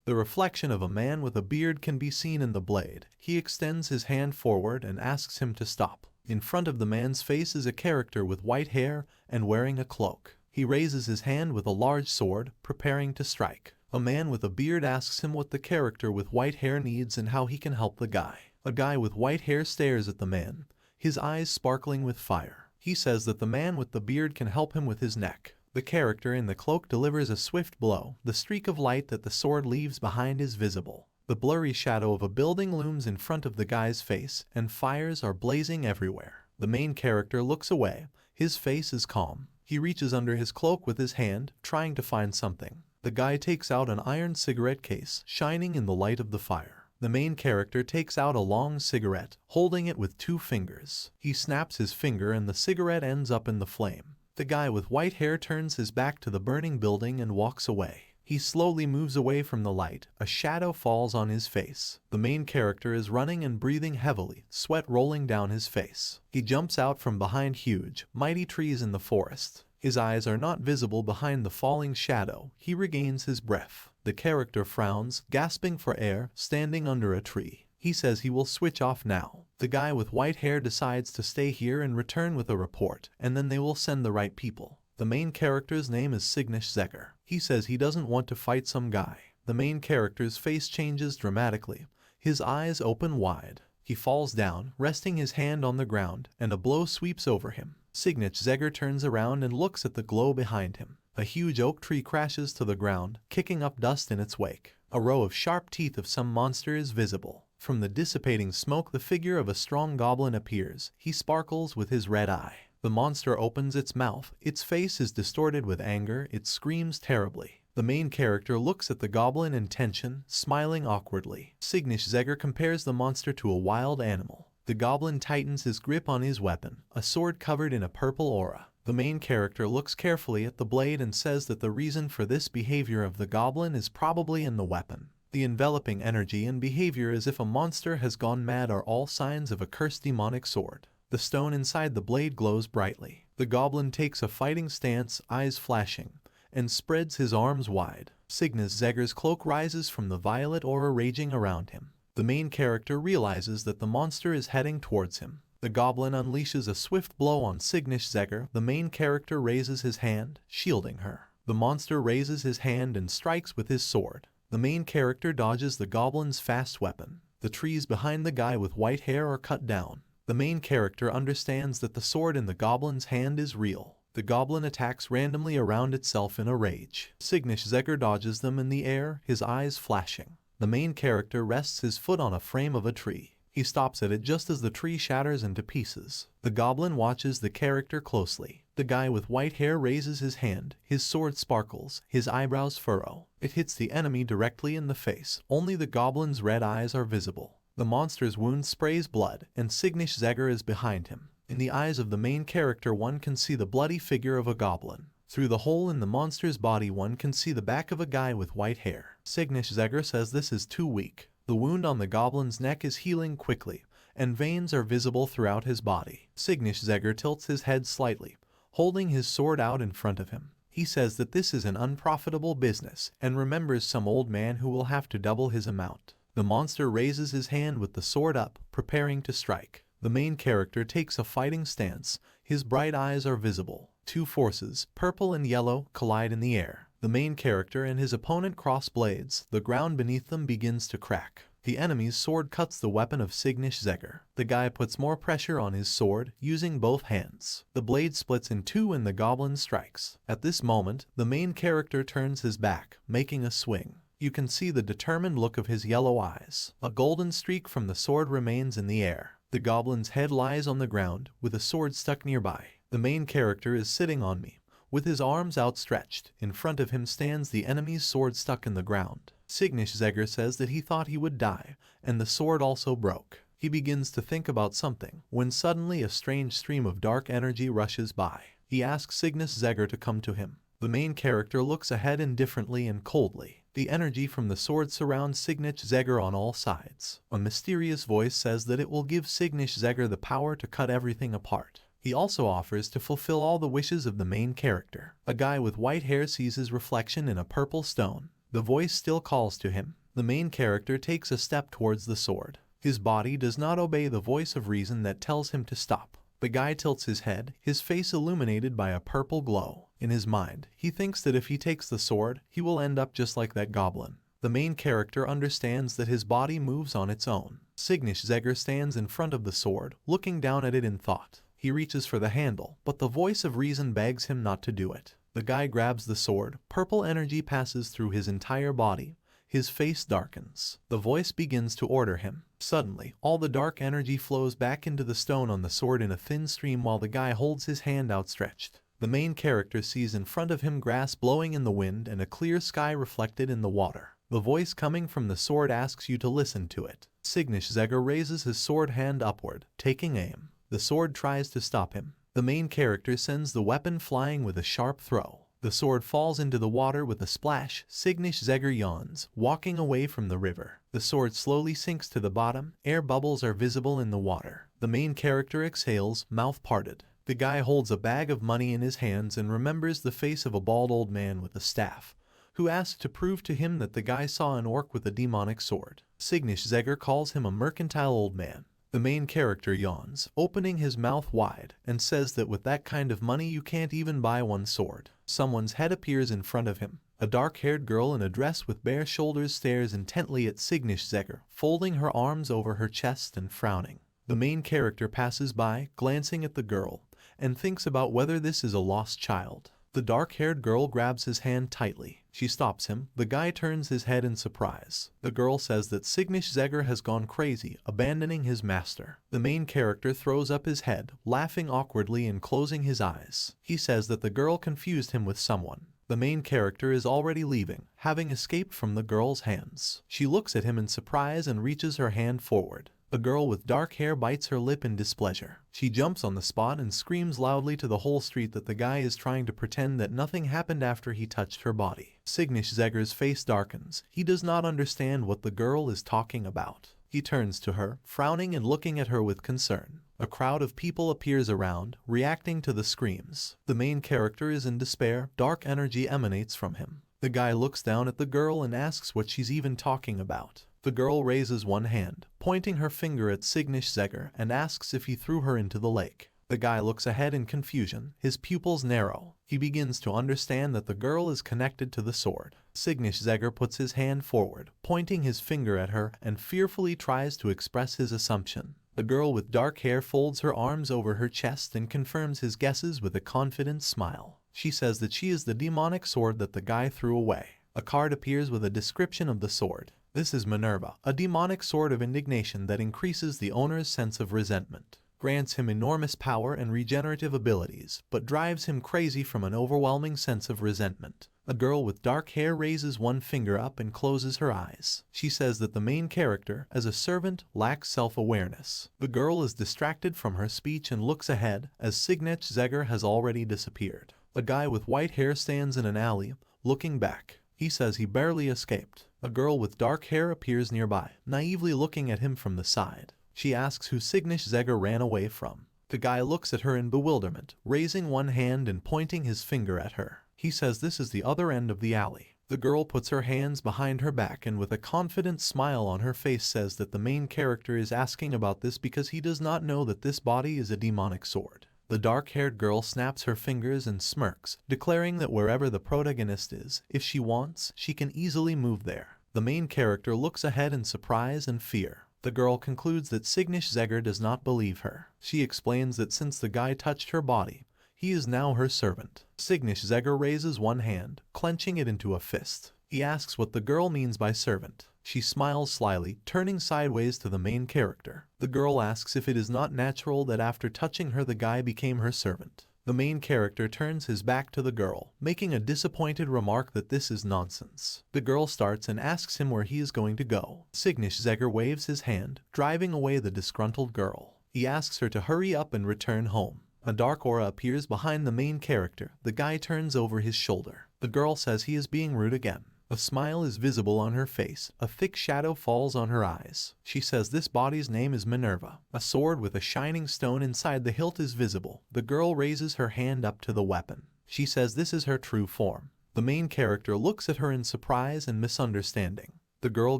The reflection of a man with a beard can be seen in the blade. He extends his hand forward and asks him to stop. In front of the man's face is a character with white hair and wearing a cloak. He raises his hand with a large sword, preparing to strike. A man with a beard asks him what the character with white hair needs and how he can help the guy. A guy with white hair stares at the man, his eyes sparkling with fire. He says that the man with the beard can help him with his neck. The character in the cloak delivers a swift blow. The streak of light that the sword leaves behind is visible. The blurry shadow of a building looms in front of the guy's face, and fires are blazing everywhere. The main character looks away. His face is calm. He reaches under his cloak with his hand, trying to find something. The guy takes out an iron cigarette case, shining in the light of the fire. The main character takes out a long cigarette, holding it with 2 fingers. He snaps his finger and the cigarette ends up in the flame. The guy with white hair turns his back to the burning building and walks away. He slowly moves away from the light. A shadow falls on his face. The main character is running and breathing heavily, sweat rolling down his face. He jumps out from behind huge, mighty trees in the forest. His eyes are not visible behind the falling shadow. He regains his breath. The character frowns, gasping for air, standing under a tree. He says he will switch off now. The guy with white hair decides to stay here and return with a report, and then they will send the right people. The main character's name is SSS-Ranked. He says he doesn't want to fight some guy. The main character's face changes dramatically. His eyes open wide. He falls down, resting his hand on the ground, and a blow sweeps over him. SSS-Ranked turns around and looks at the glow behind him. A huge oak tree crashes to the ground, kicking up dust in its wake. A row of sharp teeth of some monster is visible. From the dissipating smoke, the figure of a strong goblin appears. He sparkles with his red eye. The monster opens its mouth. Its face is distorted with anger. It screams terribly. The main character looks at the goblin in tension, smiling awkwardly. SSS-Ranked compares the monster to a wild animal. The goblin tightens his grip on his weapon, a sword covered in a purple aura. The main character looks carefully at the blade and says that the reason for this behavior of the goblin is probably in the weapon. The enveloping energy and behavior as if a monster has gone mad are all signs of a cursed demonic sword. The stone inside the blade glows brightly. The goblin takes a fighting stance, eyes flashing, and spreads his arms wide. SSS-Ranked's cloak rises from the violet aura raging around him. The main character realizes that the monster is heading towards him. The goblin unleashes a swift blow on SSS-Ranked. The main character raises his hand, shielding her. The monster raises his hand and strikes with his sword. The main character dodges the goblin's fast weapon. The trees behind the guy with white hair are cut down. The main character understands that the sword in the goblin's hand is real. The goblin attacks randomly around itself in a rage. SSS-Ranked dodges them in the air, his eyes flashing. The main character rests his foot on a frame of a tree. He stops at it just as the tree shatters into pieces. The goblin watches the character closely. The guy with white hair raises his hand. His sword sparkles. His eyebrows furrow. It hits the enemy directly in the face. Only the goblin's red eyes are visible. The monster's wound sprays blood, and SSS-Ranked is behind him. In the eyes of the main character, one can see the bloody figure of a goblin. Through the hole in the monster's body, one can see the back of a guy with white hair. SSS-Ranked says this is too weak. The wound on the goblin's neck is healing quickly, and veins are visible throughout his body. SSS-Ranked tilts his head slightly, holding his sword out in front of him. He says that this is an unprofitable business, and remembers some old man who will have to double his amount. The monster raises his hand with the sword up, preparing to strike. The main character takes a fighting stance. His bright eyes are visible. 2 forces, purple and yellow, collide in the air. The main character and his opponent cross blades. The ground beneath them begins to crack. The enemy's sword cuts the weapon of SSS-Ranked. The guy puts more pressure on his sword, using both hands. The blade splits in 2 and the goblin strikes. At this moment, the main character turns his back, making a swing. You can see the determined look of his yellow eyes. A golden streak from the sword remains in the air. The goblin's head lies on the ground, with a sword stuck nearby. The main character is sitting on me, with his arms outstretched. In front of him stands the enemy's sword stuck in the ground. SSS-Ranked says that he thought he would die, and the sword also broke. He begins to think about something, when suddenly a strange stream of dark energy rushes by. He asks SSS-Ranked to come to him. The main character looks ahead indifferently and coldly. The energy from the sword surrounds SSS-Ranked on all sides. A mysterious voice says that it will give SSS-Ranked the power to cut everything apart. He also offers to fulfill all the wishes of the main character. A guy with white hair sees his reflection in a purple stone. The voice still calls to him. The main character takes a step towards the sword. His body does not obey the voice of reason that tells him to stop. The guy tilts his head, his face illuminated by a purple glow. In his mind, he thinks that if he takes the sword, he will end up just like that goblin. The main character understands that his body moves on its own. Signish-Zegger stands in front of the sword, looking down at it in thought. He reaches for the handle, but the voice of reason begs him not to do it. The guy grabs the sword, purple energy passes through his entire body. His face darkens. The voice begins to order him. Suddenly, all the dark energy flows back into the stone on the sword in a thin stream while the guy holds his hand outstretched. The main character sees in front of him grass blowing in the wind and a clear sky reflected in the water. The voice coming from the sword asks you to listen to it. Signish-Zegger raises his sword hand upward, taking aim. The sword tries to stop him. The main character sends the weapon flying with a sharp throw. The sword falls into the water with a splash. Signish-Zegger yawns, walking away from the river. The sword slowly sinks to the bottom. Air bubbles are visible in the water. The main character exhales, mouth parted. The guy holds a bag of money in his hands and remembers the face of a bald old man with a staff, who asked to prove to him that the guy saw an orc with a demonic sword. Signish-Zegger calls him a mercantile old man. The main character yawns, opening his mouth wide, and says that with that kind of money you can't even buy one sword. Someone's head appears in front of him. A dark-haired girl in a dress with bare shoulders stares intently at Signish-Zegger, folding her arms over her chest and frowning. The main character passes by, glancing at the girl, and thinks about whether this is a lost child. The dark-haired girl grabs his hand tightly. She stops him. The guy turns his head in surprise. The girl says that Signish-Zegger has gone crazy, abandoning his master. The main character throws up his head, laughing awkwardly and closing his eyes. He says that the girl confused him with someone. The main character is already leaving, having escaped from the girl's hands. She looks at him in surprise and reaches her hand forward. A girl with dark hair bites her lip in displeasure. She jumps on the spot and screams loudly to the whole street that the guy is trying to pretend that nothing happened after he touched her body. Signish-Zegger's face darkens. He does not understand what the girl is talking about. He turns to her, frowning and looking at her with concern. A crowd of people appears around, reacting to the screams. The main character is in despair. Dark energy emanates from him. The guy looks down at the girl and asks what she's even talking about. The girl raises one hand, pointing her finger at Signish-Zegger, and asks if he threw her into the lake. The guy looks ahead in confusion. His pupils narrow. He begins to understand that the girl is connected to the sword. Signish-Zegger puts his hand forward, pointing his finger at her, and fearfully tries to express his assumption. The girl with dark hair folds her arms over her chest and confirms his guesses with a confident smile. She says that she is the demonic sword that the guy threw away. A card appears with a description of the sword. This is Minerva, a demonic sword of indignation that increases the owner's sense of resentment, grants him enormous power and regenerative abilities, but drives him crazy from an overwhelming sense of resentment. A girl with dark hair raises one finger up and closes her eyes. She says that the main character, as a servant, lacks self-awareness. The girl is distracted from her speech and looks ahead, as Signish-Zegger has already disappeared. A guy with white hair stands in an alley, looking back. He says he barely escaped. A girl with dark hair appears nearby, naively looking at him from the side. She asks who Signish-Zegger ran away from. The guy looks at her in bewilderment, raising one hand and pointing his finger at her. He says this is the other end of the alley. The girl puts her hands behind her back and with a confident smile on her face says that the main character is asking about this because he does not know that this body is a demonic sword. The dark-haired girl snaps her fingers and smirks, declaring that wherever the protagonist is, if she wants, she can easily move there. The main character looks ahead in surprise and fear. The girl concludes that Signish-Zegger does not believe her. She explains that since the guy touched her body, he is now her servant. Signish-Zegger raises one hand, clenching it into a fist. He asks what the girl means by servant. She smiles slyly, turning sideways to the main character. The girl asks if it is not natural that after touching her the guy became her servant. The main character turns his back to the girl, making a disappointed remark that this is nonsense. The girl starts and asks him where he is going to go. Signish-Zegger waves his hand, driving away the disgruntled girl. He asks her to hurry up and return home. A dark aura appears behind the main character. The guy turns over his shoulder. The girl says he is being rude again. A smile is visible on her face. A thick shadow falls on her eyes. She says this body's name is Minerva. A sword with a shining stone inside the hilt is visible. The girl raises her hand up to the weapon. She says this is her true form. The main character looks at her in surprise and misunderstanding. The girl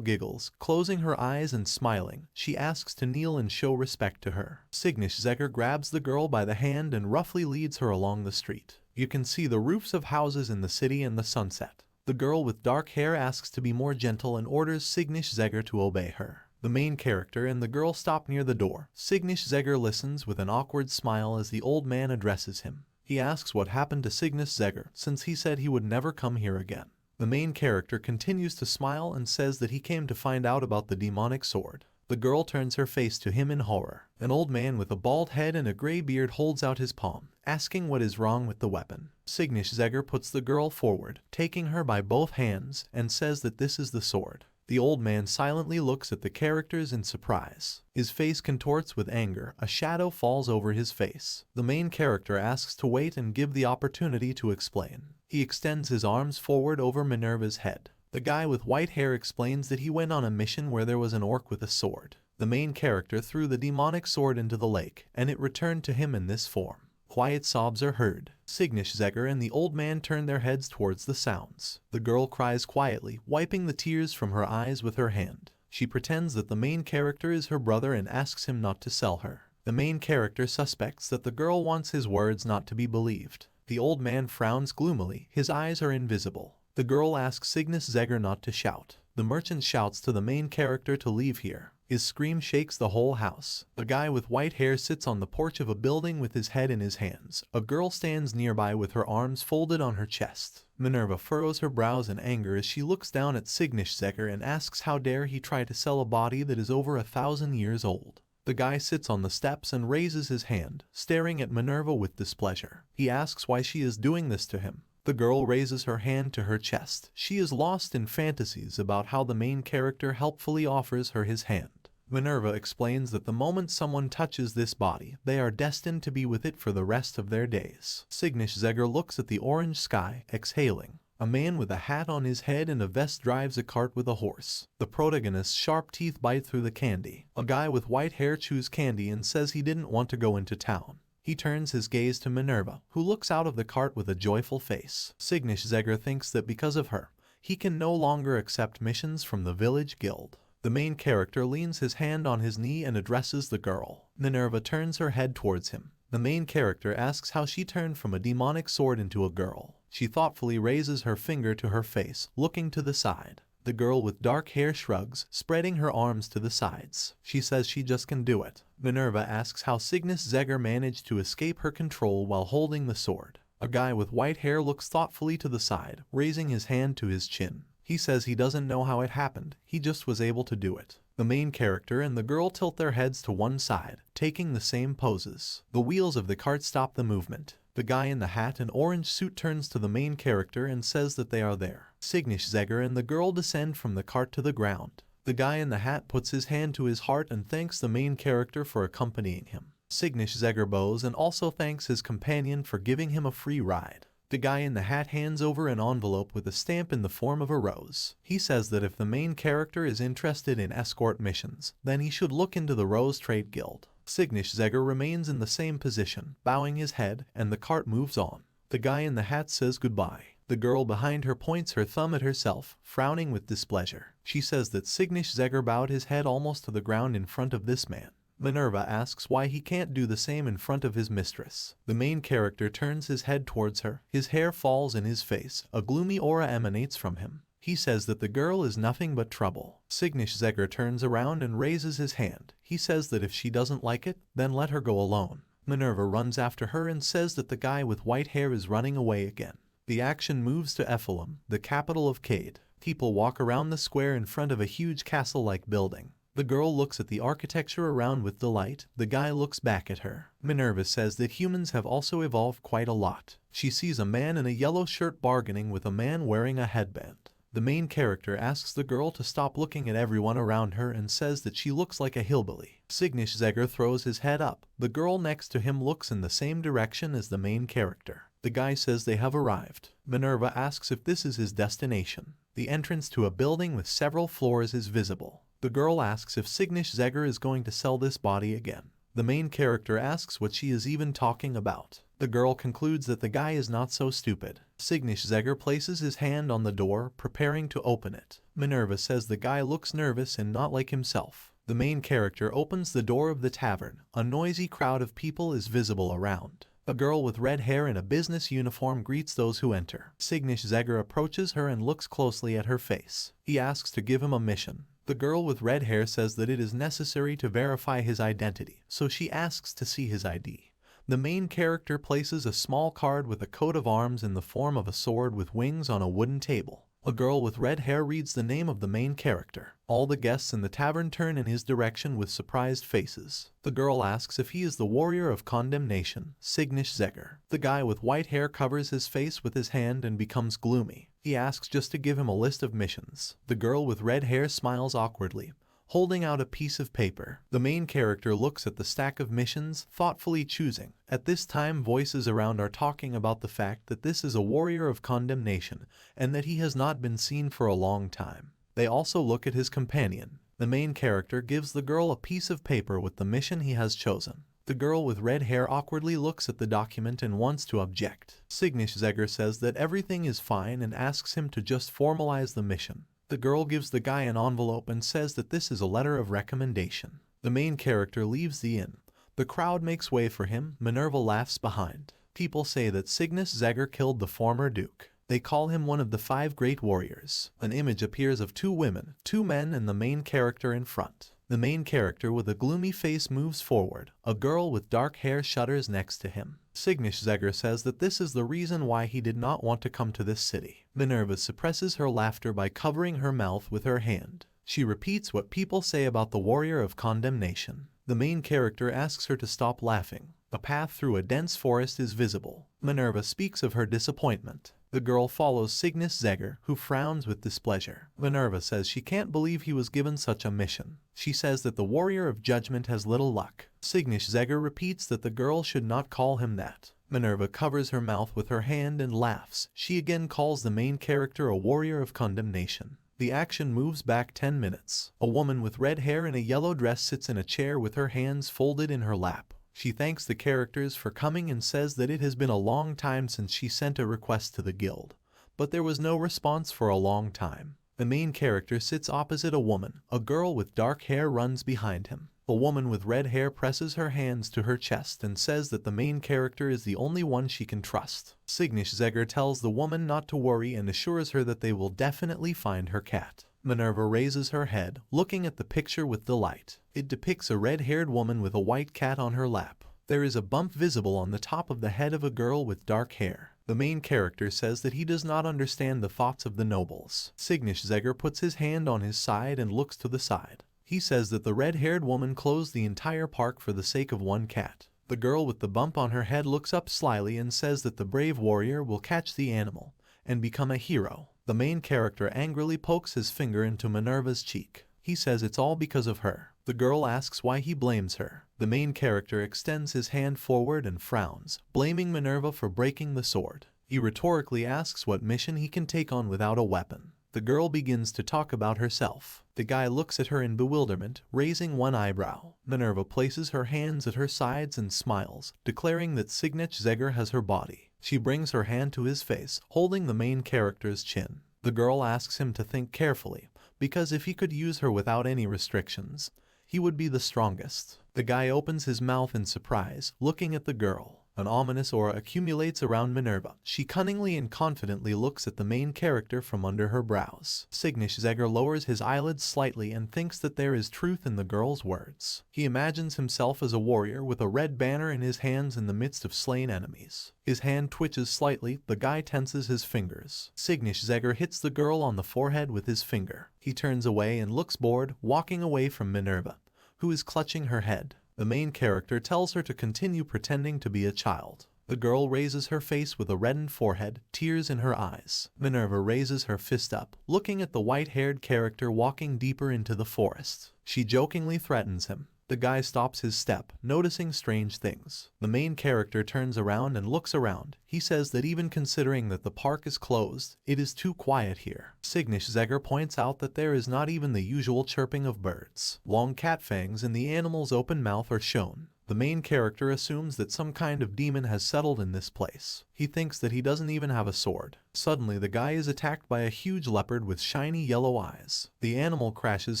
giggles, closing her eyes and smiling. She asks to kneel and show respect to her. Signich grabs the girl by the hand and roughly leads her along the street. You can see the roofs of houses in the city and the sunset. The girl with dark hair asks to be more gentle and orders Signich to obey her. The main character and the girl stop near the door. Signich listens with an awkward smile as the old man addresses him. He asks what happened to Signich since he said he would never come here again. The main character continues to smile and says that he came to find out about the demonic sword. The girl turns her face to him in horror. An old man with a bald head and a gray beard holds out his palm, asking what is wrong with the weapon. Signich puts the girl forward, taking her by both hands, and says that this is the sword. The old man silently looks at the characters in surprise. His face contorts with anger. A shadow falls over his face. The main character asks to wait and give the opportunity to explain. He extends his arms forward over Minerva's head. The guy with white hair explains that he went on a mission where there was an orc with a sword. The main character threw the demonic sword into the lake, and it returned to him in this form. Quiet sobs are heard. Signich and the old man turn their heads towards the sounds. The girl cries quietly, wiping the tears from her eyes with her hand. She pretends that the main character is her brother and asks him not to sell her. The main character suspects that the girl wants his words not to be believed. The old man frowns gloomily. His eyes are invisible. The girl asks Signich not to shout. The merchant shouts to the main character to leave here. His scream shakes the whole house. A guy with white hair sits on the porch of a building with his head in his hands. A girl stands nearby with her arms folded on her chest. Minerva furrows her brows in anger as she looks down at Signich and asks how dare he try to sell a body that is over 1,000 years old. The guy sits on the steps and raises his hand, staring at Minerva with displeasure. He asks why she is doing this to him. The girl raises her hand to her chest. She is lost in fantasies about how the main character helpfully offers her his hand. Minerva explains that the moment someone touches this body, they are destined to be with it for the rest of their days. Signich looks at the orange sky, exhaling. A man with a hat on his head and a vest drives a cart with a horse. The protagonist's sharp teeth bite through the candy. A guy with white hair chews candy and says he didn't want to go into town. He turns his gaze to Minerva, who looks out of the cart with a joyful face. Signich thinks that because of her, he can no longer accept missions from the village guild. The main character leans his hand on his knee and addresses the girl. Minerva turns her head towards him. The main character asks how she turned from a demonic sword into a girl. She thoughtfully raises her finger to her face, looking to the side. The girl with dark hair shrugs, spreading her arms to the sides. She says she just can do it. Minerva asks how Signich managed to escape her control while holding the sword. A guy with white hair looks thoughtfully to the side, raising his hand to his chin. He says he doesn't know how it happened, he just was able to do it. The main character and the girl tilt their heads to one side, taking the same poses. The wheels of the cart stop the movement. The guy in the hat and orange suit turns to the main character and says that they are there. Signich and the girl descend from the cart to the ground. The guy in the hat puts his hand to his heart and thanks the main character for accompanying him. Signich bows and also thanks his companion for giving him a free ride. The guy in the hat hands over an envelope with a stamp in the form of a rose. He says that if the main character is interested in escort missions, then he should look into the Rose Trade Guild. Signich remains in the same position, bowing his head, and the cart moves on. The guy in the hat says goodbye. The girl behind her points her thumb at herself, frowning with displeasure. She says that Signich bowed his head almost to the ground in front of this man. Minerva asks why he can't do the same in front of his mistress. The main character turns his head towards her. His hair falls in his face. A gloomy aura emanates from him. He says that the girl is nothing but trouble. Signich turns around and raises his hand. He says that if she doesn't like it, then let her go alone. Minerva runs after her and says that the guy with white hair is running away again. The action moves to Ephelum, the capital of Cade. People walk around the square in front of a huge castle-like building. The girl looks at the architecture around with delight. The guy looks back at her. Minerva says that humans have also evolved quite a lot. She sees a man in a yellow shirt bargaining with a man wearing a headband. The main character asks the girl to stop looking at everyone around her and says that she looks like a hillbilly. Signich throws his head up. The girl next to him looks in the same direction as the main character. The guy says they have arrived. Minerva asks if this is his destination. The entrance to a building with several floors is visible. The girl asks if Signich is going to sell this body again. The main character asks what she is even talking about. The girl concludes that the guy is not so stupid. Cygnus-Zegger places his hand on the door, preparing to open it. Minerva says the guy looks nervous and not like himself. The main character opens the door of the tavern. A noisy crowd of people is visible around. A girl with red hair in a business uniform greets those who enter. Cygnus-Zegger approaches her and looks closely at her face. He asks to give him a mission. The girl with red hair says that it is necessary to verify his identity, so she asks to see his ID. The main character places a small card with a coat of arms in the form of a sword with wings on a wooden table. A girl with red hair reads the name of the main character. All the guests in the tavern turn in his direction with surprised faces. The girl asks if he is the warrior of condemnation, Cygnus-Zegger. The guy with white hair covers his face with his hand and becomes gloomy. He asks just to give him a list of missions. The girl with red hair smiles awkwardly, holding out a piece of paper. The main character looks at the stack of missions, thoughtfully choosing. At this time, voices around are talking about the fact that this is a warrior of condemnation and that he has not been seen for a long time. They also look at his companion. The main character gives the girl a piece of paper with the mission he has chosen. The girl with red hair awkwardly looks at the document and wants to object. Cygnus-Zegger says that everything is fine and asks him to just formalize the mission. The girl gives the guy an envelope and says that this is a letter of recommendation. The main character leaves the inn. The crowd makes way for him. Minerva laughs behind. People say that Cygnus-Zegger killed the former duke. They call him one of the 5 great warriors. An image appears of 2 women, 2 men, and the main character in front. The main character with a gloomy face moves forward. A girl with dark hair shudders next to him. Cygnus-Zegger says that this is the reason why he did not want to come to this city. Minerva suppresses her laughter by covering her mouth with her hand. She repeats what people say about the warrior of condemnation. The main character asks her to stop laughing. A path through a dense forest is visible. Minerva speaks of her disappointment. The girl follows Cygnus-Zegger, who frowns with displeasure. Minerva says she can't believe he was given such a mission. She says that the warrior of judgment has little luck. Cygnus-Zegger repeats that the girl should not call him that. Minerva covers her mouth with her hand and laughs. She again calls the main character a warrior of condemnation. The action moves back 10 minutes. A woman with red hair in a yellow dress sits in a chair with her hands folded in her lap. She thanks the characters for coming and says that it has been a long time since she sent a request to the guild, but there was no response for a long time. The main character sits opposite a woman. A girl with dark hair runs behind him. A woman with red hair presses her hands to her chest and says that the main character is the only one she can trust. Cygnus-Zegger tells the woman not to worry and assures her that they will definitely find her cat. Minerva raises her head, looking at the picture with delight. It depicts a red-haired woman with a white cat on her lap. There is a bump visible on the top of the head of a girl with dark hair. The main character says that he does not understand the thoughts of the nobles. Cygnus-Zegger puts his hand on his side and looks to the side. He says that the red-haired woman closed the entire park for the sake of one cat. The girl with the bump on her head looks up slyly and says that the brave warrior will catch the animal and become a hero. The main character angrily pokes his finger into Minerva's cheek. He says it's all because of her. The girl asks why he blames her. The main character extends his hand forward and frowns, blaming Minerva for breaking the sword. He rhetorically asks what mission he can take on without a weapon. The girl begins to talk about herself. The guy looks at her in bewilderment, raising one eyebrow. Minerva places her hands at her sides and smiles, declaring that Cygnus-Zegger has her body. She brings her hand to his face, holding the main character's chin. The girl asks him to think carefully, because if he could use her without any restrictions, he would be the strongest. The guy opens his mouth in surprise, looking at the girl. An ominous aura accumulates around Minerva. She cunningly and confidently looks at the main character from under her brows. Cygnus-Zegger lowers his eyelids slightly and thinks that there is truth in the girl's words. He imagines himself as a warrior with a red banner in his hands in the midst of slain enemies. His hand twitches slightly. The guy tenses his fingers. Cygnus-Zegger hits the girl on the forehead with his finger. He turns away and looks bored, walking away from Minerva, who is clutching her head. The main character tells her to continue pretending to be a child. The girl raises her face with a reddened forehead, tears in her eyes. Minerva raises her fist up, looking at the white-haired character walking deeper into the forest. She jokingly threatens him. The guy stops his step, noticing strange things. The main character turns around and looks around. He says that even considering that the park is closed, it is too quiet here. Cygnus-Zegger points out that there is not even the usual chirping of birds. Long cat fangs in the animal's open mouth are shown. The main character assumes that some kind of demon has settled in this place. He thinks that he doesn't even have a sword. Suddenly, the guy is attacked by a huge leopard with shiny yellow eyes. The animal crashes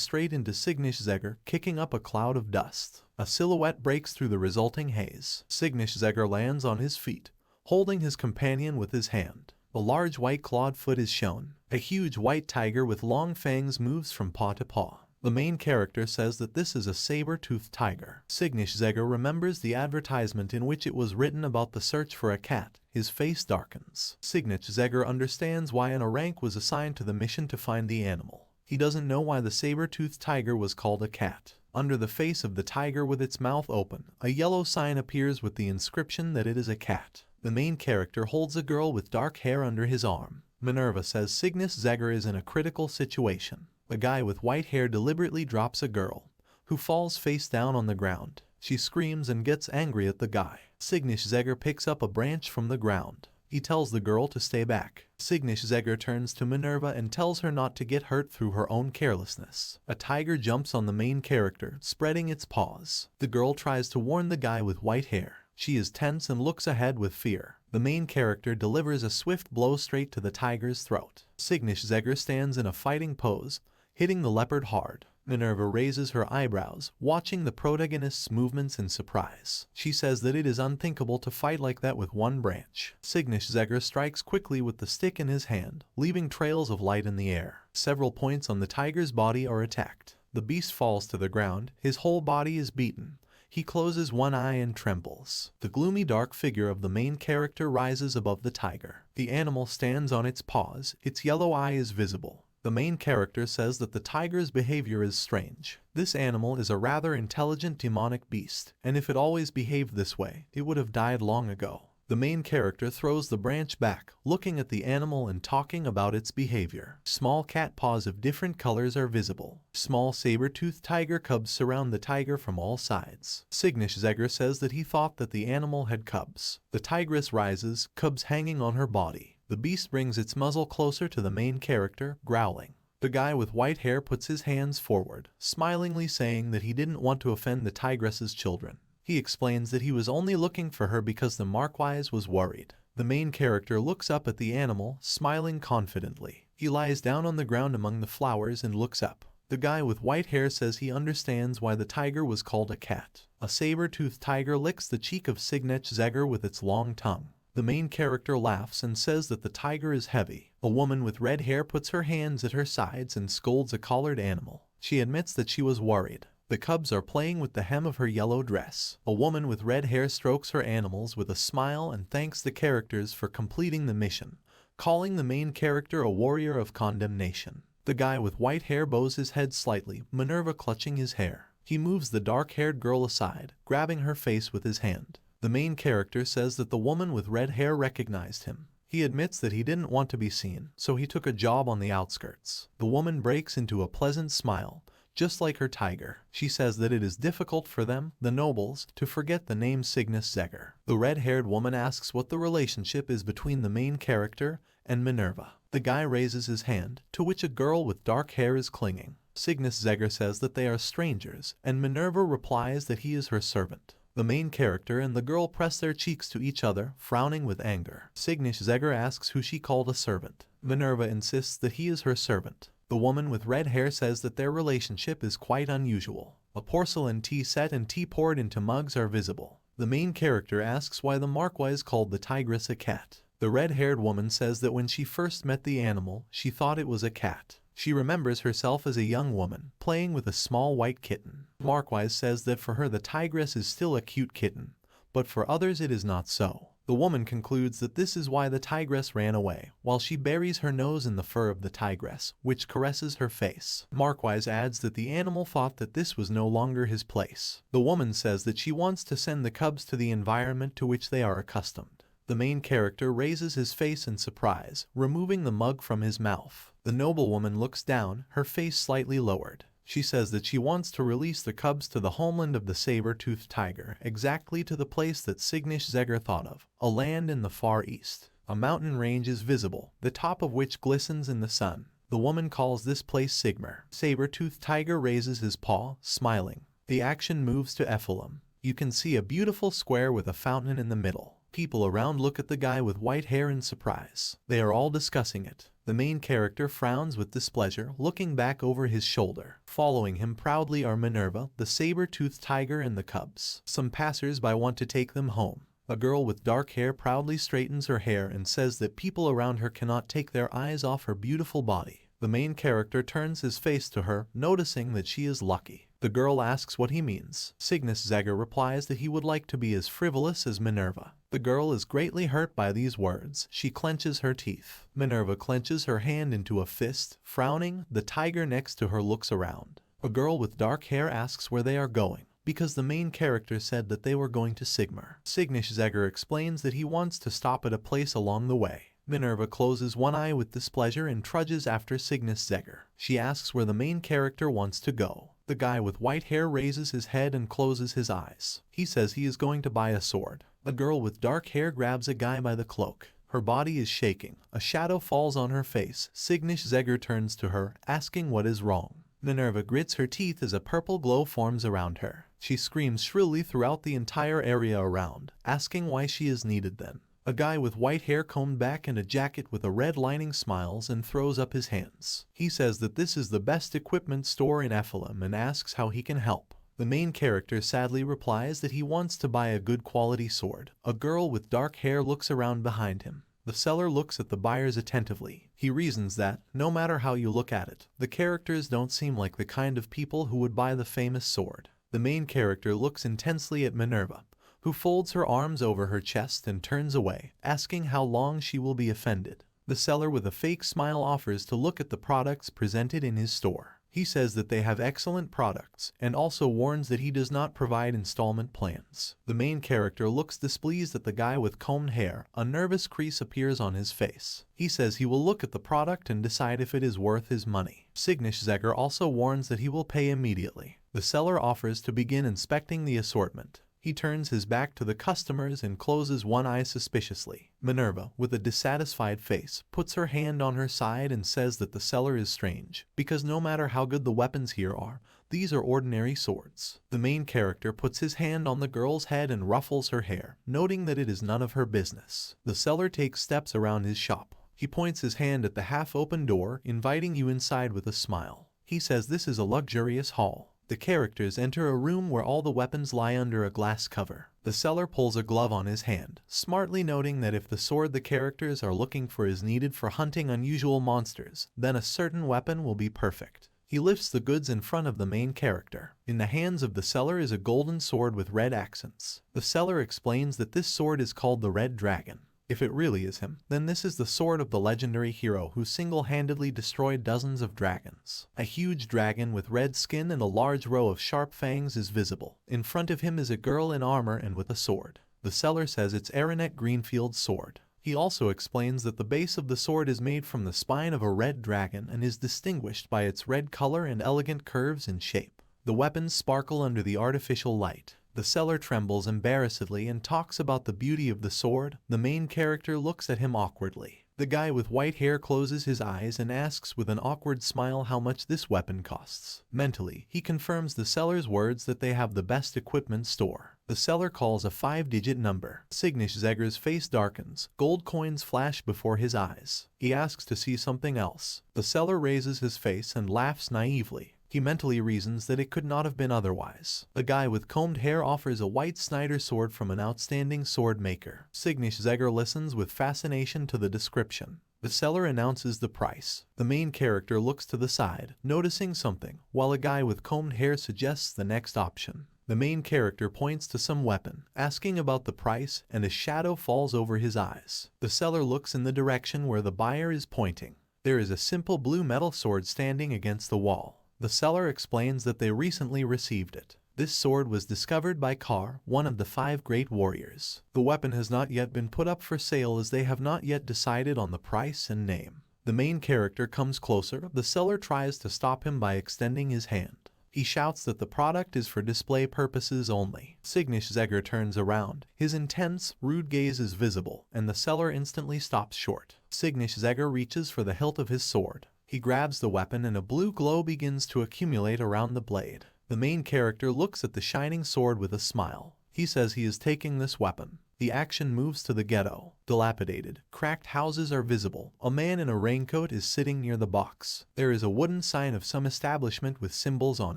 straight into Signish-Zegger, kicking up a cloud of dust. A silhouette breaks through the resulting haze. Signish-Zegger lands on his feet, holding his companion with his hand. A large white clawed foot is shown. A huge white tiger with long fangs moves from paw to paw. The main character says that this is a saber-toothed tiger. Signish-Zegger remembers the advertisement in which it was written about the search for a cat. His face darkens. Signish-Zegger understands why an rank was assigned to the mission to find the animal. He doesn't know why the saber-toothed tiger was called a cat. Under the face of the tiger with its mouth open, a yellow sign appears with the inscription that it is a cat. The main character holds a girl with dark hair under his arm. Minerva says Signish-Zegger is in a critical situation. A guy with white hair deliberately drops a girl, who falls face down on the ground. She screams and gets angry at the guy. Signish-Zegger picks up a branch from the ground. He tells the girl to stay back. Signish-Zegger turns to Minerva and tells her not to get hurt through her own carelessness. A tiger jumps on the main character, spreading its paws. The girl tries to warn the guy with white hair. She is tense and looks ahead with fear. The main character delivers a swift blow straight to the tiger's throat. Signish-Zegger stands in a fighting pose, hitting the leopard hard. Minerva raises her eyebrows, watching the protagonist's movements in surprise. She says that it is unthinkable to fight like that with one branch. Signish-Zegger strikes quickly with the stick in his hand, leaving trails of light in the air. Several points on the tiger's body are attacked. The beast falls to the ground. His whole body is beaten. He closes one eye and trembles. The gloomy dark figure of the main character rises above the tiger. The animal stands on its paws. Its yellow eye is visible. The main character says that the tiger's behavior is strange. This animal is a rather intelligent demonic beast, and if it always behaved this way, it would have died long ago. The main character throws the branch back, looking at the animal and talking about its behavior. Small cat paws of different colors are visible. Small saber-toothed tiger cubs surround the tiger from all sides. Signish-Zegger says that he thought that the animal had cubs. The tigress rises, cubs hanging on her body. The beast brings its muzzle closer to the main character, growling. The guy with white hair puts his hands forward, smilingly saying that he didn't want to offend the tigress's children. He explains that he was only looking for her because the Marquise was worried. The main character looks up at the animal, smiling confidently. He lies down on the ground among the flowers and looks up. The guy with white hair says he understands why the tiger was called a cat. A saber-toothed tiger licks the cheek of Signish-Zegger with its long tongue. The main character laughs and says that the tiger is heavy. A woman with red hair puts her hands at her sides and scolds a collared animal. She admits that she was worried. The cubs are playing with the hem of her yellow dress. A woman with red hair strokes her animals with a smile and thanks the characters for completing the mission, calling the main character a warrior of condemnation. The guy with white hair bows his head slightly, Minerva clutching his hair. He moves the dark-haired girl aside, grabbing her face with his hand. The main character says that the woman with red hair recognized him. He admits that he didn't want to be seen, so he took a job on the outskirts. The woman breaks into a pleasant smile, just like her tiger. She says that it is difficult for them, the nobles, to forget the name Signish-Zegger. The red-haired woman asks what the relationship is between the main character and Minerva. The guy raises his hand, to which a girl with dark hair is clinging. Signish-Zegger says that they are strangers, and Minerva replies that he is her servant. The main character and the girl press their cheeks to each other, frowning with anger. Signish-Zegger asks who she called a servant. Minerva insists that he is her servant. The woman with red hair says that their relationship is quite unusual. A porcelain tea set and tea poured into mugs are visible. The main character asks why the Marquise called the tigress a cat. The red-haired woman says that when she first met the animal, she thought it was a cat. She remembers herself as a young woman, playing with a small white kitten. Marquise says that for her the tigress is still a cute kitten, but for others it is not so. The woman concludes that this is why the tigress ran away, while she buries her nose in the fur of the tigress, which caresses her face. Marquise adds that the animal thought that this was no longer his place. The woman says that she wants to send the cubs to the environment to which they are accustomed. The main character raises his face in surprise, removing the mug from his mouth. The noblewoman looks down, her face slightly lowered. She says that she wants to release the cubs to the homeland of the saber-toothed tiger, exactly to the place that Signish-Zegger thought of, a land in the far east. A mountain range is visible, the top of which glistens in the sun. The woman calls this place Sigmar. Saber-toothed tiger raises his paw, smiling. The action moves to Ephelum. You can see a beautiful square with a fountain in the middle. People around look at the guy with white hair in surprise. They are all discussing it. The main character frowns with displeasure, looking back over his shoulder. Following him proudly are Minerva, the saber-toothed tiger, and the cubs. Some passers-by want to take them home. A girl with dark hair proudly straightens her hair and says that people around her cannot take their eyes off her beautiful body. The main character turns his face to her, noticing that she is lucky. The girl asks what he means. Cygnus-Zegger replies that he would like to be as frivolous as Minerva. The girl is greatly hurt by these words. She clenches her teeth. Minerva clenches her hand into a fist. Frowning, the tiger next to her looks around. A girl with dark hair asks where they are going, because the main character said that they were going to Sigmar. Cygnus-Zegger explains that he wants to stop at a place along the way. Minerva closes one eye with displeasure and trudges after Cygnus-Zegger. She asks where the main character wants to go. The guy with white hair raises his head and closes his eyes. He says he is going to buy a sword. A girl with dark hair grabs a guy by the cloak. Her body is shaking. A shadow falls on her face. Cygnus-Zegger turns to her, asking what is wrong. Minerva grits her teeth as a purple glow forms around her. She screams shrilly throughout the entire area around, asking why she is needed then. A guy with white hair combed back and a jacket with a red lining smiles and throws up his hands. He says that this is the best equipment store in Ephelum and asks how he can help. The main character sadly replies that he wants to buy a good quality sword. A girl with dark hair looks around behind him. The seller looks at the buyers attentively. He reasons that, no matter how you look at it, the characters don't seem like the kind of people who would buy the famous sword. The main character looks intensely at Minerva, who folds her arms over her chest and turns away, asking how long she will be offended. The seller with a fake smile offers to look at the products presented in his store. He says that they have excellent products, and also warns that he does not provide installment plans. The main character looks displeased at the guy with combed hair. A nervous crease appears on his face. He says he will look at the product and decide if it is worth his money. Cygnus-Zegger also warns that he will pay immediately. The seller offers to begin inspecting the assortment. He turns his back to the customers and closes one eye suspiciously. Minerva, with a dissatisfied face, puts her hand on her side and says that the seller is strange, because no matter how good the weapons here are, these are ordinary swords. The main character puts his hand on the girl's head and ruffles her hair, noting that it is none of her business. The seller takes steps around his shop. He points his hand at the half-open door, inviting you inside with a smile. He says this is a luxurious hall. The characters enter a room where all the weapons lie under a glass cover. The seller pulls a glove on his hand, smartly noting that if the sword the characters are looking for is needed for hunting unusual monsters, then a certain weapon will be perfect. He lifts the goods in front of the main character. In the hands of the seller is a golden sword with red accents. The seller explains that this sword is called the Red Dragon. If it really is him, then this is the sword of the legendary hero who single-handedly destroyed dozens of dragons. A huge dragon with red skin and a large row of sharp fangs is visible. In front of him is a girl in armor and with a sword. The seller says it's Aaronet Greenfield's sword. He also explains that the base of the sword is made from the spine of a red dragon and is distinguished by its red color and elegant curves and shape. The weapons sparkle under the artificial light. The seller trembles embarrassedly and talks about the beauty of the sword. The main character looks at him awkwardly. The guy with white hair closes his eyes and asks with an awkward smile how much this weapon costs. Mentally, he confirms the seller's words that they have the best equipment store. The seller calls a 5-digit number. Cygnus-Zegger's face darkens. Gold coins flash before his eyes. He asks to see something else. The seller raises his face and laughs naively. He mentally reasons that it could not have been otherwise. The guy with combed hair offers a white Snyder sword from an outstanding sword maker. Cygnus-Zegger listens with fascination to the description. The seller announces the price. The main character looks to the side, noticing something, while a guy with combed hair suggests the next option. The main character points to some weapon, asking about the price, and a shadow falls over his eyes. The seller looks in the direction where the buyer is pointing. There is a simple blue metal sword standing against the wall. The seller explains that they recently received it. This sword was discovered by Kar, one of the 5 great warriors. The weapon has not yet been put up for sale as they have not yet decided on the price and name. The main character comes closer. The seller tries to stop him by extending his hand. He shouts that the product is for display purposes only. Cygnus-Zegger turns around. His intense, rude gaze is visible, and the seller instantly stops short. Cygnus-Zegger reaches for the hilt of his sword. He grabs the weapon and a blue glow begins to accumulate around the blade. The main character looks at the shining sword with a smile. He says he is taking this weapon. The action moves to the ghetto. Dilapidated, cracked houses are visible. A man in a raincoat is sitting near the box. There is a wooden sign of some establishment with symbols on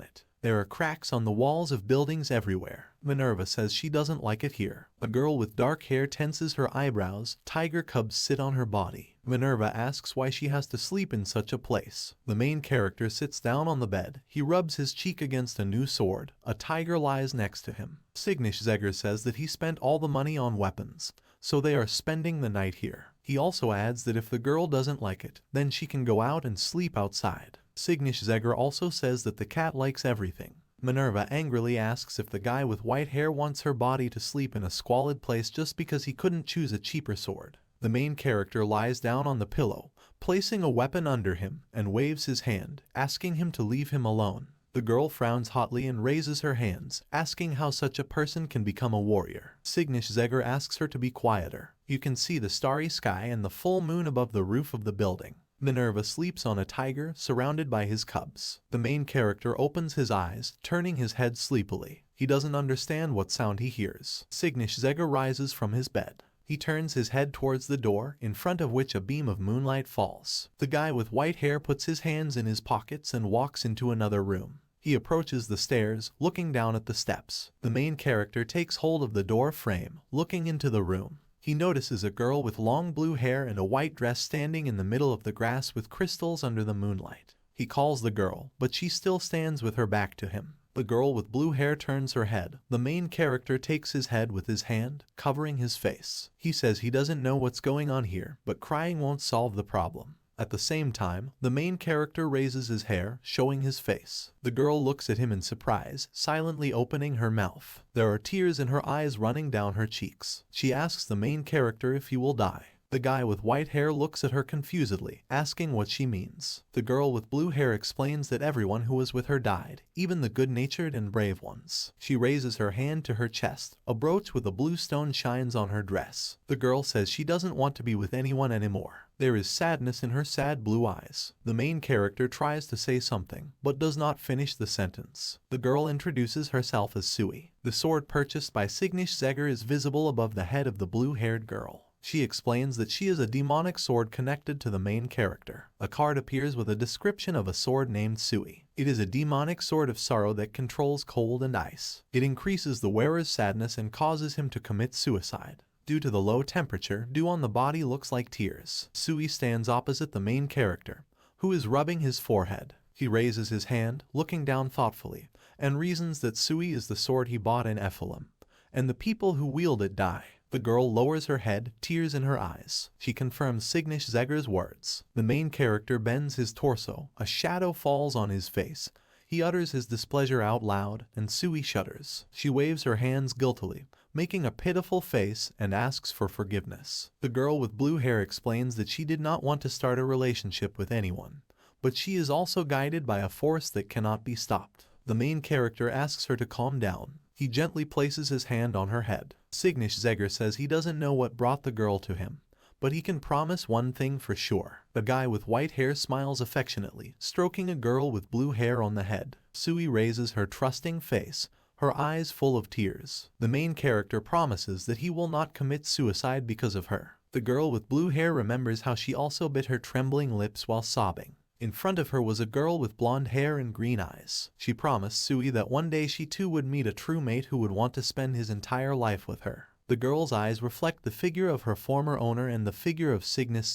it. There are cracks on the walls of buildings everywhere. Minerva says she doesn't like it here. A girl with dark hair tenses her eyebrows. Tiger cubs sit on her body. Minerva asks why she has to sleep in such a place. The main character sits down on the bed. He rubs his cheek against a new sword. A tiger lies next to him. Signish says that he spent all the money on weapons, so they are spending the night here. He also adds that if the girl doesn't like it, then she can go out and sleep outside. Signish also says that the cat likes everything. Minerva angrily asks if the guy with white hair wants her body to sleep in a squalid place just because he couldn't choose a cheaper sword. The main character lies down on the pillow, placing a weapon under him, and waves his hand, asking him to leave him alone. The girl frowns hotly and raises her hands, asking how such a person can become a warrior. Signish asks her to be quieter. You can see the starry sky and the full moon above the roof of the building. Minerva sleeps on a tiger surrounded by his cubs. The main character opens his eyes, turning his head sleepily. He doesn't understand what sound he hears. Signish rises from his bed. He turns his head towards the door, in front of which a beam of moonlight falls. The guy with white hair puts his hands in his pockets and walks into another room. He approaches the stairs, looking down at the steps. The main character takes hold of the door frame, looking into the room. He notices a girl with long blue hair and a white dress standing in the middle of the grass with crystals under the moonlight. He calls the girl, but she still stands with her back to him. The girl with blue hair turns her head. The main character takes his head with his hand, covering his face. He says he doesn't know what's going on here, but crying won't solve the problem. At the same time, the main character raises his hair, showing his face. The girl looks at him in surprise, silently opening her mouth. There are tears in her eyes running down her cheeks. She asks the main character if he will die. The guy with white hair looks at her confusedly, asking what she means. The girl with blue hair explains that everyone who was with her died, even the good-natured and brave ones. She raises her hand to her chest. A brooch with a blue stone shines on her dress. The girl says she doesn't want to be with anyone anymore. There is sadness in her sad blue eyes. The main character tries to say something, but does not finish the sentence. The girl introduces herself as Sui. The sword purchased by Signish is visible above the head of the blue-haired girl. She explains that she is a demonic sword connected to the main character. A card appears with a description of a sword named Sui. It is a demonic sword of sorrow that controls cold and ice. It increases the wearer's sadness and causes him to commit suicide. Due to the low temperature, dew on the body looks like tears. Sui stands opposite the main character, who is rubbing his forehead. He raises his hand, looking down thoughtfully, and reasons that Sui is the sword he bought in Ephelum, and the people who wield it die. The girl lowers her head, tears in her eyes. She confirms Signish words. The main character bends his torso. A shadow falls on his face. He utters his displeasure out loud, and Sui shudders. She waves her hands guiltily, making a pitiful face, and asks for forgiveness. The girl with blue hair explains that she did not want to start a relationship with anyone, but she is also guided by a force that cannot be stopped. The main character asks her to calm down. He gently places his hand on her head. Signish says he doesn't know what brought the girl to him, but he can promise one thing for sure. The guy with white hair smiles affectionately, stroking a girl with blue hair on the head. Sui raises her trusting face, her eyes full of tears. The main character promises that he will not commit suicide because of her. The girl with blue hair remembers how she also bit her trembling lips while sobbing. In front of her was a girl with blonde hair and green eyes. She promised Sui that one day she too would meet a true mate who would want to spend his entire life with her. The girl's eyes reflect the figure of her former owner and the figure of Signish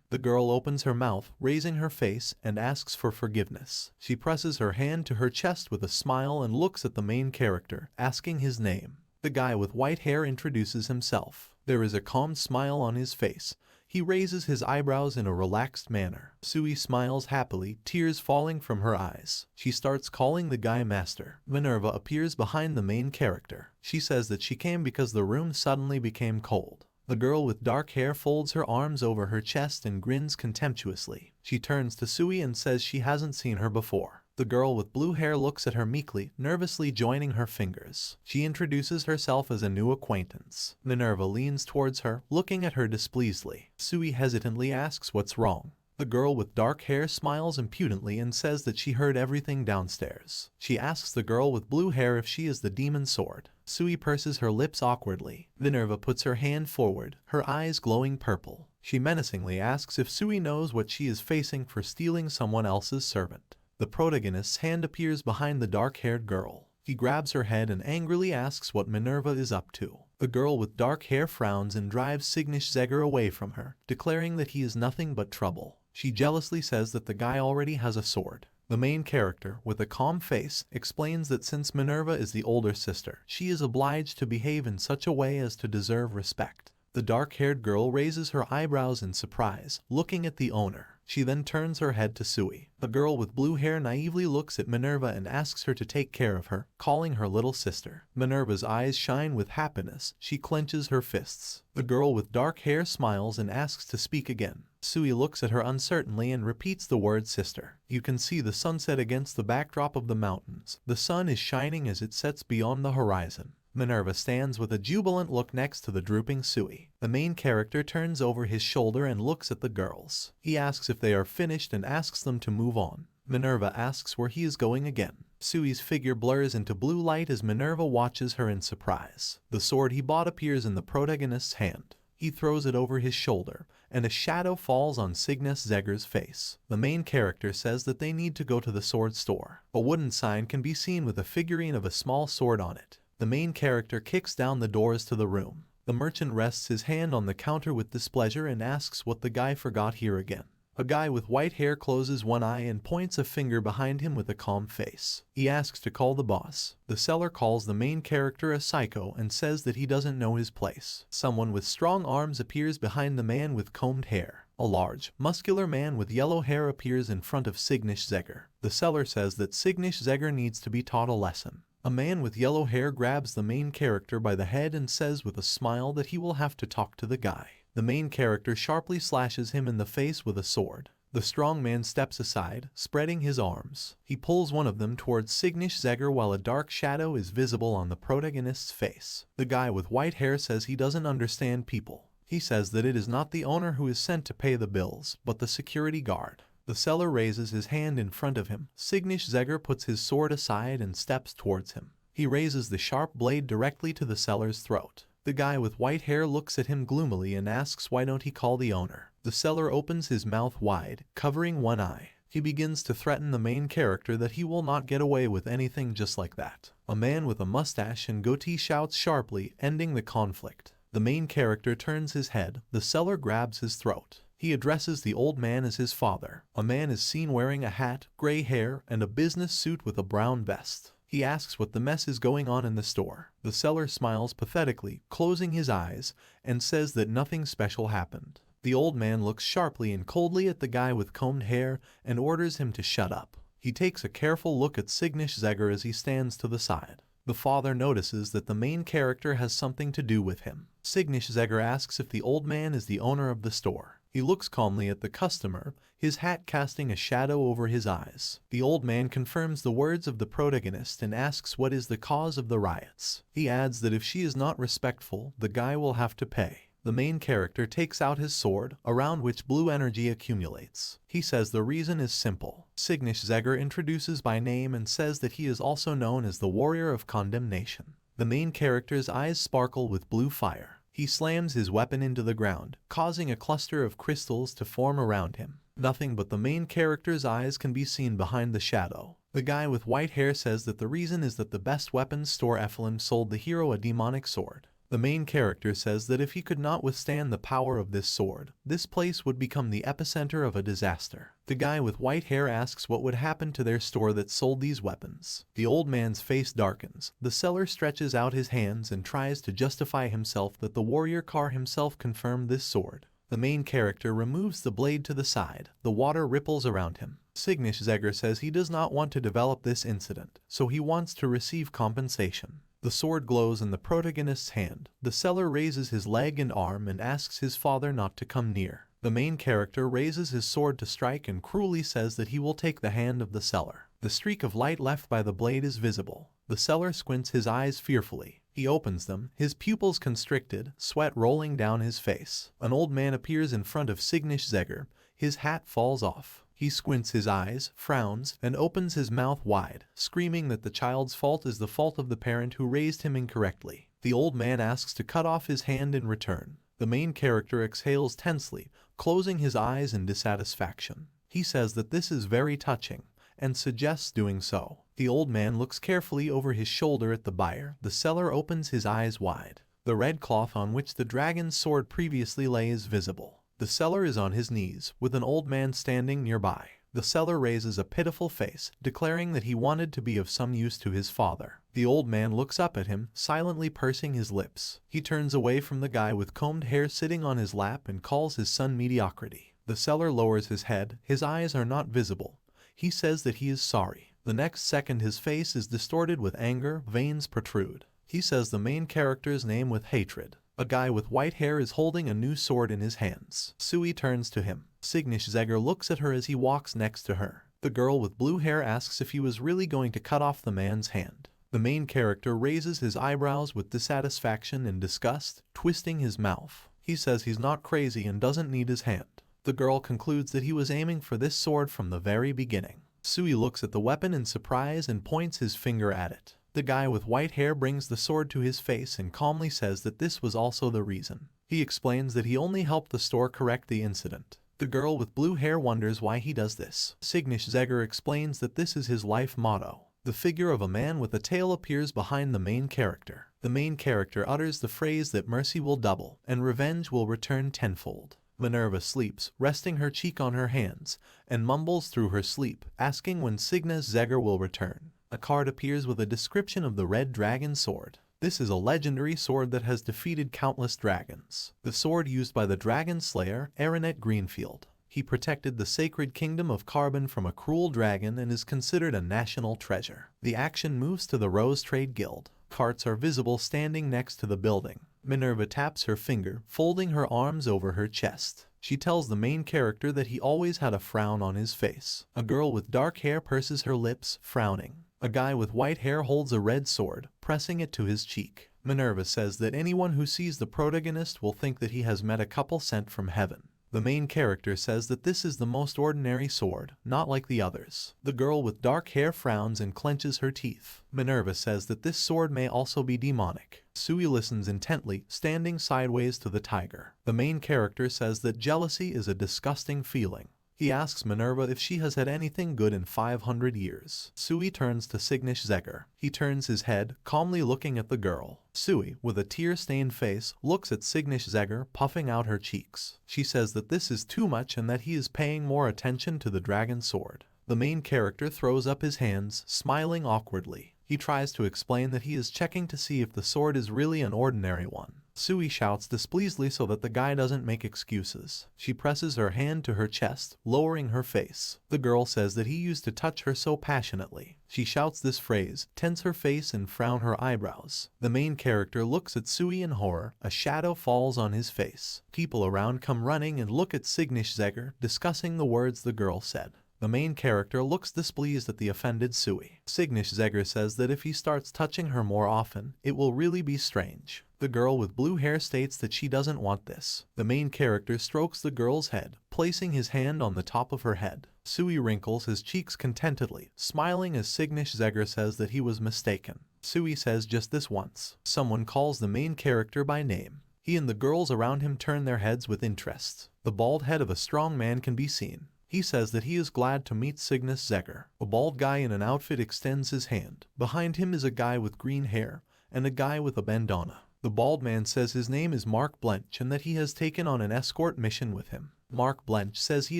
The girl opens her mouth, raising her face, and asks for forgiveness. She presses her hand to her chest with a smile and looks at the main character, asking his name. The guy with white hair introduces himself. There is a calm smile on his face. He raises his eyebrows in a relaxed manner. Sui smiles happily, tears falling from her eyes. She starts calling the guy master. Minerva appears behind the main character. She says that she came because the room suddenly became cold. The girl with dark hair folds her arms over her chest and grins contemptuously. She turns to Sui and says she hasn't seen her before. The girl with blue hair looks at her meekly, nervously joining her fingers. She introduces herself as a new acquaintance. Minerva leans towards her, looking at her displeasedly. Sui hesitantly asks what's wrong. The girl with dark hair smiles impudently and says that she heard everything downstairs. She asks the girl with blue hair if she is the demon sword. Sui purses her lips awkwardly. Minerva puts her hand forward, her eyes glowing purple. She menacingly asks if Sui knows what she is facing for stealing someone else's servant. The protagonist's hand appears behind the dark-haired girl. He grabs her head and angrily asks what Minerva is up to. The girl with dark hair frowns and drives Signish-Zegger away from her, declaring that he is nothing but trouble. She jealously says that the guy already has a sword. The main character, with a calm face, explains that since Minerva is the older sister, she is obliged to behave in such a way as to deserve respect. The dark-haired girl raises her eyebrows in surprise, looking at the owner. She then turns her head to Sui. The girl with blue hair naively looks at Minerva and asks her to take care of her, calling her little sister. Minerva's eyes shine with happiness. She clenches her fists. The girl with dark hair smiles and asks to speak again. Sui looks at her uncertainly and repeats the word sister. You can see the sunset against the backdrop of the mountains. The sun is shining as it sets beyond the horizon. Minerva stands with a jubilant look next to the drooping Sui. The main character turns over his shoulder and looks at the girls. He asks if they are finished and asks them to move on. Minerva asks where he is going again. Sui's figure blurs into blue light as Minerva watches her in surprise. The sword he bought appears in the protagonist's hand. He throws it over his shoulder, and a shadow falls on Signish-Zegger's face. The main character says that they need to go to the sword store. A wooden sign can be seen with a figurine of a small sword on it. The main character kicks down the doors to the room. The merchant rests his hand on the counter with displeasure and asks what the guy forgot here again. A guy with white hair closes one eye and points a finger behind him with a calm face. He asks to call the boss. The seller calls the main character a psycho and says that he doesn't know his place. Someone with strong arms appears behind the man with combed hair. A large, muscular man with yellow hair appears in front of Signish-Zegger. The seller says that Signish-Zegger needs to be taught a lesson. A man with yellow hair grabs the main character by the head and says with a smile that he will have to talk to the guy. The main character sharply slashes him in the face with a sword. The strong man steps aside, spreading his arms. He pulls one of them towards Signish-Zegger while a dark shadow is visible on the protagonist's face. The guy with white hair says he doesn't understand people. He says that it is not the owner who is sent to pay the bills, but the security guard. The seller raises his hand in front of him. Signish-Zegger puts his sword aside and steps towards him. He raises the sharp blade directly to the seller's throat. The guy with white hair looks at him gloomily and asks why don't he call the owner. The seller opens his mouth wide, covering one eye. He begins to threaten the main character that he will not get away with anything just like that. A man with a mustache and goatee shouts sharply, ending the conflict. The main character turns his head. The seller grabs his throat. He addresses the old man as his father. A man is seen wearing a hat, gray hair, and a business suit with a brown vest. He asks what the mess is going on in the store. The seller smiles pathetically, closing his eyes, and says that nothing special happened. The old man looks sharply and coldly at the guy with combed hair and orders him to shut up. He takes a careful look at Signish-Zegger as he stands to the side. The father notices that the main character has something to do with him. Signish-Zegger asks if the old man is the owner of the store. He looks calmly at the customer, his hat casting a shadow over his eyes. The old man confirms the words of the protagonist and asks what is the cause of the riots. He adds that if she is not respectful, the guy will have to pay. The main character takes out his sword, around which blue energy accumulates. He says the reason is simple. Signish-Zegger introduces by name and says that he is also known as the Warrior of Condemnation. The main character's eyes sparkle with blue fire. He slams his weapon into the ground, causing a cluster of crystals to form around him. Nothing but the main character's eyes can be seen behind the shadow. The guy with white hair says that the reason is that the best weapons store Ephelon sold the hero a demonic sword. The main character says that if he could not withstand the power of this sword, this place would become the epicenter of a disaster. The guy with white hair asks what would happen to their store that sold these weapons. The old man's face darkens. The seller stretches out his hands and tries to justify himself that the warrior car himself confirmed this sword. The main character removes the blade to the side. The water ripples around him. Signish-Zegger says he does not want to develop this incident, so he wants to receive compensation. The sword glows in the protagonist's hand. The seller raises his leg and arm and asks his father not to come near. The main character raises his sword to strike and cruelly says that he will take the hand of the seller. The streak of light left by the blade is visible. The seller squints his eyes fearfully. He opens them, his pupils constricted, sweat rolling down his face. An old man appears in front of Signish-Zegger. His hat falls off. He squints his eyes, frowns, and opens his mouth wide, screaming that the child's fault is the fault of the parent who raised him incorrectly. The old man asks to cut off his hand in return. The main character exhales tensely, closing his eyes in dissatisfaction. He says that this is very touching, and suggests doing so. The old man looks carefully over his shoulder at the buyer. The seller opens his eyes wide. The red cloth on which the dragon's sword previously lay is visible. The seller is on his knees, with an old man standing nearby. The seller raises a pitiful face, declaring that he wanted to be of some use to his father. The old man looks up at him, silently pursing his lips. He turns away from the guy with combed hair sitting on his lap and calls his son mediocrity. The seller lowers his head. His eyes are not visible. He says that he is sorry. The next second his face is distorted with anger, veins protrude. He says the main character's name with hatred. A guy with white hair is holding a new sword in his hands. Sui turns to him. Signish-Zegger looks at her as he walks next to her. The girl with blue hair asks if he was really going to cut off the man's hand. The main character raises his eyebrows with dissatisfaction and disgust, twisting his mouth. He says he's not crazy and doesn't need his hand. The girl concludes that he was aiming for this sword from the very beginning. Sui looks at the weapon in surprise and points his finger at it. The guy with white hair brings the sword to his face and calmly says that this was also the reason. He explains that he only helped the store correct the incident. The girl with blue hair wonders why he does this. Signish-Zegger explains that this is his life motto. The figure of a man with a tail appears behind the main character. The main character utters the phrase that mercy will double and revenge will return tenfold. Minerva sleeps, resting her cheek on her hands, and mumbles through her sleep, asking when Signish-Zegger will return. A card appears with a description of the red dragon sword. This is a legendary sword that has defeated countless dragons. The sword used by the dragon slayer, Aranet Greenfield. He protected the sacred kingdom of Carbon from a cruel dragon and is considered a national treasure. The action moves to the Rose Trade Guild. Carts are visible standing next to the building. Minerva taps her finger, folding her arms over her chest. She tells the main character that he always had a frown on his face. A girl with dark hair purses her lips, frowning. A guy with white hair holds a red sword, pressing it to his cheek. Minerva says that anyone who sees the protagonist will think that he has met a couple sent from heaven. The main character says that this is the most ordinary sword, not like the others. The girl with dark hair frowns and clenches her teeth. Minerva says that this sword may also be demonic. Sui listens intently, standing sideways to the tiger. The main character says that jealousy is a disgusting feeling. He asks Minerva if she has had anything good in 500 years. Sui turns to Signish-Zegger. He turns his head, calmly looking at the girl. Sui, with a tear-stained face, looks at Signish-Zegger, puffing out her cheeks. She says that this is too much and that he is paying more attention to the dragon sword. The main character throws up his hands, smiling awkwardly. He tries to explain that he is checking to see if the sword is really an ordinary one. Sui shouts displeasedly so that the guy doesn't make excuses. She presses her hand to her chest, lowering her face. The girl says that he used to touch her so passionately. She shouts this phrase, tense her face and frown her eyebrows. The main character looks at Sui in horror. A shadow falls on his face. People around come running and look at Signish-Zegger, discussing the words the girl said. The main character looks displeased at the offended Sui. Signish-Zegger says that if he starts touching her more often, it will really be strange. The girl with blue hair states that she doesn't want this. The main character strokes the girl's head, placing his hand on the top of her head. Sui wrinkles his cheeks contentedly, smiling as Signish-Zegger says that he was mistaken. Sui says just this once. Someone calls the main character by name. He and the girls around him turn their heads with interest. The bald head of a strong man can be seen. He says that he is glad to meet Signish-Zegger. A bald guy in an outfit extends his hand. Behind him is a guy with green hair and a guy with a bandana. The bald man says his name is Mark Blench and that he has taken on an escort mission with him. Mark Blench says he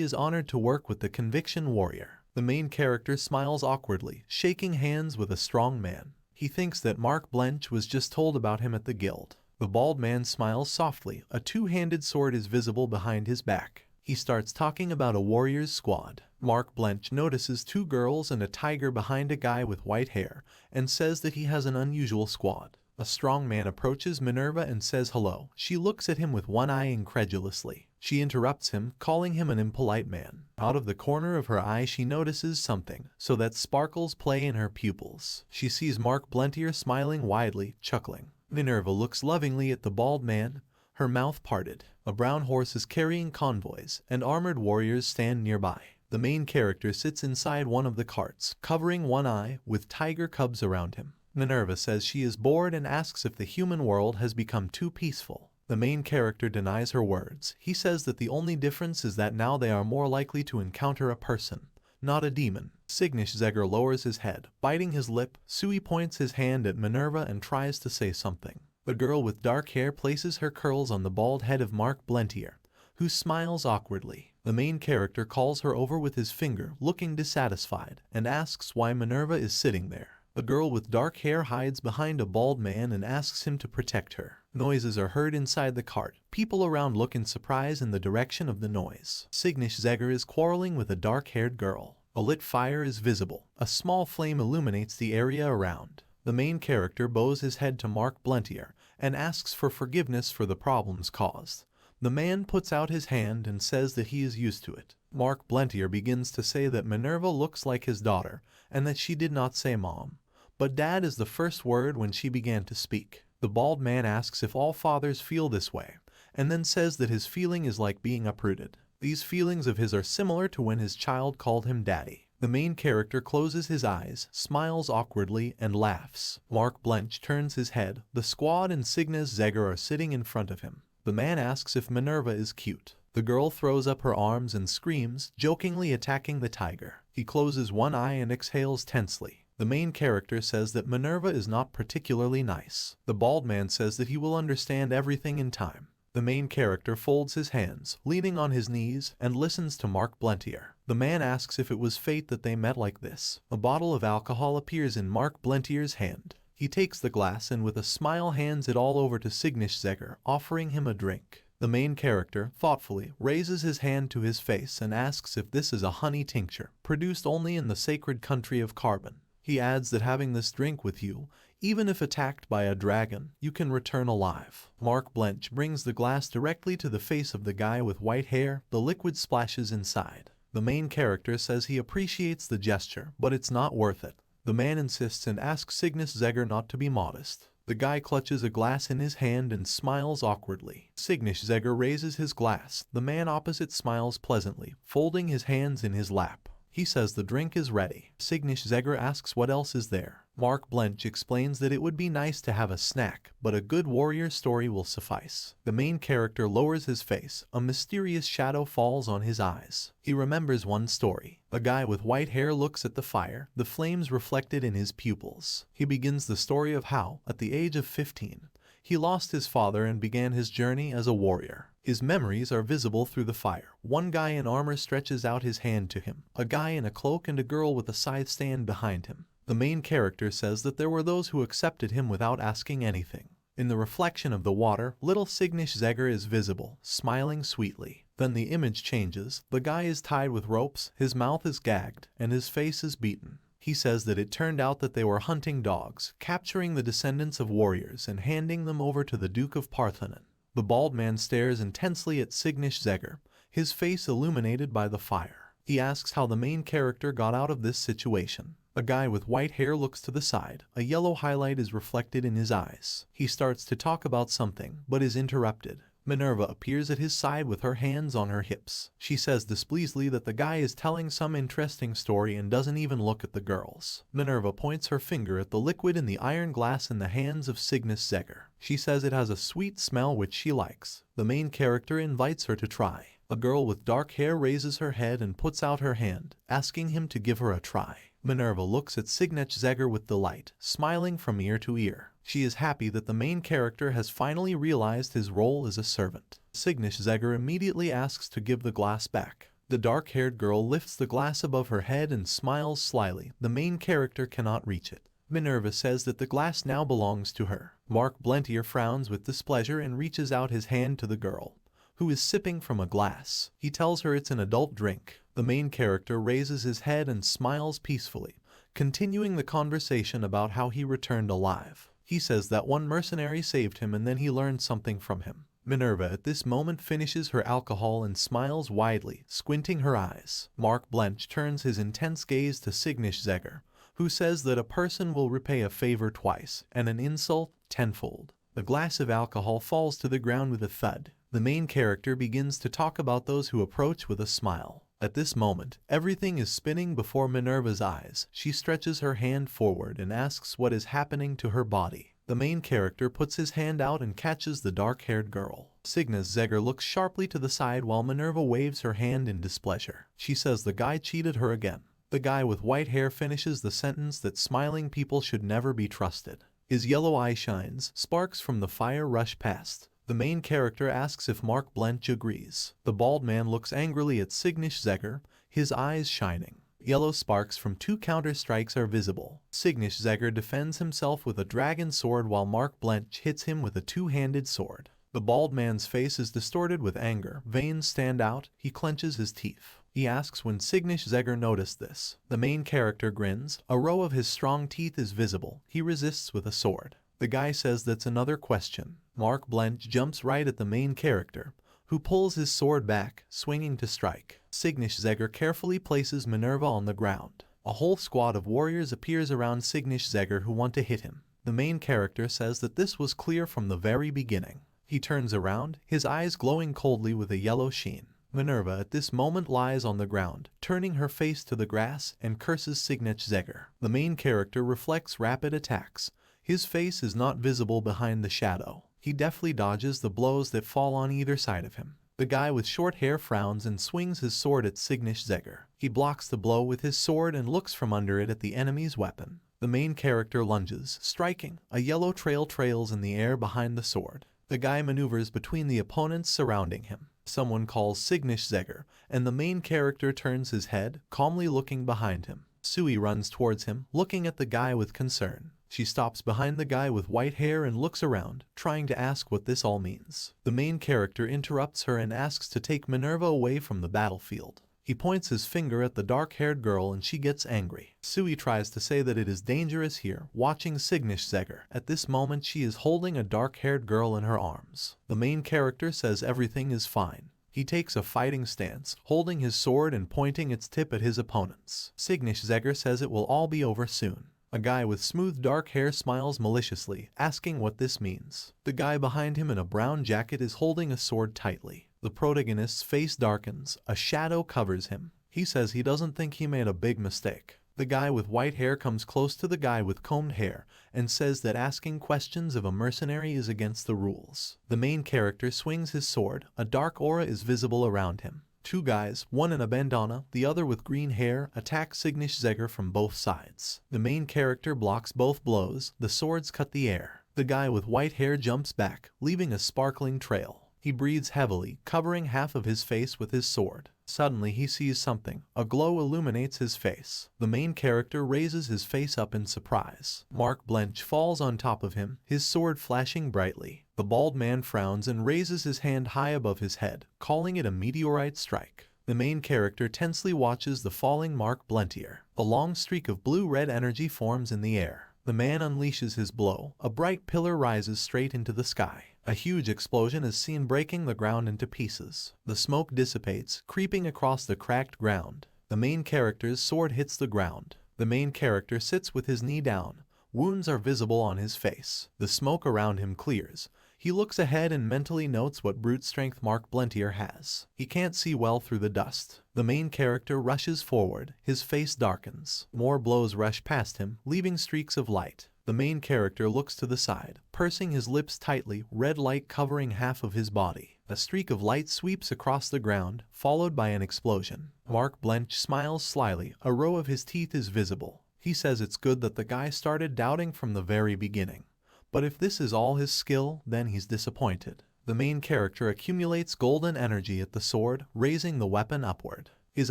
is honored to work with the Conviction Warrior. The main character smiles awkwardly, shaking hands with a strong man. He thinks that Mark Blench was just told about him at the guild. The bald man smiles softly. A two-handed sword is visible behind his back. He starts talking about a warrior's squad. Mark Blench notices two girls and a tiger behind a guy with white hair and says that he has an unusual squad. A strong man approaches Minerva and says hello. She looks at him with one eye incredulously. She interrupts him, calling him an impolite man. Out of the corner of her eye she notices something, so that sparkles play in her pupils. She sees Mark Blentier smiling widely, chuckling. Minerva looks lovingly at the bald man. her mouth parted. A brown horse is carrying convoys, and armored warriors stand nearby. The main character sits inside one of the carts, covering one eye, with tiger cubs around him. Minerva says she is bored and asks if the human world has become too peaceful. The main character denies her words. He says that the only difference is that now they are more likely to encounter a person, not a demon. Cygnus-Zegr lowers his head, biting his lip. Sui points his hand at Minerva and tries to say something. The girl with dark hair places her curls on the bald head of Mark Blentier, who smiles awkwardly. The main character calls her over with his finger, looking dissatisfied, and asks why Minerva is sitting there. The girl with dark hair hides behind a bald man and asks him to protect her. Noises are heard inside the cart. People around look in surprise in the direction of the noise. Cygnus-Zegr is quarreling with a dark-haired girl. A lit fire is visible. A small flame illuminates the area around. The main character bows his head to Mark Blentier and asks for forgiveness for the problems caused. The man puts out his hand and says that he is used to it. Mark Blentier begins to say that Minerva looks like his daughter and that she did not say mom, but dad is the first word when she began to speak. The bald man asks if all fathers feel this way, and then says that his feeling is like being uprooted. These feelings of his are similar to when his child called him daddy. The main character closes his eyes, smiles awkwardly, and laughs. Mark Blench turns his head. The squad and Cygnus-Zegr are sitting in front of him. The man asks if Minerva is cute. The girl throws up her arms and screams, jokingly attacking the tiger. He closes one eye and exhales tensely. The main character says that Minerva is not particularly nice. The bald man says that he will understand everything in time. The main character folds his hands, leaning on his knees, and listens to Mark Blentier. The man asks if it was fate that they met like this. A bottle of alcohol appears in Mark Blentier's hand. He takes the glass and with a smile hands it all over to Cygnus-Zegr, offering him a drink. The main character, thoughtfully, raises his hand to his face and asks if this is a honey tincture, produced only in the sacred country of Carbon. He adds that having this drink with you, even if attacked by a dragon, you can return alive. Mark Blench brings the glass directly to the face of the guy with white hair. The liquid splashes inside. The main character says he appreciates the gesture, but it's not worth it. The man insists and asks Cygnus-Zegr not to be modest. The guy clutches a glass in his hand and smiles awkwardly. Cygnus-Zegr raises his glass. The man opposite smiles pleasantly, folding his hands in his lap. He says the drink is ready. Cygnus-Zegr asks what else is there. Mark Blench explains that it would be nice to have a snack, but a good warrior story will suffice. The main character lowers his face. A mysterious shadow falls on his eyes. He remembers one story. A guy with white hair looks at the fire, the flames reflected in his pupils. He begins the story of how, at the age of 15, he lost his father and began his journey as a warrior. His memories are visible through the fire. One guy in armor stretches out his hand to him. A guy in a cloak and a girl with a scythe stand behind him. The main character says that there were those who accepted him without asking anything. In the reflection of the water, little Cygnus-Zegr is visible, smiling sweetly. Then the image changes. The guy is tied with ropes, his mouth is gagged, and his face is beaten. He says that it turned out that they were hunting dogs, capturing the descendants of warriors and handing them over to the Duke of Parthenon. The bald man stares intensely at Cygnus-Zegr, his face illuminated by the fire. He asks how the main character got out of this situation. A guy with white hair looks to the side. A yellow highlight is reflected in his eyes. He starts to talk about something, but is interrupted. Minerva appears at his side with her hands on her hips. She says displeasedly that the guy is telling some interesting story and doesn't even look at the girls. Minerva points her finger at the liquid in the iron glass in the hands of Cygnus-Zegr. She says it has a sweet smell which she likes. The main character invites her to try. A girl with dark hair raises her head and puts out her hand, asking him to give her a try. Minerva looks at Cygnus-Zegr with delight, smiling from ear to ear. She is happy that the main character has finally realized his role as a servant. Cygnus-Zegr immediately asks to give the glass back. The dark-haired girl lifts the glass above her head and smiles slyly. The main character cannot reach it. Minerva says that the glass now belongs to her. Mark Blentier frowns with displeasure and reaches out his hand to the girl, who is sipping from a glass. He tells her it's an adult drink. The main character raises his head and smiles peacefully, continuing the conversation about how he returned alive. He says that one mercenary saved him and then he learned something from him. Minerva at this moment finishes her alcohol and smiles widely, squinting her eyes. Mark Blench turns his intense gaze to Cygnus-Zegr, who says that a person will repay a favor twice and an insult tenfold. The glass of alcohol falls to the ground with a thud. The main character begins to talk about those who approach with a smile. At this moment, everything is spinning before Minerva's eyes. She stretches her hand forward and asks what is happening to her body. The main character puts his hand out and catches the dark-haired girl. Cygnus Zegger looks sharply to the side while Minerva waves her hand in displeasure. She says the guy cheated her again. The guy with white hair finishes the sentence that smiling people should never be trusted. His yellow eye shines, sparks from the fire rush past. The main character asks if Mark Blench agrees. The bald man looks angrily at Cygnus Zegger, his eyes shining. Yellow sparks from 2 counter-strikes are visible. Cygnus Zegger defends himself with a dragon sword while Mark Blench hits him with a 2-handed sword. The bald man's face is distorted with anger. Veins stand out. He clenches his teeth. He asks when Cygnus Zegger noticed this. The main character grins. A row of his strong teeth is visible. He resists with a sword. The guy says that's another question. Mark Blench jumps right at the main character, who pulls his sword back, swinging to strike. Cygnus Zegger carefully places Minerva on the ground. A whole squad of warriors appears around Cygnus Zegger who want to hit him. The main character says that this was clear from the very beginning. He turns around, his eyes glowing coldly with a yellow sheen. Minerva at this moment lies on the ground, turning her face to the grass, and curses Cygnus Zegger. The main character reflects rapid attacks. His face is not visible behind the shadow. He deftly dodges the blows that fall on either side of him. The guy with short hair frowns and swings his sword at Cygnus Zegger. He blocks the blow with his sword and looks from under it at the enemy's weapon. The main character lunges, striking. A yellow trail trails in the air behind the sword. The guy maneuvers between the opponents surrounding him. Someone calls Cygnus Zegger, and the main character turns his head, calmly looking behind him. Sui runs towards him, looking at the guy with concern. She stops behind the guy with white hair and looks around, trying to ask what this all means. The main character interrupts her and asks to take Minerva away from the battlefield. He points his finger at the dark-haired girl and she gets angry. Sui tries to say that it is dangerous here, watching Cygnus Zegger. At this moment she is holding a dark-haired girl in her arms. The main character says everything is fine. He takes a fighting stance, holding his sword and pointing its tip at his opponents. Cygnus Zegger says it will all be over soon. A guy with smooth dark hair smiles maliciously, asking what this means. The guy behind him in a brown jacket is holding a sword tightly. The protagonist's face darkens. A shadow covers him. He says he doesn't think he made a big mistake. The guy with white hair comes close to the guy with combed hair and says that asking questions of a mercenary is against the rules. The main character swings his sword. A dark aura is visible around him. 2 guys, one in a bandana, the other with green hair, attack Cygnus Zegger from both sides. The main character blocks both blows. The swords cut the air. The guy with white hair jumps back, leaving a sparkling trail. He breathes heavily, covering half of his face with his sword. Suddenly he sees something. A glow illuminates his face. The main character raises his face up in surprise. Mark Blench falls on top of him, his sword flashing brightly. The bald man frowns and raises his hand high above his head, calling it a meteorite strike. The main character tensely watches the falling Mark Blentier. A long streak of blue-red energy forms in the air. The man unleashes his blow. A bright pillar rises straight into the sky. A huge explosion is seen breaking the ground into pieces. The smoke dissipates, creeping across the cracked ground. The main character's sword hits the ground. The main character sits with his knee down. Wounds are visible on his face. The smoke around him clears. He looks ahead and mentally notes what brute strength Mark Blentier has. He can't see well through the dust. The main character rushes forward. His face darkens. More blows rush past him, leaving streaks of light. The main character looks to the side, pursing his lips tightly, red light covering half of his body. A streak of light sweeps across the ground, followed by an explosion. Mark Blench smiles slyly. A row of his teeth is visible. He says it's good that the guy started doubting from the very beginning. But if this is all his skill, then he's disappointed. The main character accumulates golden energy at the sword, raising the weapon upward. His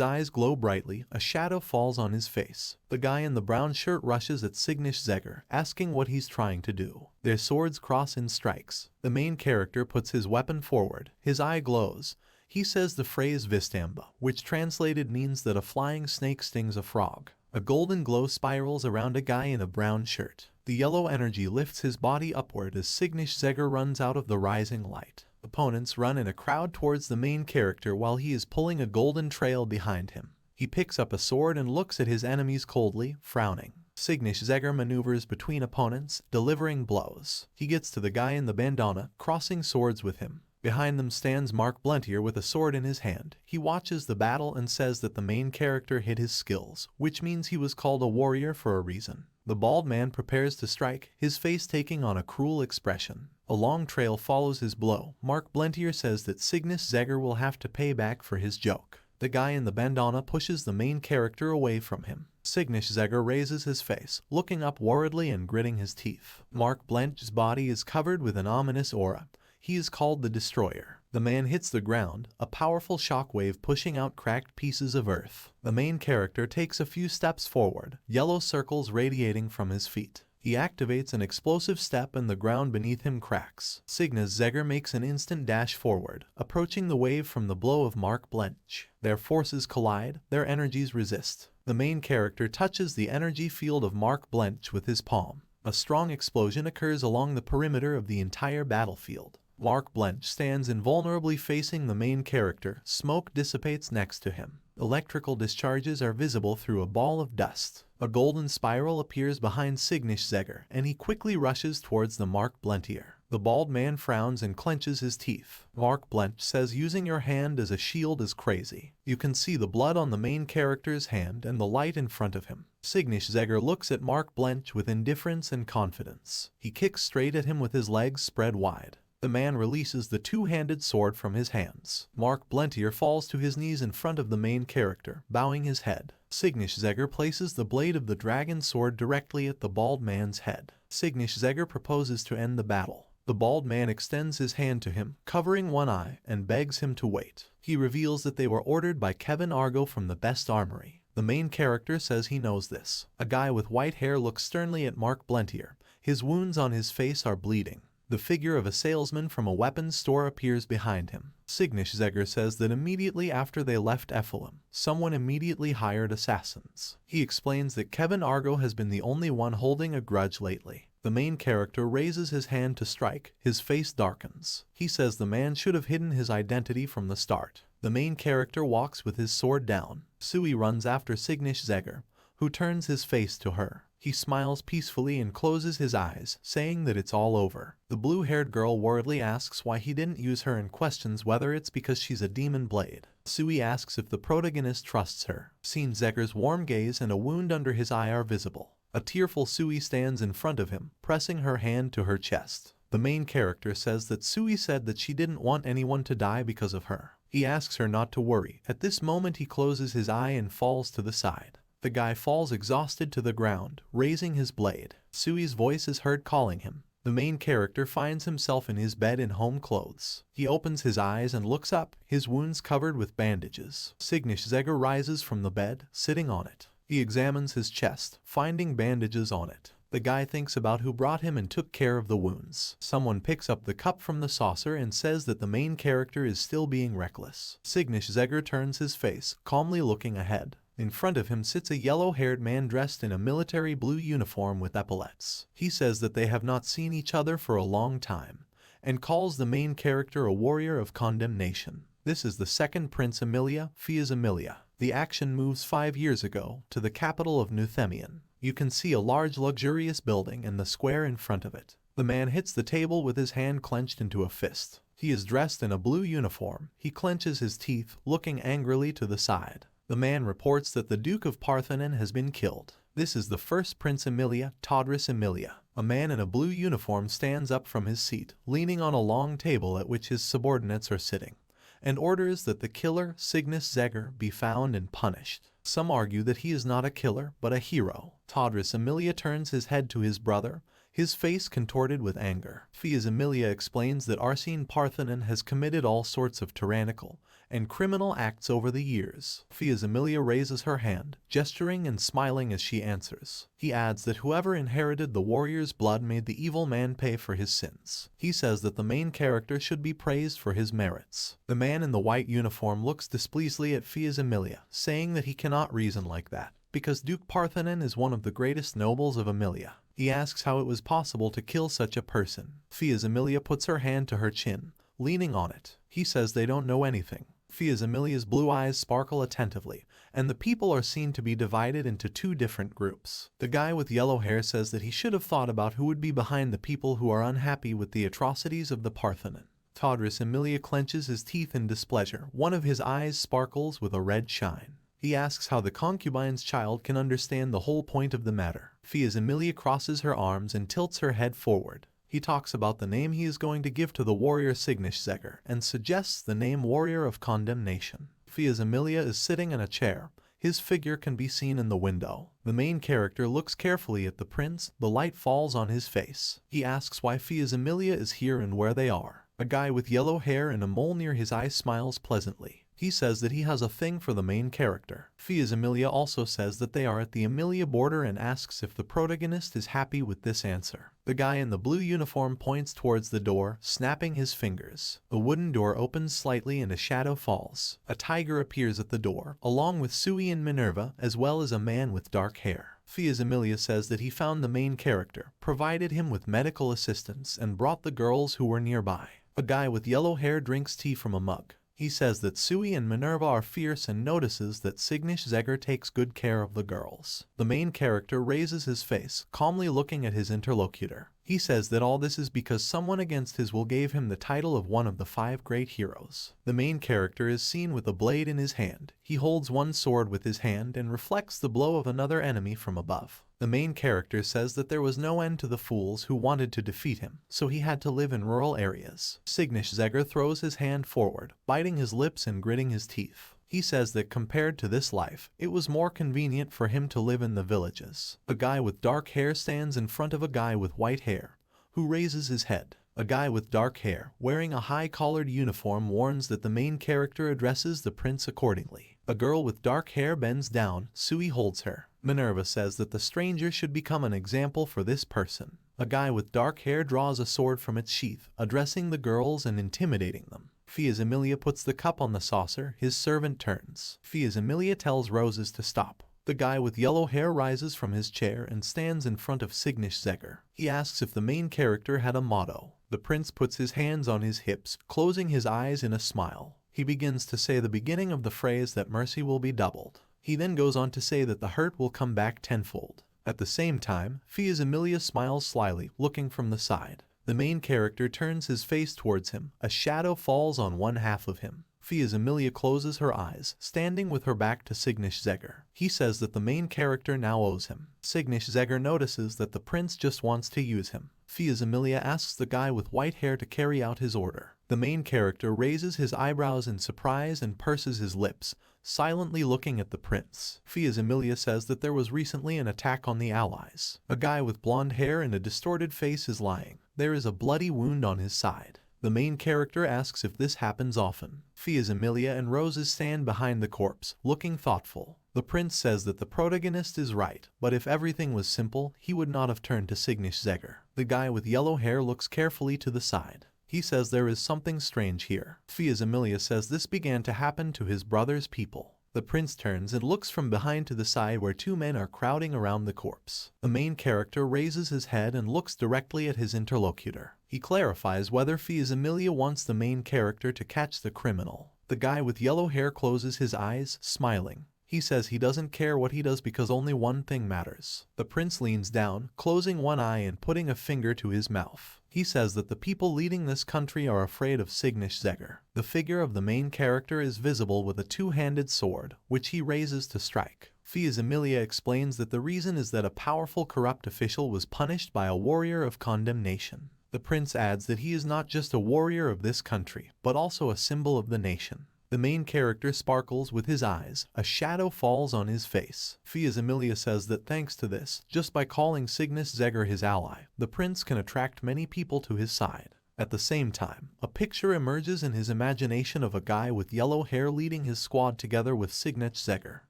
eyes glow brightly. A shadow falls on his face. The guy in the brown shirt rushes at Cygnus Zegger, asking what he's trying to do. Their swords cross in strikes. The main character puts his weapon forward. His eye glows. He says the phrase Vistamba, which translated means that a flying snake stings a frog. A golden glow spirals around a guy in a brown shirt. The yellow energy lifts his body upward as Cygnus Zegger runs out of the rising light. Opponents run in a crowd towards the main character while he is pulling a golden trail behind him. He picks up a sword and looks at his enemies coldly, frowning. Signish Zegger maneuvers between opponents, delivering blows. He gets to the guy in the bandana, crossing swords with him. Behind them stands Mark Blentier with a sword in his hand. He watches the battle and says that the main character hid his skills, which means he was called a warrior for a reason. The bald man prepares to strike, his face taking on a cruel expression. A long trail follows his blow. Mark Blentier says that Signish Zegger will have to pay back for his joke. The guy in the bandana pushes the main character away from him. Signish Zegger raises his face, looking up worriedly and gritting his teeth. Mark Blentier's body is covered with an ominous aura. He is called the Destroyer. The man hits the ground, a powerful shockwave pushing out cracked pieces of earth. The main character takes a few steps forward, yellow circles radiating from his feet. He activates an explosive step and the ground beneath him cracks. Signish Zegger makes an instant dash forward, approaching the wave from the blow of Mark Blentier. Their forces collide, their energies resist. The main character touches the energy field of Mark Blentier with his palm. A strong explosion occurs along the perimeter of the entire battlefield. Mark Blentier stands invulnerably facing the main character. Smoke dissipates next to him. Electrical discharges are visible through a ball of dust. A golden spiral appears behind Signish Zegger, and he quickly rushes towards the Mark Blentier. The bald man frowns and clenches his teeth. Mark Blentier says using your hand as a shield is crazy. You can see the blood on the main character's hand and the light in front of him. Signish Zegger looks at Mark Blentier with indifference and confidence. He kicks straight at him with his legs spread wide. The man releases the two-handed sword from his hands. Mark Blentier falls to his knees in front of the main character, bowing his head. Signish Zegger places the blade of the dragon sword directly at the bald man's head. Signish Zegger proposes to end the battle. The bald man extends his hand to him, covering one eye, and begs him to wait. He reveals that they were ordered by Kevin Argo from the Best Armory. The main character says he knows this. A guy with white hair looks sternly at Mark Blentier. His wounds on his face are bleeding. The figure of a salesman from a weapons store appears behind him. Signish Zegger says that immediately after they left Ephelum, someone immediately hired assassins. He explains that Kevin Argo has been the only one holding a grudge lately. The main character raises his hand to strike. His face darkens. He says the man should have hidden his identity from the start. The main character walks with his sword down. Sui runs after Signish Zegger, who turns his face to her. He smiles peacefully and closes his eyes, saying that it's all over. The blue-haired girl worriedly asks why he didn't use her and questions whether it's because she's a demon blade. Sui asks if the protagonist trusts her. Seeing Zegger's warm gaze and a wound under his eye are visible. A tearful Sui stands in front of him, pressing her hand to her chest. The main character says that Sui said that she didn't want anyone to die because of her. He asks her not to worry. At this moment he closes his eye and falls to the side. The guy falls exhausted to the ground, raising his blade. Sui's voice is heard calling him. The main character finds himself in his bed in home clothes. He opens his eyes and looks up, his wounds covered with bandages. Signish Zegger rises from the bed, sitting on it. He examines his chest, finding bandages on it. The guy thinks about who brought him and took care of the wounds. Someone picks up the cup from the saucer and says that the main character is still being reckless. Signish Zegger turns his face, calmly looking ahead. In front of him sits a yellow-haired man dressed in a military blue uniform with epaulettes. He says that they have not seen each other for a long time, and calls the main character a warrior of condemnation. This is the second Prince Emilia, Fias Emilia. The action moves 5 years ago, to the capital of Nuthemian. You can see a large luxurious building and the square in front of it. The man hits the table with his hand clenched into a fist. He is dressed in a blue uniform. He clenches his teeth, looking angrily to the side. The man reports that the Duke of Parthenon has been killed. This is the first Prince Emilia, Todris Emilia. A man in a blue uniform stands up from his seat, leaning on a long table at which his subordinates are sitting, and orders that the killer, Signish Zegger, be found and punished. Some argue that he is not a killer, but a hero. Todris Emilia turns his head to his brother, his face contorted with anger. Fias Emilia explains that Arsene Parthenon has committed all sorts of tyrannical and criminal acts over the years. Fias Emilia raises her hand, gesturing and smiling as she answers. He adds that whoever inherited the warrior's blood made the evil man pay for his sins. He says that the main character should be praised for his merits. The man in the white uniform looks displeasedly at Fias Emilia, saying that he cannot reason like that, because Duke Parthenon is one of the greatest nobles of Emilia. He asks how it was possible to kill such a person. Fias Emilia puts her hand to her chin, leaning on it. He says they don't know anything. Fia's Amelia's blue eyes sparkle attentively, and the people are seen to be divided into two different groups. The guy with yellow hair says that he should have thought about who would be behind the people who are unhappy with the atrocities of the Parthenon. Todris Emilia clenches his teeth in displeasure. One of his eyes sparkles with a red shine. He asks how the concubine's child can understand the whole point of the matter. Fia's Emilia crosses her arms and tilts her head forward. He talks about the name he is going to give to the warrior Signish-Zegr and suggests the name Warrior of Condemnation. Fia's Emilia is sitting in a chair. His figure can be seen in the window. The main character looks carefully at the prince. The light falls on his face. He asks why Fia's Emilia is here and where they are. A guy with yellow hair and a mole near his eye smiles pleasantly. He says that he has a thing for the main character. Fia's Emilia also says that they are at the Emilia border and asks if the protagonist is happy with this answer. The guy in the blue uniform points towards the door, snapping his fingers. The wooden door opens slightly and a shadow falls. A tiger appears at the door, along with Sui and Minerva, as well as a man with dark hair. Fia's Emilia says that he found the main character, provided him with medical assistance, and brought the girls who were nearby. A guy with yellow hair drinks tea from a mug. He says that Sui and Minerva are fierce and notices that Signish-Zegr takes good care of the girls. The main character raises his face, calmly looking at his interlocutor. He says that all this is because someone against his will gave him the title of one of the 5 great heroes. The main character is seen with a blade in his hand. He holds one sword with his hand and reflects the blow of another enemy from above. The main character says that there was no end to the fools who wanted to defeat him, so he had to live in rural areas. Signish-Zegr throws his hand forward, biting his lips and gritting his teeth. He says that compared to this life, it was more convenient for him to live in the villages. A guy with dark hair stands in front of a guy with white hair, who raises his head. A guy with dark hair, wearing a high-collared uniform, warns that the main character addresses the prince accordingly. A girl with dark hair bends down. Sui holds her. Minerva says that the stranger should become an example for this person. A guy with dark hair draws a sword from its sheath, addressing the girls and intimidating them. Fia's Emilia puts the cup on the saucer. His servant turns. Fia's Emilia tells Roses to stop. The guy with yellow hair rises from his chair and stands in front of Signish-Zegr. He asks if the main character had a motto. The prince puts his hands on his hips, closing his eyes in a smile. He begins to say the beginning of the phrase that mercy will be doubled. He then goes on to say that the hurt will come back tenfold. At the same time, Fia's Emilia smiles slyly, looking from the side. The main character turns his face towards him. A shadow falls on one half of him. Fia's Emilia closes her eyes, standing with her back to Signish-Zegr. He says that the main character now owes him. Signish-Zegr notices that the prince just wants to use him. Fia's Emilia asks the guy with white hair to carry out his order. The main character raises his eyebrows in surprise and purses his lips, silently looking at the prince. Fia's Emilia says that there was recently an attack on the allies. A guy with blonde hair and a distorted face is lying. There is a bloody wound on his side. The main character asks if this happens often. Fia's Emilia and Roses stand behind the corpse, looking thoughtful. The prince says that the protagonist is right, but if everything was simple, he would not have turned to Signish-Zegr. The guy with yellow hair looks carefully to the side. He says there is something strange here. Fia's Emilia says this began to happen to his brother's people. The prince turns and looks from behind to the side where 2 men are crowding around the corpse. The main character raises his head and looks directly at his interlocutor. He clarifies whether Fia's Emilia wants the main character to catch the criminal. The guy with yellow hair closes his eyes, smiling. He says he doesn't care what he does because only one thing matters. The prince leans down, closing one eye and putting a finger to his mouth. He says that the people leading this country are afraid of Signish-Zegr. The figure of the main character is visible with a 2-handed sword, which he raises to strike. Fia's Emilia explains that the reason is that a powerful corrupt official was punished by a warrior of condemnation. The prince adds that he is not just a warrior of this country, but also a symbol of the nation. The main character sparkles with his eyes. A shadow falls on his face. Fia's Emilia says that thanks to this, just by calling Signish-Zegr his ally, the prince can attract many people to his side. At the same time, a picture emerges in his imagination of a guy with yellow hair leading his squad together with Signish-Zegr.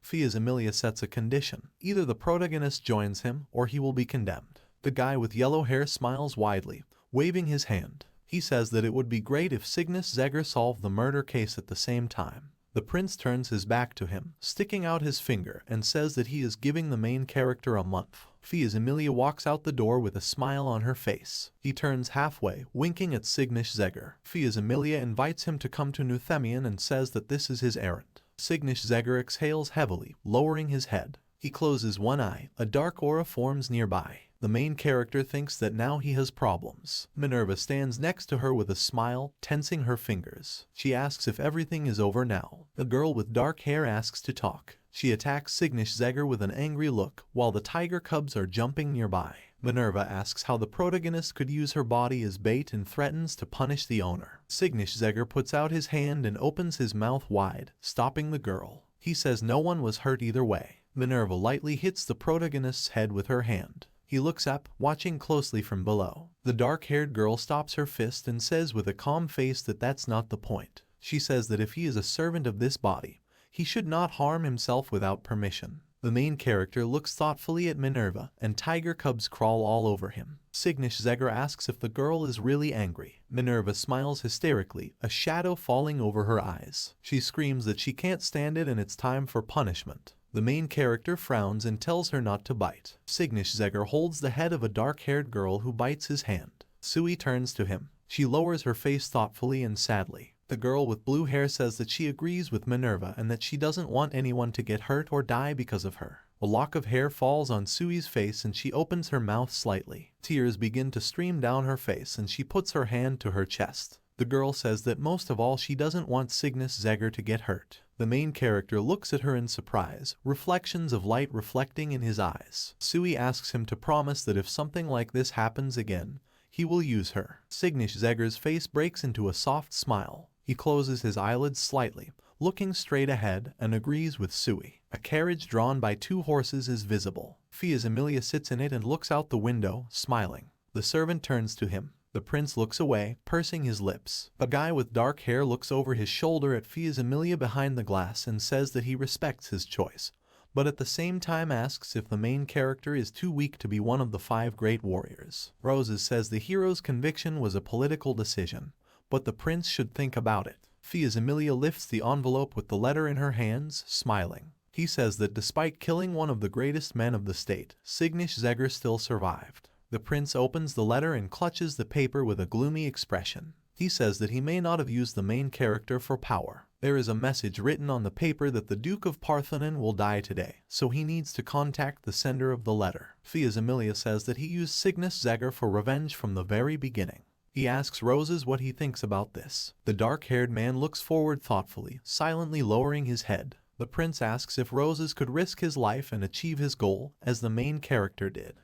Fia's Emilia sets a condition. Either the protagonist joins him, or he will be condemned. The guy with yellow hair smiles widely, waving his hand. He says that it would be great if Signish-Zegr solved the murder case at the same time. The prince turns his back to him, sticking out his finger, and says that he is giving the main character a month. Emilia walks out the door with a smile on her face. He turns halfway, winking at Cygnus-Zegger. Emilia invites him to come to Nuthemion and says that this is his errand. Cygnus-Zegger exhales heavily, lowering his head. He closes one eye. A dark aura forms nearby. The main character thinks that now he has problems. Minerva stands next to her with a smile, tensing her fingers. She asks if everything is over now. The girl with dark hair asks to talk. She attacks Cygnus-Zegger with an angry look, while the tiger cubs are jumping nearby. Minerva asks how the protagonist could use her body as bait and threatens to punish the owner. Cygnus-Zegger puts out his hand and opens his mouth wide, stopping the girl. He says no one was hurt either way. Minerva lightly hits the protagonist's head with her hand. He looks up, watching closely from below. The dark-haired girl stops her fist and says with a calm face that that's not the point. She says that if he is a servant of this body, he should not harm himself without permission. The main character looks thoughtfully at Minerva, and tiger cubs crawl all over him. Cygnus-Zegger asks if the girl is really angry. Minerva smiles hysterically, a shadow falling over her eyes. She screams that she can't stand it and it's time for punishment. The main character frowns and tells her not to bite. Cygnus-Zegger holds the head of a dark-haired girl who bites his hand. Sui turns to him. She lowers her face thoughtfully and sadly. The girl with blue hair says that she agrees with Minerva and that she doesn't want anyone to get hurt or die because of her. A lock of hair falls on Sui's face and she opens her mouth slightly. Tears begin to stream down her face and she puts her hand to her chest. The girl says that most of all she doesn't want Cygnus-Zegger to get hurt. The main character looks at her in surprise, reflections of light reflecting in his eyes. Sui asks him to promise that if something like this happens again, he will use her. Cygnus-Zegger's face breaks into a soft smile. He closes his eyelids slightly, looking straight ahead, and agrees with Sui. A carriage drawn by 2 horses is visible. Emilia sits in it and looks out the window, smiling. The servant turns to him. The prince looks away, pursing his lips. A guy with dark hair looks over his shoulder at Emilia behind the glass and says that he respects his choice, but at the same time asks if the main character is too weak to be one of the 5 great warriors. Roses says the hero's conviction was a political decision, but the prince should think about it. Emilia lifts the envelope with the letter in her hands, smiling. He says that despite killing one of the greatest men of the state, Cygnus-Zegger still survived. The prince opens the letter and clutches the paper with a gloomy expression. He says that he may not have used the main character for power. There is a message written on the paper that the Duke of Parthenon will die today, so he needs to contact the sender of the letter. Emilia says that he used Cygnus-Zegger for revenge from the very beginning. He asks Roses what he thinks about this. The dark-haired man looks forward thoughtfully, silently lowering his head. The prince asks if Roses could risk his life and achieve his goal, as the main character did.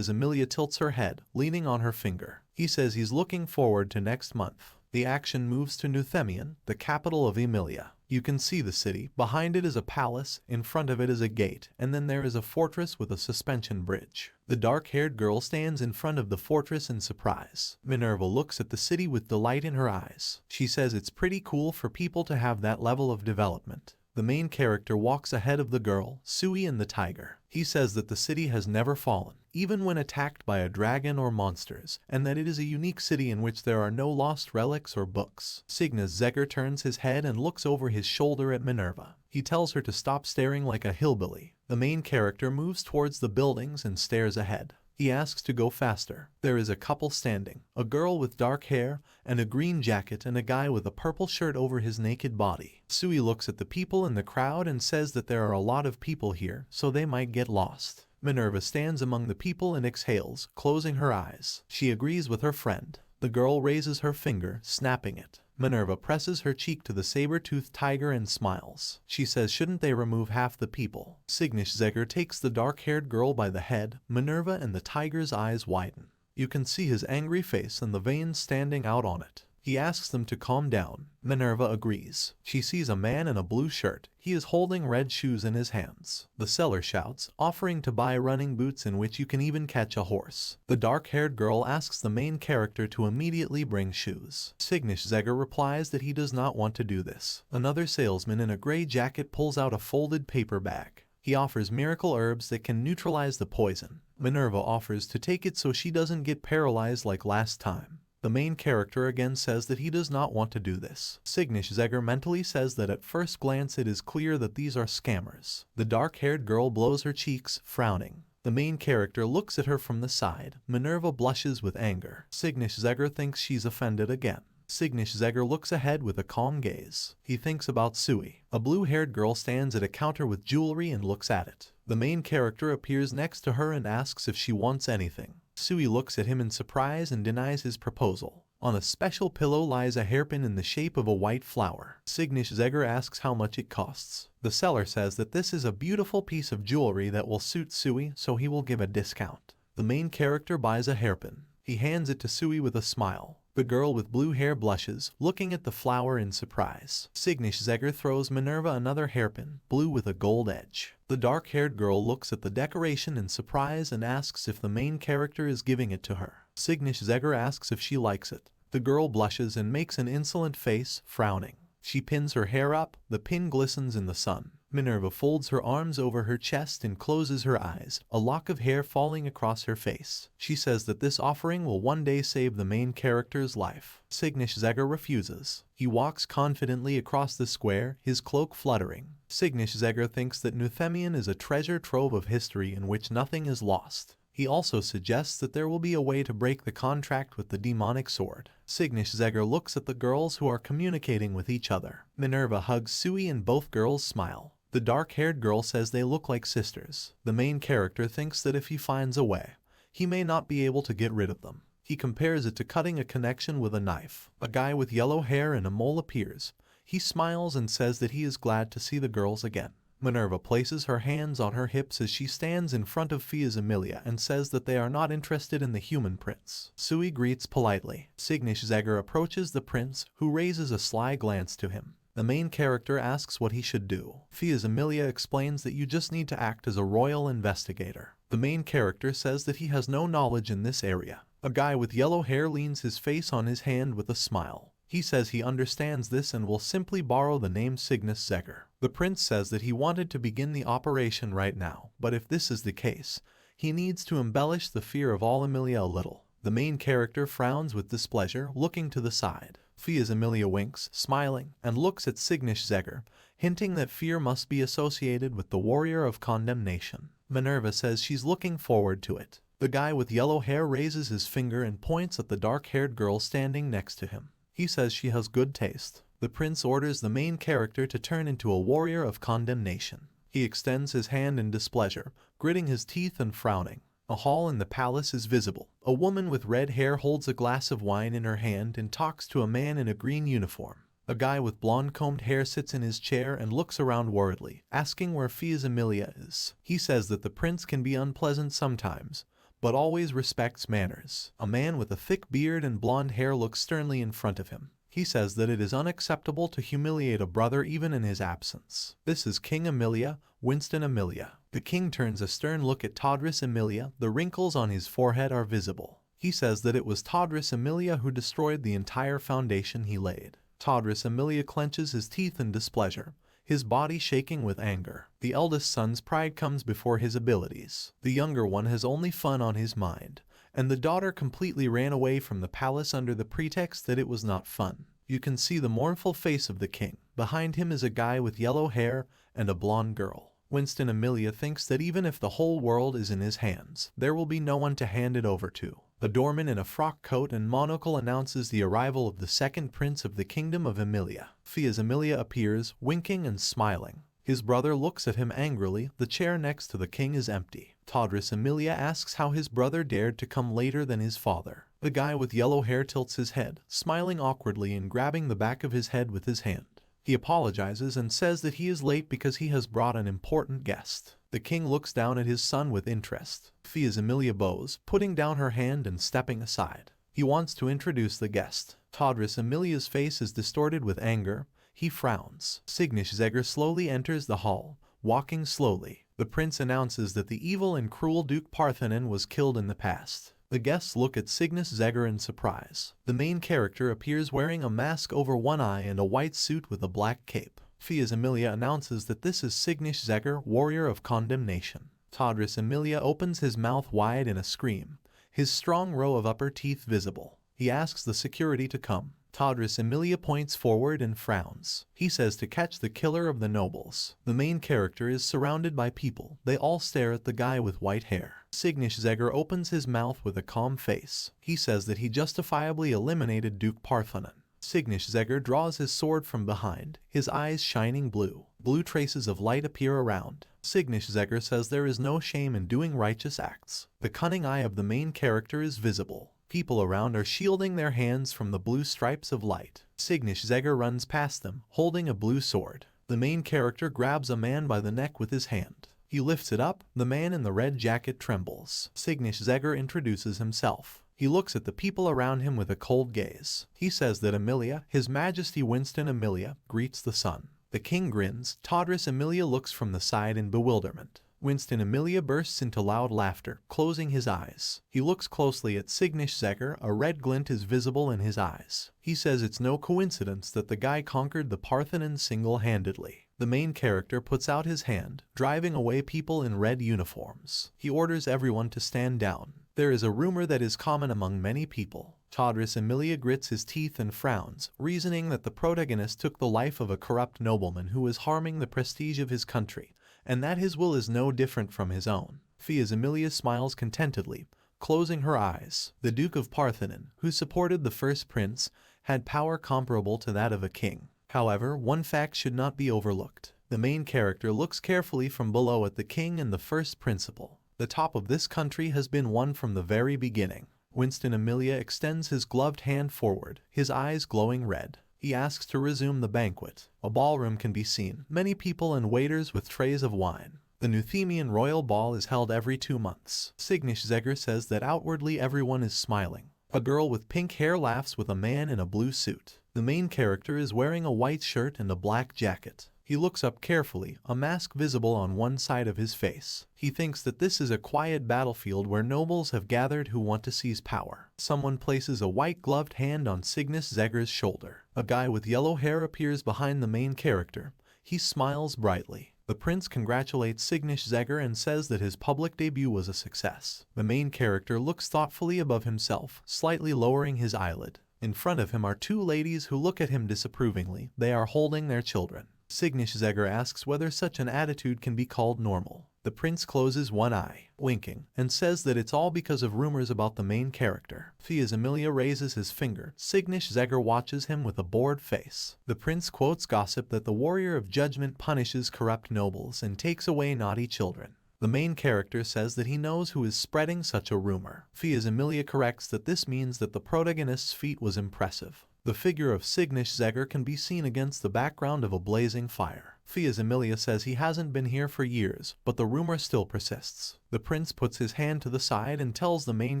Emilia tilts her head, leaning on her finger. He says he's looking forward to next month. The action moves to Nuthemion, the capital of Emilia. You can see the city. Behind it is a palace, in front of it is a gate, and then there is a fortress with a suspension bridge. The dark-haired girl stands in front of the fortress in surprise. Minerva looks at the city with delight in her eyes. She says it's pretty cool for people to have that level of development. The main character walks ahead of the girl, Sui and the tiger. He says that the city has never fallen, even when attacked by a dragon or monsters, and that it is a unique city in which there are no lost relics or books. Cygnus-Zegger turns his head and looks over his shoulder at Minerva. He tells her to stop staring like a hillbilly. The main character moves towards the buildings and stares ahead. He asks to go faster. There is a couple standing, a girl with dark hair and a green jacket and a guy with a purple shirt over his naked body. Sui looks at the people in the crowd and says that there are a lot of people here, so they might get lost. Minerva stands among the people and exhales, closing her eyes. She agrees with her friend. The girl raises her finger, snapping it. Minerva presses her cheek to the saber-toothed tiger and smiles. She says shouldn't they remove half the people? Cygnus-Zegger takes the dark-haired girl by the head. Minerva and the tiger's eyes widen. You can see his angry face and the veins standing out on it. He asks them to calm down. Minerva agrees. She sees a man in a blue shirt. He is holding red shoes in his hands. The seller shouts, offering to buy running boots in which you can even catch a horse. The dark-haired girl asks the main character to immediately bring shoes. Cygnus-Zegger replies that he does not want to do this. Another salesman in a gray jacket pulls out a folded paper bag. He offers miracle herbs that can neutralize the poison. Minerva offers to take it so she doesn't get paralyzed like last time. The main character again says that he does not want to do this. Cygnus-Zegger mentally says that at first glance it is clear that these are scammers. The dark-haired girl blows her cheeks, frowning. The main character looks at her from the side. Minerva blushes with anger. Cygnus-Zegger thinks she's offended again. Cygnus-Zegger looks ahead with a calm gaze. He thinks about Sui. A blue-haired girl stands at a counter with jewelry and looks at it. The main character appears next to her and asks if she wants anything. Sui looks at him in surprise and denies his proposal. On a special pillow lies a hairpin in the shape of a white flower. Cygnus-Zegger asks how much it costs. The seller says that this is a beautiful piece of jewelry that will suit Sui, so he will give a discount. The main character buys a hairpin. He hands it to Sui with a smile. The girl with blue hair blushes, looking at the flower in surprise. Cygnus-Zegger throws Minerva another hairpin, blue with a gold edge. The dark-haired girl looks at the decoration in surprise and asks if the main character is giving it to her. Cygnus-Zegger asks if she likes it. The girl blushes and makes an insolent face, frowning. She pins her hair up, the pin glistens in the sun. Minerva folds her arms over her chest and closes her eyes, a lock of hair falling across her face. She says that this offering will one day save the main character's life. Cygnus-Zegger refuses. He walks confidently across the square, his cloak fluttering. Cygnus-Zegger thinks that Nuthemian is a treasure trove of history in which nothing is lost. He also suggests that there will be a way to break the contract with the demonic sword. Cygnus-Zegger looks at the girls who are communicating with each other. Minerva hugs Sui and both girls smile. The dark-haired girl says they look like sisters. The main character thinks that if he finds a way, he may not be able to get rid of them. He compares it to cutting a connection with a knife. A guy with yellow hair and a mole appears. He smiles and says that he is glad to see the girls again. Minerva places her hands on her hips as she stands in front of Fia's Emilia and says that they are not interested in the human prince. Sui greets politely. Cygnus-Zegger approaches the prince, who raises a sly glance to him. The main character asks what he should do. Fia's Emilia explains that you just need to act as a royal investigator. The main character says that he has no knowledge in this area. A guy with yellow hair leans his face on his hand with a smile. He says he understands this and will simply borrow the name Cygnus-Zegger. The prince says that he wanted to begin the operation right now, but if this is the case, he needs to embellish the fear of all Emilia a little. The main character frowns with displeasure, looking to the side. Fia's Emilia winks, smiling, and looks at Cygnus-Zegger, hinting that fear must be associated with the warrior of condemnation. Minerva says she's looking forward to it. The guy with yellow hair raises his finger and points at the dark-haired girl standing next to him. He says she has good taste. The prince orders the main character to turn into a warrior of condemnation. He extends his hand in displeasure, gritting his teeth and frowning. A hall in the palace is visible. A woman with red hair holds a glass of wine in her hand and talks to a man in a green uniform. A guy with blonde combed hair sits in his chair and looks around worriedly, asking where Fia's Emilia is. He says that the prince can be unpleasant sometimes, but always respects manners. A man with a thick beard and blonde hair looks sternly in front of him. He says that it is unacceptable to humiliate a brother even in his absence. This is King Emilia, Winston Emilia. The king turns a stern look at Todris Emilia. The wrinkles on his forehead are visible. He says that it was Todris Emilia who destroyed the entire foundation he laid. Todris Emilia clenches his teeth in displeasure, his body shaking with anger. The eldest son's pride comes before his abilities. The younger one has only fun on his mind, and the daughter completely ran away from the palace under the pretext that it was not fun. You can see the mournful face of the king. Behind him is a guy with yellow hair and a blonde girl. Winston Emilia thinks that even if the whole world is in his hands, there will be no one to hand it over to. A doorman in a frock coat and monocle announces the arrival of the second prince of the kingdom of Emilia. Fia's Emilia appears, winking and smiling. His brother looks at him angrily. The chair next to the king is empty. Todris Emilia asks how his brother dared to come later than his father. The guy with yellow hair tilts his head, smiling awkwardly and grabbing the back of his head with his hand. He apologizes and says that he is late because he has brought an important guest. The king looks down at his son with interest. Fia's Emilia bows, putting down her hand and stepping aside. He wants to introduce the guest. Todris Emilia's face is distorted with anger. He frowns. Cygnus-Zegger slowly enters the hall, walking slowly. The prince announces that the evil and cruel Duke Parthenon was killed in the past. The guests look at Cygnus-Zegger in surprise. The main character appears wearing a mask over one eye and a white suit with a black cape. Fia's Emilia announces that this is Cygnus-Zegger, warrior of condemnation. Todris Emilia opens his mouth wide in a scream, his strong row of upper teeth visible. He asks the security to come. Todris Emilia points forward and frowns. He says to catch the killer of the nobles. The main character is surrounded by people. They all stare at the guy with white hair. Signisheger opens his mouth with a calm face. He says that he justifiably eliminated Duke Parthenon. Signisheger draws his sword from behind, his eyes shining blue. Blue traces of light appear around. Signisheger says there is no shame in doing righteous acts. The cunning eye of the main character is visible. People around are shielding their hands from the blue stripes of light. Signisheger runs past them, holding a blue sword. The main character grabs a man by the neck with his hand. He lifts it up. The man in the red jacket trembles. Signisheger introduces himself. He looks at the people around him with a cold gaze. He says that Emilia, His Majesty Winston Emilia, greets the sun. The king grins. Todris Emilia looks from the side in bewilderment. Winston Emilia bursts into loud laughter, closing his eyes. He looks closely at Signisheger. A red glint is visible in his eyes. He says it's no coincidence that the guy conquered the Parthenons single-handedly. The main character puts out his hand, driving away people in red uniforms. He orders everyone to stand down. There is a rumor that is common among many people. Todris Emilia grits his teeth and frowns, reasoning that the protagonist took the life of a corrupt nobleman who was harming the prestige of his country, and that his will is no different from his own. Fias Emilia smiles contentedly, closing her eyes. The Duke of Parthenon, who supported the first prince, had power comparable to that of a king. However, one fact should not be overlooked. The main character looks carefully from below at the king and the first principal. The top of this country has been won from the very beginning. Winston Emilia extends his gloved hand forward, his eyes glowing red. He asks to resume the banquet. A ballroom can be seen, many people and waiters with trays of wine. The Neuthemian royal ball is held every 2 months. Signisheger says that outwardly everyone is smiling. A girl with pink hair laughs with a man in a blue suit. The main character is wearing a white shirt and a black jacket. He looks up carefully, a mask visible on one side of his face. He thinks that this is a quiet battlefield where nobles have gathered who want to seize power. Someone places a white-gloved hand on Signisheger's shoulder. A guy with yellow hair appears behind the main character. He smiles brightly. The prince congratulates Signisheger and says that his public debut was a success. The main character looks thoughtfully above himself, slightly lowering his eyelid. In front of him are 2 ladies who look at him disapprovingly. They are holding their children. Signisheger asks whether such an attitude can be called normal. The prince closes one eye, winking, and says that it's all because of rumors about the main character. Fias Emilia raises his finger. Signisheger watches him with a bored face. The prince quotes gossip that the warrior of judgment punishes corrupt nobles and takes away naughty children. The main character says that he knows who is spreading such a rumor. Fias Emilia corrects that this means that the protagonist's feat was impressive. The figure of Signisheger can be seen against the background of a blazing fire. Fias Emilia says he hasn't been here for years, but the rumor still persists. The prince puts his hand to the side and tells the main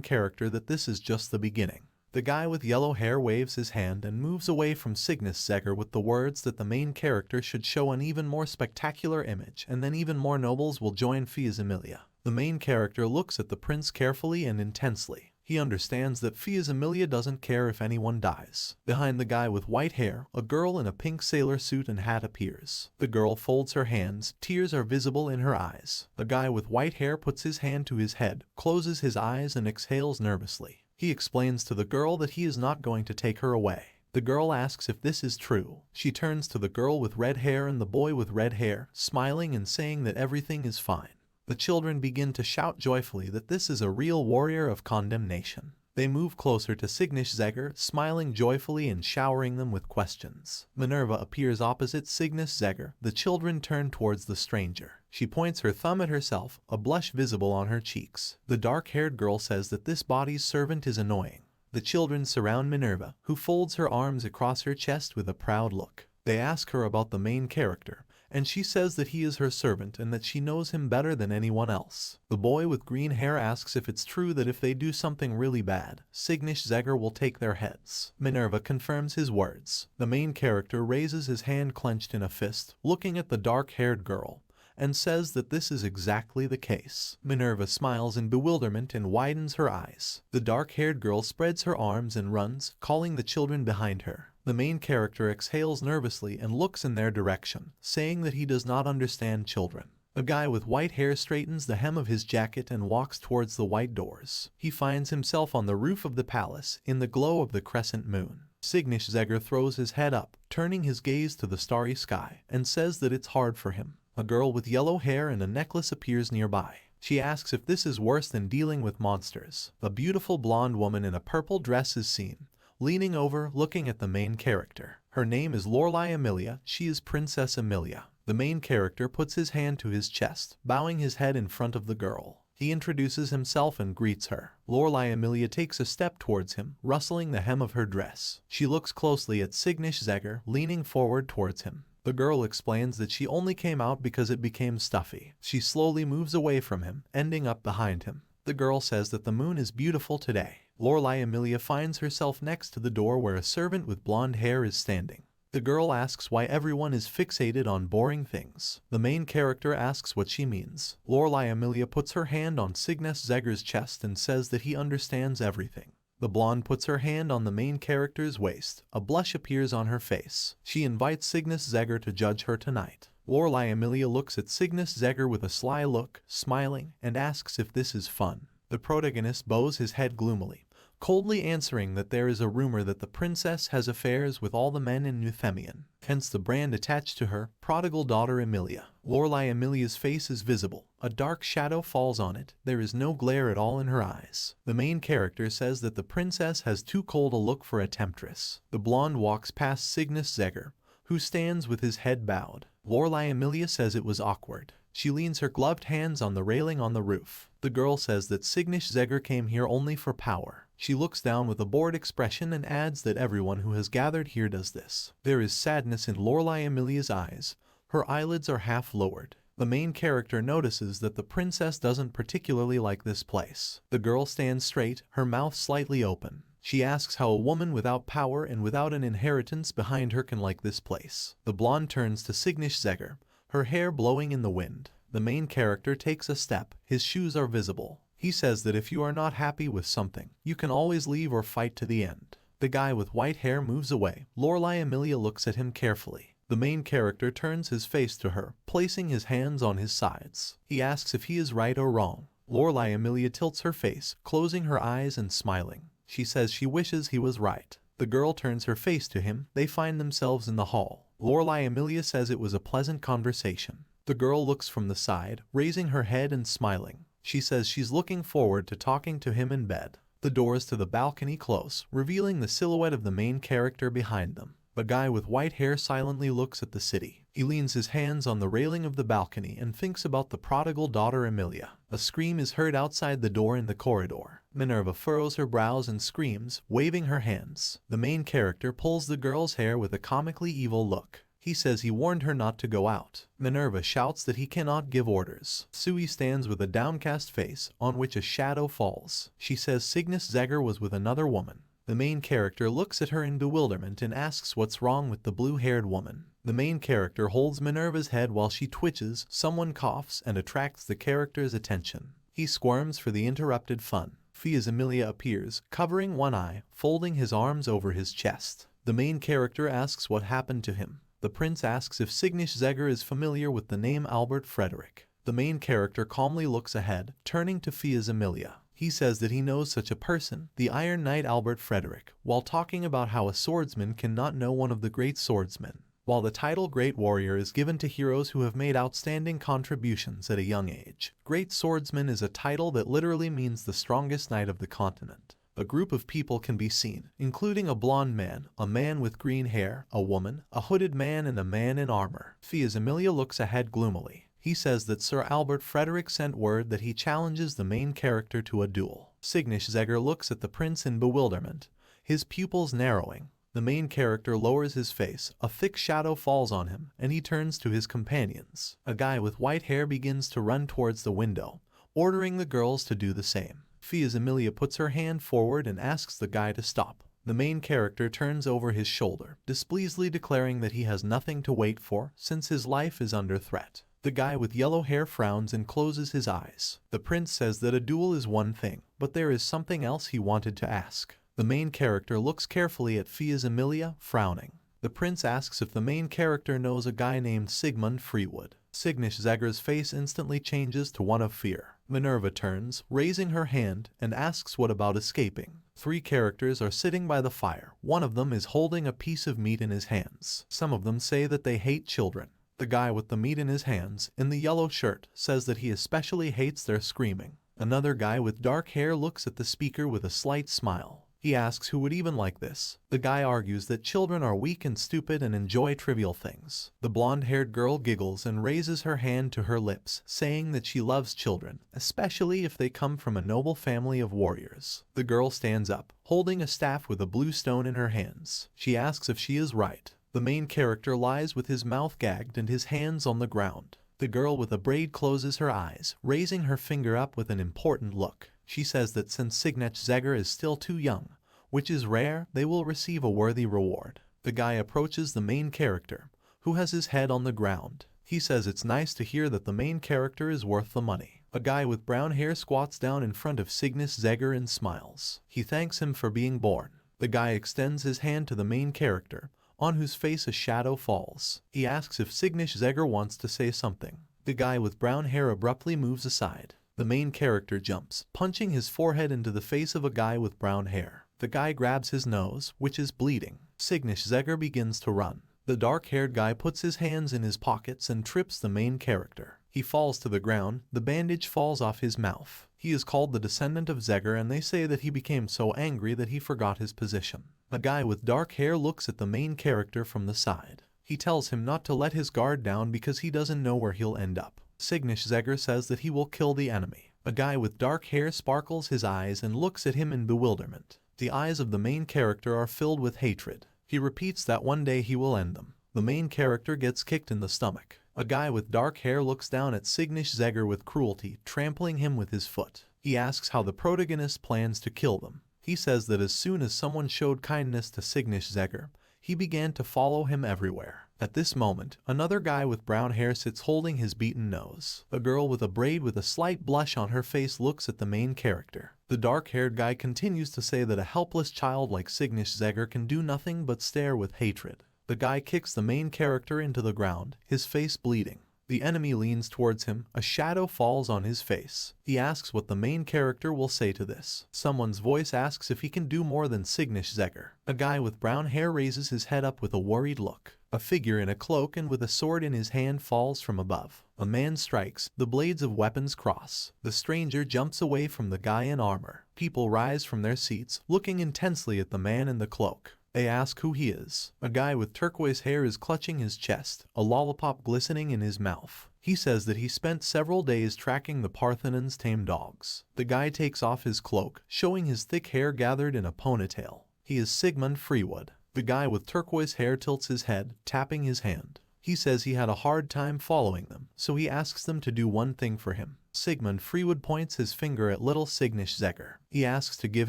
character that this is just the beginning. The guy with yellow hair waves his hand and moves away from Signisheger with the words that the main character should show an even more spectacular image, and then even more nobles will join Fias Emilia. The main character looks at the prince carefully and intensely. He understands that Fias Emilia doesn't care if anyone dies. Behind the guy with white hair, a girl in a pink sailor suit and hat appears. The girl folds her hands. Tears are visible in her eyes. The guy with white hair puts his hand to his head, closes his eyes and exhales nervously. He explains to the girl that he is not going to take her away. The girl asks if this is true. She turns to the girl with red hair and the boy with red hair, smiling and saying that everything is fine. The children begin to shout joyfully that this is a real warrior of condemnation. They move closer to Signisheger, smiling joyfully and showering them with questions. Minerva appears opposite Signisheger. The children turn towards the stranger. She points her thumb at herself, a blush visible on her cheeks. The dark-haired girl says that this body's servant is annoying. The children surround Minerva, who folds her arms across her chest with a proud look. They ask her about the main character, and she says that he is her servant and that she knows him better than anyone else. The boy with green hair asks if it's true that if they do something really bad, Signisheger will take their heads. Minerva confirms his words. The main character raises his hand clenched in a fist, looking at the dark-haired girl, and says that this is exactly the case. Minerva smiles in bewilderment and widens her eyes. The dark-haired girl spreads her arms and runs, calling the children behind her. The main character exhales nervously and looks in their direction, saying that he does not understand children. A guy with white hair straightens the hem of his jacket and walks towards the white doors. He finds himself on the roof of the palace, in the glow of the crescent moon. Signish-Zegger throws his head up, turning his gaze to the starry sky, and says that it's hard for him. A girl with yellow hair and a necklace appears nearby. She asks if this is worse than dealing with monsters. A beautiful blonde woman in a purple dress is seen, leaning over, looking at the main character. Her name is Lorelei Emilia. She is Princess Emilia. The main character puts his hand to his chest, bowing his head in front of the girl. He introduces himself and greets her. Lorelei Emilia takes a step towards him, rustling the hem of her dress. She looks closely at Signish-Zegger, leaning forward towards him. The girl explains that she only came out because it became stuffy. She slowly moves away from him, ending up behind him. The girl says that the moon is beautiful today. Lorelei Emilia finds herself next to the door where a servant with blonde hair is standing. The girl asks why everyone is fixated on boring things. The main character asks what she means. Lorelei Emilia puts her hand on Signish-Zegger's chest and says that he understands everything. The blonde puts her hand on the main character's waist. A blush appears on her face. She invites Signish-Zegger to judge her tonight. Lorelei Emilia looks at Signish-Zegger with a sly look, smiling, and asks if this is fun. The protagonist bows his head gloomily, coldly answering that there is a rumor that the princess has affairs with all the men in Euphemion, hence the brand attached to her, prodigal daughter Emilia. Lorelei Emilia's face is visible. A dark shadow falls on it. There is no glare at all in her eyes. The main character says that the princess has too cold a look for a temptress. The blonde walks past Signish-Zegger, who stands with his head bowed. Lorelei Emilia says it was awkward. She leans her gloved hands on the railing on the roof. The girl says that Signish-Zegger came here only for power. She looks down with a bored expression and adds that everyone who has gathered here does this. There is sadness in Lorelei Emilia's eyes. Her eyelids are half lowered. The main character notices that the princess doesn't particularly like this place. The girl stands straight, her mouth slightly open. She asks how a woman without power and without an inheritance behind her can like this place. The blonde turns to Signish-Zegger, her hair blowing in the wind. The main character takes a step. His shoes are visible. He says that if you are not happy with something, you can always leave or fight to the end. The guy with white hair moves away. Lorelei Emilia looks at him carefully. The main character turns his face to her, placing his hands on his sides. He asks if he is right or wrong. Lorelei Emilia tilts her face, closing her eyes and smiling. She says she wishes he was right. The girl turns her face to him. They find themselves in the hall. Lorelei Emilia says it was a pleasant conversation. The girl looks from the side, raising her head and smiling. She says she's looking forward to talking to him in bed. The doors to the balcony close, revealing the silhouette of the main character behind them. The guy with white hair silently looks at the city. He leans his hands on the railing of the balcony and thinks about the prodigal daughter Emilia. A scream is heard outside the door in the corridor. Minerva furrows her brows and screams, waving her hands. The main character pulls the girl's hair with a comically evil look. He says he warned her not to go out. Minerva shouts that he cannot give orders. Sui stands with a downcast face, on which a shadow falls. She says Signish-Zegger was with another woman. The main character looks at her in bewilderment and asks what's wrong with the blue-haired woman. The main character holds Minerva's head while she twitches, someone coughs and attracts the character's attention. He squirms for the interrupted fun. Fia's Emilia appears, covering one eye, folding his arms over his chest. The main character asks what happened to him. The prince asks if Signish-Zegger is familiar with the name Albert Frederick. The main character calmly looks ahead, turning to Fia's Emilia. He says that he knows such a person, the Iron Knight Albert Frederick, while talking about how a swordsman cannot know one of the great swordsmen. While the title Great Warrior is given to heroes who have made outstanding contributions at a young age, Great Swordsman is a title that literally means the strongest knight of the continent. A group of people can be seen, including a blonde man, a man with green hair, a woman, a hooded man and a man in armor. Fia's Emilia looks ahead gloomily. He says that Sir Albert Frederick sent word that he challenges the main character to a duel. Signish-Zegger looks at the prince in bewilderment, his pupils narrowing. The main character lowers his face, a thick shadow falls on him, and he turns to his companions. A guy with white hair begins to run towards the window, ordering the girls to do the same. Fia's Emilia puts her hand forward and asks the guy to stop. The main character turns over his shoulder, displeasedly declaring that he has nothing to wait for since his life is under threat. The guy with yellow hair frowns and closes his eyes. The prince says that a duel is one thing, but there is something else he wanted to ask. The main character looks carefully at Fia's Emilia, frowning. The prince asks if the main character knows a guy named Sigmund Freewood. Signish Zegger's face instantly changes to one of fear. Minerva turns, raising her hand, and asks what about escaping. 3 characters are sitting by the fire. One of them is holding a piece of meat in his hands. Some of them say that they hate children. The guy with the meat in his hands, in the yellow shirt, says that he especially hates their screaming. Another guy with dark hair looks at the speaker with a slight smile. He asks who would even like this. The guy argues that children are weak and stupid and enjoy trivial things. The blonde-haired girl giggles and raises her hand to her lips, saying that she loves children, especially if they come from a noble family of warriors. The girl stands up, holding a staff with a blue stone in her hands. She asks if she is right. The main character lies with his mouth gagged and his hands on the ground. The girl with a braid closes her eyes, raising her finger up with an important look. She says that since Signish Zegger is still too young, which is rare, they will receive a worthy reward. The guy approaches the main character, who has his head on the ground. He says it's nice to hear that the main character is worth the money. A guy with brown hair squats down in front of Signish Zegger and smiles. He thanks him for being born. The guy extends his hand to the main character, on whose face a shadow falls. He asks if Signish Zegger wants to say something. The guy with brown hair abruptly moves aside. The main character jumps, punching his forehead into the face of a guy with brown hair. The guy grabs his nose, which is bleeding. Signish Zegger begins to run. The dark-haired guy puts his hands in his pockets and trips the main character. He falls to the ground. The bandage falls off his mouth. He is called the descendant of Zegger, and they say that he became so angry that he forgot his position. A guy with dark hair looks at the main character from the side. He tells him not to let his guard down because he doesn't know where he'll end up. Signish Zegger says that he will kill the enemy. A guy with dark hair sparkles his eyes and looks at him in bewilderment. The eyes of the main character are filled with hatred. He repeats that one day he will end them. The main character gets kicked in the stomach. A guy with dark hair looks down at Signish Zegger with cruelty, trampling him with his foot. He asks how the protagonist plans to kill them. He says that as soon as someone showed kindness to Signish Zegger, he began to follow him everywhere. At this moment, another guy with brown hair sits holding his beaten nose. A girl with a braid with a slight blush on her face looks at the main character. The dark-haired guy continues to say that a helpless child like Signish Zegger can do nothing but stare with hatred. The guy kicks the main character into the ground, his face bleeding. The enemy leans towards him. A shadow falls on his face. He asks what the main character will say to this. Someone's voice asks if he can do more than Signish Zegger. A guy with brown hair raises his head up with a worried look. A figure in a cloak and with a sword in his hand falls from above. A man strikes. The blades of weapons cross. The stranger jumps away from the guy in armor. People rise from their seats, looking intensely at the man in the cloak. They ask who he is. A guy with turquoise hair is clutching his chest, a lollipop glistening in his mouth. He says that he spent several days tracking the Parthenon's tame dogs. The guy takes off his cloak, showing his thick hair gathered in a ponytail. He is Sigmund Freewood. The guy with turquoise hair tilts his head, tapping his hand. He says he had a hard time following them, so he asks them to do one thing for him. Sigmund Freewood points his finger at little Signish Zegger. He asks to give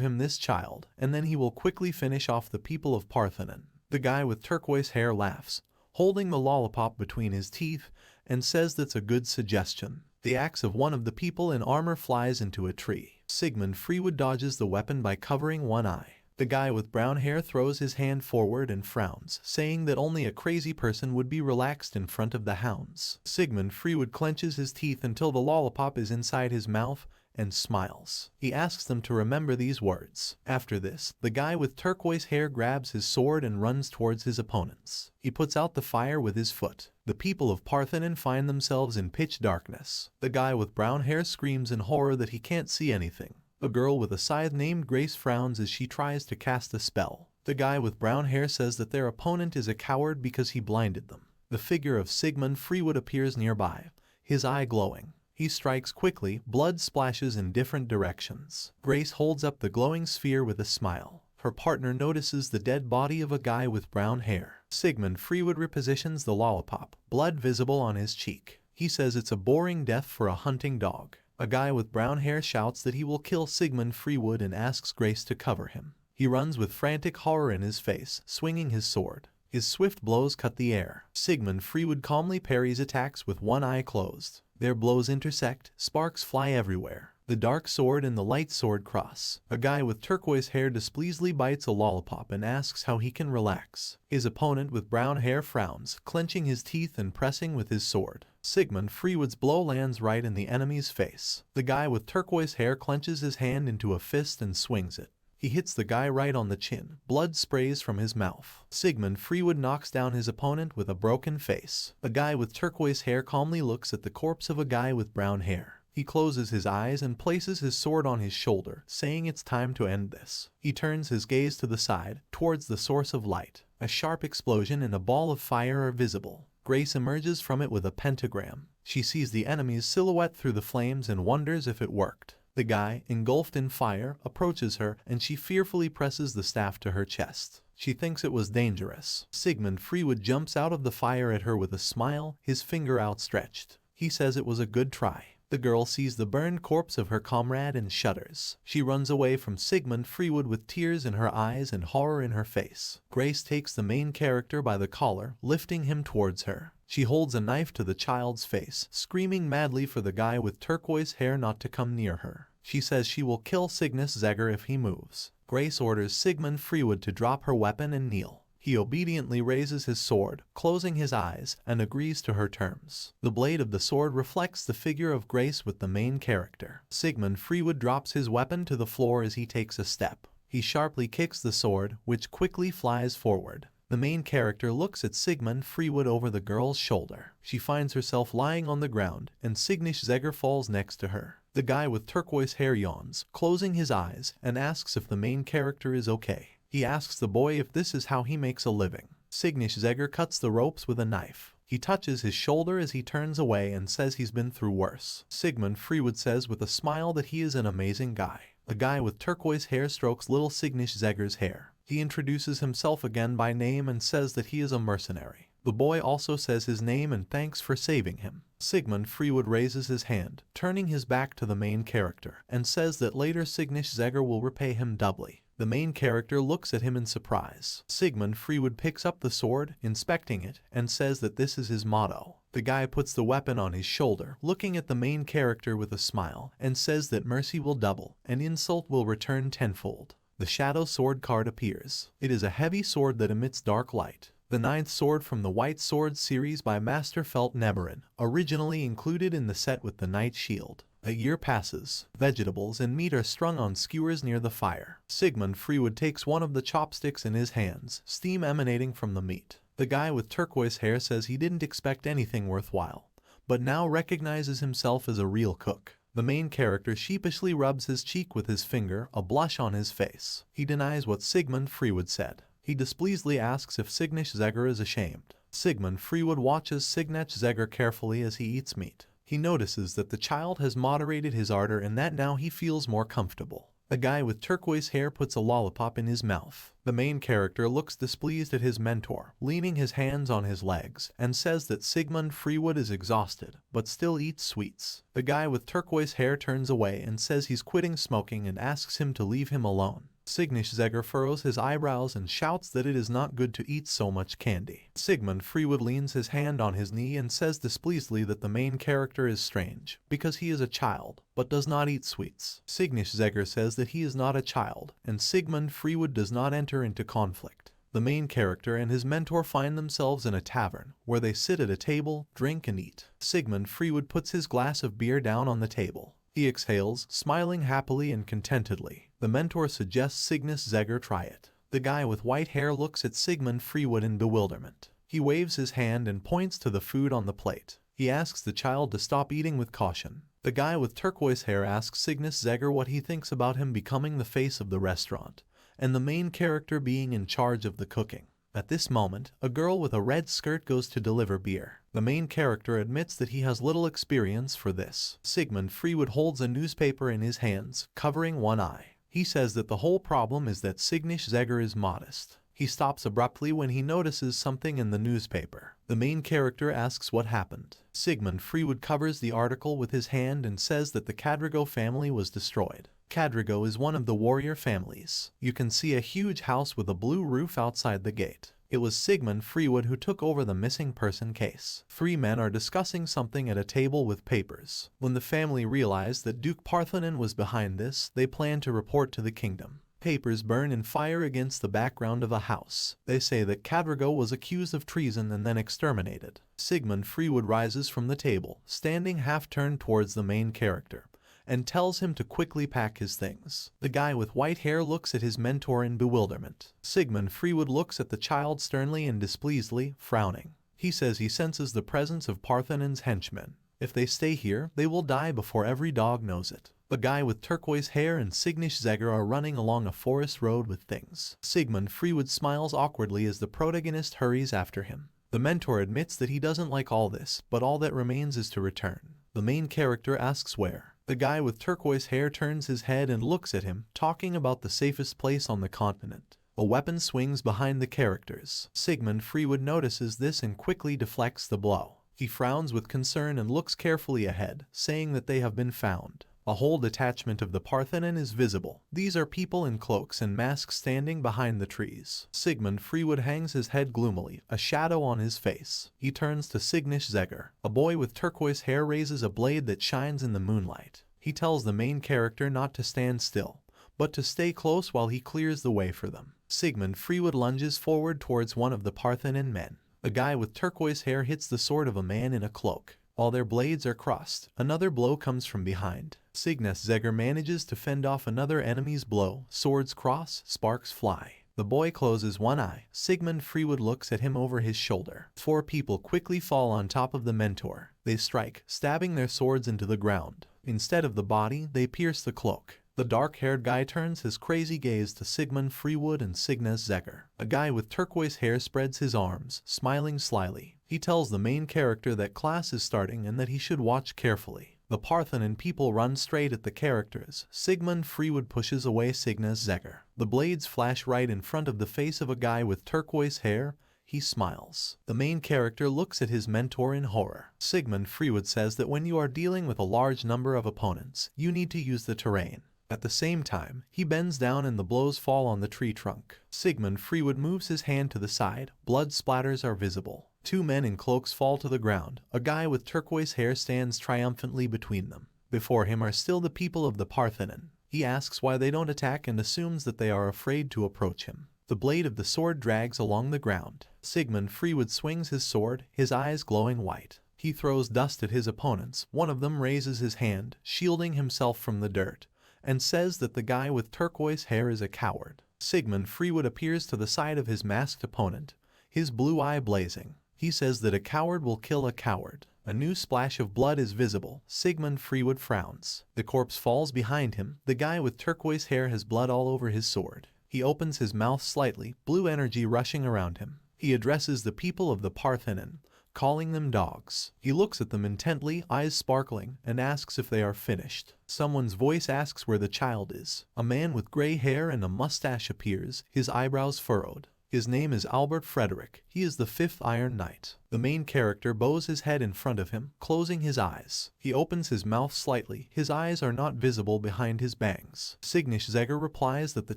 him this child, and then he will quickly finish off the people of Parthenon. The guy with turquoise hair laughs, holding the lollipop between his teeth, and says that's a good suggestion. The axe of one of the people in armor flies into a tree. Sigmund Freewood dodges the weapon by covering one eye. The guy with brown hair throws his hand forward and frowns, saying that only a crazy person would be relaxed in front of the hounds. Sigmund Freewood clenches his teeth until the lollipop is inside his mouth and smiles. He asks them to remember these words. After this, the guy with turquoise hair grabs his sword and runs towards his opponents. He puts out the fire with his foot. The people of Parthenon find themselves in pitch darkness. The guy with brown hair screams in horror that he can't see anything. A girl with a scythe named Grace frowns as she tries to cast a spell. The guy with brown hair says that their opponent is a coward because he blinded them. The figure of Sigmund Freewood appears nearby, his eye glowing. He strikes quickly, blood splashes in different directions. Grace holds up the glowing sphere with a smile. Her partner notices the dead body of a guy with brown hair. Sigmund Freewood repositions the lollipop, blood visible on his cheek. He says it's a boring death for a hunting dog. A guy with brown hair shouts that he will kill Sigmund Freewood and asks Grace to cover him. He runs with frantic horror in his face, swinging his sword. His swift blows cut the air. Sigmund Freewood calmly parries attacks with one eye closed. Their blows intersect, sparks fly everywhere. The dark sword and the light sword cross. A guy with turquoise hair displeasedly bites a lollipop and asks how he can relax. His opponent with brown hair frowns, clenching his teeth and pressing with his sword. Sigmund Freewood's blow lands right in the enemy's face. The guy with turquoise hair clenches his hand into a fist and swings it. He hits the guy right on the chin. Blood sprays from his mouth. Sigmund Freewood knocks down his opponent with a broken face. A guy with turquoise hair calmly looks at the corpse of a guy with brown hair. He closes his eyes and places his sword on his shoulder, saying it's time to end this. He turns his gaze to the side, towards the source of light. A sharp explosion and a ball of fire are visible. Grace emerges from it with a pentagram. She sees the enemy's silhouette through the flames and wonders if it worked. The guy, engulfed in fire, approaches her and she fearfully presses the staff to her chest. She thinks it was dangerous. Sigmund Freewood jumps out of the fire at her with a smile, his finger outstretched. He says it was a good try. The girl sees the burned corpse of her comrade and shudders. She runs away from Sigmund Freewood with tears in her eyes and horror in her face. Grace takes the main character by the collar, lifting him towards her. She holds a knife to the child's face, screaming madly for the guy with turquoise hair not to come near her. She says she will kill Cygnus Zegger if he moves. Grace orders Sigmund Freewood to drop her weapon and kneel. He obediently raises his sword, closing his eyes, and agrees to her terms. The blade of the sword reflects the figure of Grace with the main character. Sigmund Freewood drops his weapon to the floor as he takes a step. He sharply kicks the sword, which quickly flies forward. The main character looks at Sigmund Freewood over the girl's shoulder. She finds herself lying on the ground, and Cygnus Zegger falls next to her. The guy with turquoise hair yawns, closing his eyes, and asks if the main character is okay. He asks the boy if this is how he makes a living. Cygnus Zegger cuts the ropes with a knife. He touches his shoulder as he turns away and says he's been through worse. Sigmund Freewood says with a smile that he is an amazing guy. The guy with turquoise hair strokes little Cygnus Zegger's hair. He introduces himself again by name and says that he is a mercenary. The boy also says his name and thanks for saving him. Sigmund Freewood raises his hand, turning his back to the main character, and says that later Cygnus Zegger will repay him doubly. The main character looks at him in surprise. Sigmund Freewood picks up the sword, inspecting it, and says that this is his motto. The guy puts the weapon on his shoulder, looking at the main character with a smile, and says that mercy will double, and insult will return tenfold. The Shadow Sword card appears. It is a heavy sword that emits dark light. The 9th sword from the White Sword series by Master Felt Neberin, originally included in the set with the Knight Shield. A year passes. Vegetables and meat are strung on skewers near the fire. Sigmund Freewood takes one of the chopsticks in his hands, steam emanating from the meat. The guy with turquoise hair says he didn't expect anything worthwhile, but now recognizes himself as a real cook. The main character sheepishly rubs his cheek with his finger, a blush on his face. He denies what Sigmund Freewood said. He displeasedly asks if Cygnus Zegger is ashamed. Sigmund Freewood watches Cygnus Zegger carefully as he eats meat. He notices that the child has moderated his ardor and that now he feels more comfortable. A guy with turquoise hair puts a lollipop in his mouth. The main character looks displeased at his mentor, leaning his hands on his legs, and says that Sigmund Freewood is exhausted, but still eats sweets. The guy with turquoise hair turns away and says he's quitting smoking and asks him to leave him alone. Cygnus Zegger furrows his eyebrows and shouts that it is not good to eat so much candy. Sigmund Freewood leans his hand on his knee and says displeasedly that the main character is strange, because he is a child, but does not eat sweets. Cygnus Zegger says that he is not a child, and Sigmund Freewood does not enter into conflict. The main character and his mentor find themselves in a tavern, where they sit at a table, drink and eat. Sigmund Freewood puts his glass of beer down on the table. He exhales, smiling happily and contentedly. The mentor suggests Cygnus Zegger try it. The guy with white hair looks at Sigmund Freewood in bewilderment. He waves his hand and points to the food on the plate. He asks the child to stop eating with caution. The guy with turquoise hair asks Cygnus Zegger what he thinks about him becoming the face of the restaurant, and the main character being in charge of the cooking. At this moment, a girl with a red skirt goes to deliver beer. The main character admits that he has little experience for this. Sigmund Freewood holds a newspaper in his hands, covering one eye. He says that the whole problem is that Cygnus Zegger is modest. He stops abruptly when he notices something in the newspaper. The main character asks what happened. Sigmund Freewood covers the article with his hand and says that the Cadrigo family was destroyed. Cadrigo is one of the warrior families. You can see a huge house with a blue roof outside the gate. It was Sigmund Freewood who took over the missing person case. 3 men are discussing something at a table with papers. When the family realized that Duke Parthenon was behind this, they planned to report to the kingdom. Papers burn in fire against the background of a house. They say that Cadrigo was accused of treason and then exterminated. Sigmund Freewood rises from the table, standing half-turned towards the main character, and tells him to quickly pack his things. The guy with white hair looks at his mentor in bewilderment. Sigmund Freewood looks at the child sternly and displeasedly, frowning. He says he senses the presence of Parthenon's henchmen. If they stay here, they will die before every dog knows it. The guy with turquoise hair and Signish Zegger are running along a forest road with things. Sigmund Freewood smiles awkwardly as the protagonist hurries after him. The mentor admits that he doesn't like all this, but all that remains is to return. The main character asks where. The guy with turquoise hair turns his head and looks at him, talking about the safest place on the continent. A weapon swings behind the characters. Sigmund Freewood notices this and quickly deflects the blow. He frowns with concern and looks carefully ahead, saying that they have been found. A whole detachment of the Parthenon is visible. These are people in cloaks and masks standing behind the trees. Sigmund Freewood hangs his head gloomily, a shadow on his face. He turns to Signish Zegger. A boy with turquoise hair raises a blade that shines in the moonlight. He tells the main character not to stand still, but to stay close while he clears the way for them. Sigmund Freewood lunges forward towards one of the Parthenon men. A guy with turquoise hair hits the sword of a man in a cloak. While their blades are crossed, another blow comes from behind. Signish Zegger manages to fend off another enemy's blow. Swords cross, sparks fly. The boy closes one eye. Sigmund Freewood looks at him over his shoulder. 4 people quickly fall on top of the mentor. They strike, stabbing their swords into the ground. Instead of the body, they pierce the cloak. The dark-haired guy turns his crazy gaze to Sigmund Freewood and Signish Zegger. A guy with turquoise hair spreads his arms, smiling slyly. He tells the main character that class is starting and that he should watch carefully. The Parthenon people run straight at the characters. Sigmund Freewood pushes away Signish Zegger. The blades flash right in front of the face of a guy with turquoise hair. He smiles. The main character looks at his mentor in horror. Sigmund Freewood says that when you are dealing with a large number of opponents, you need to use the terrain. At the same time, he bends down and the blows fall on the tree trunk. Sigmund Freewood moves his hand to the side. Blood splatters are visible. 2 men in cloaks fall to the ground. A guy with turquoise hair stands triumphantly between them. Before him are still the people of the Parthenon. He asks why they don't attack and assumes that they are afraid to approach him. The blade of the sword drags along the ground. Sigmund Freewood swings his sword, his eyes glowing white. He throws dust at his opponents. One of them raises his hand, shielding himself from the dirt, and says that the guy with turquoise hair is a coward. Sigmund Freewood appears to the side of his masked opponent, his blue eye blazing. He says that a coward will kill a coward. A new splash of blood is visible. Sigmund Freewood frowns. The corpse falls behind him. The guy with turquoise hair has blood all over his sword. He opens his mouth slightly, blue energy rushing around him. He addresses the people of the Parthenon, calling them dogs. He looks at them intently, eyes sparkling, and asks if they are finished. Someone's voice asks where the child is. A man with gray hair and a mustache appears, his eyebrows furrowed. His name is Albert Frederick. He is the 5th Iron Knight. The main character bows his head in front of him, closing his eyes. He opens his mouth slightly. His eyes are not visible behind his bangs. Signish Zegger replies that the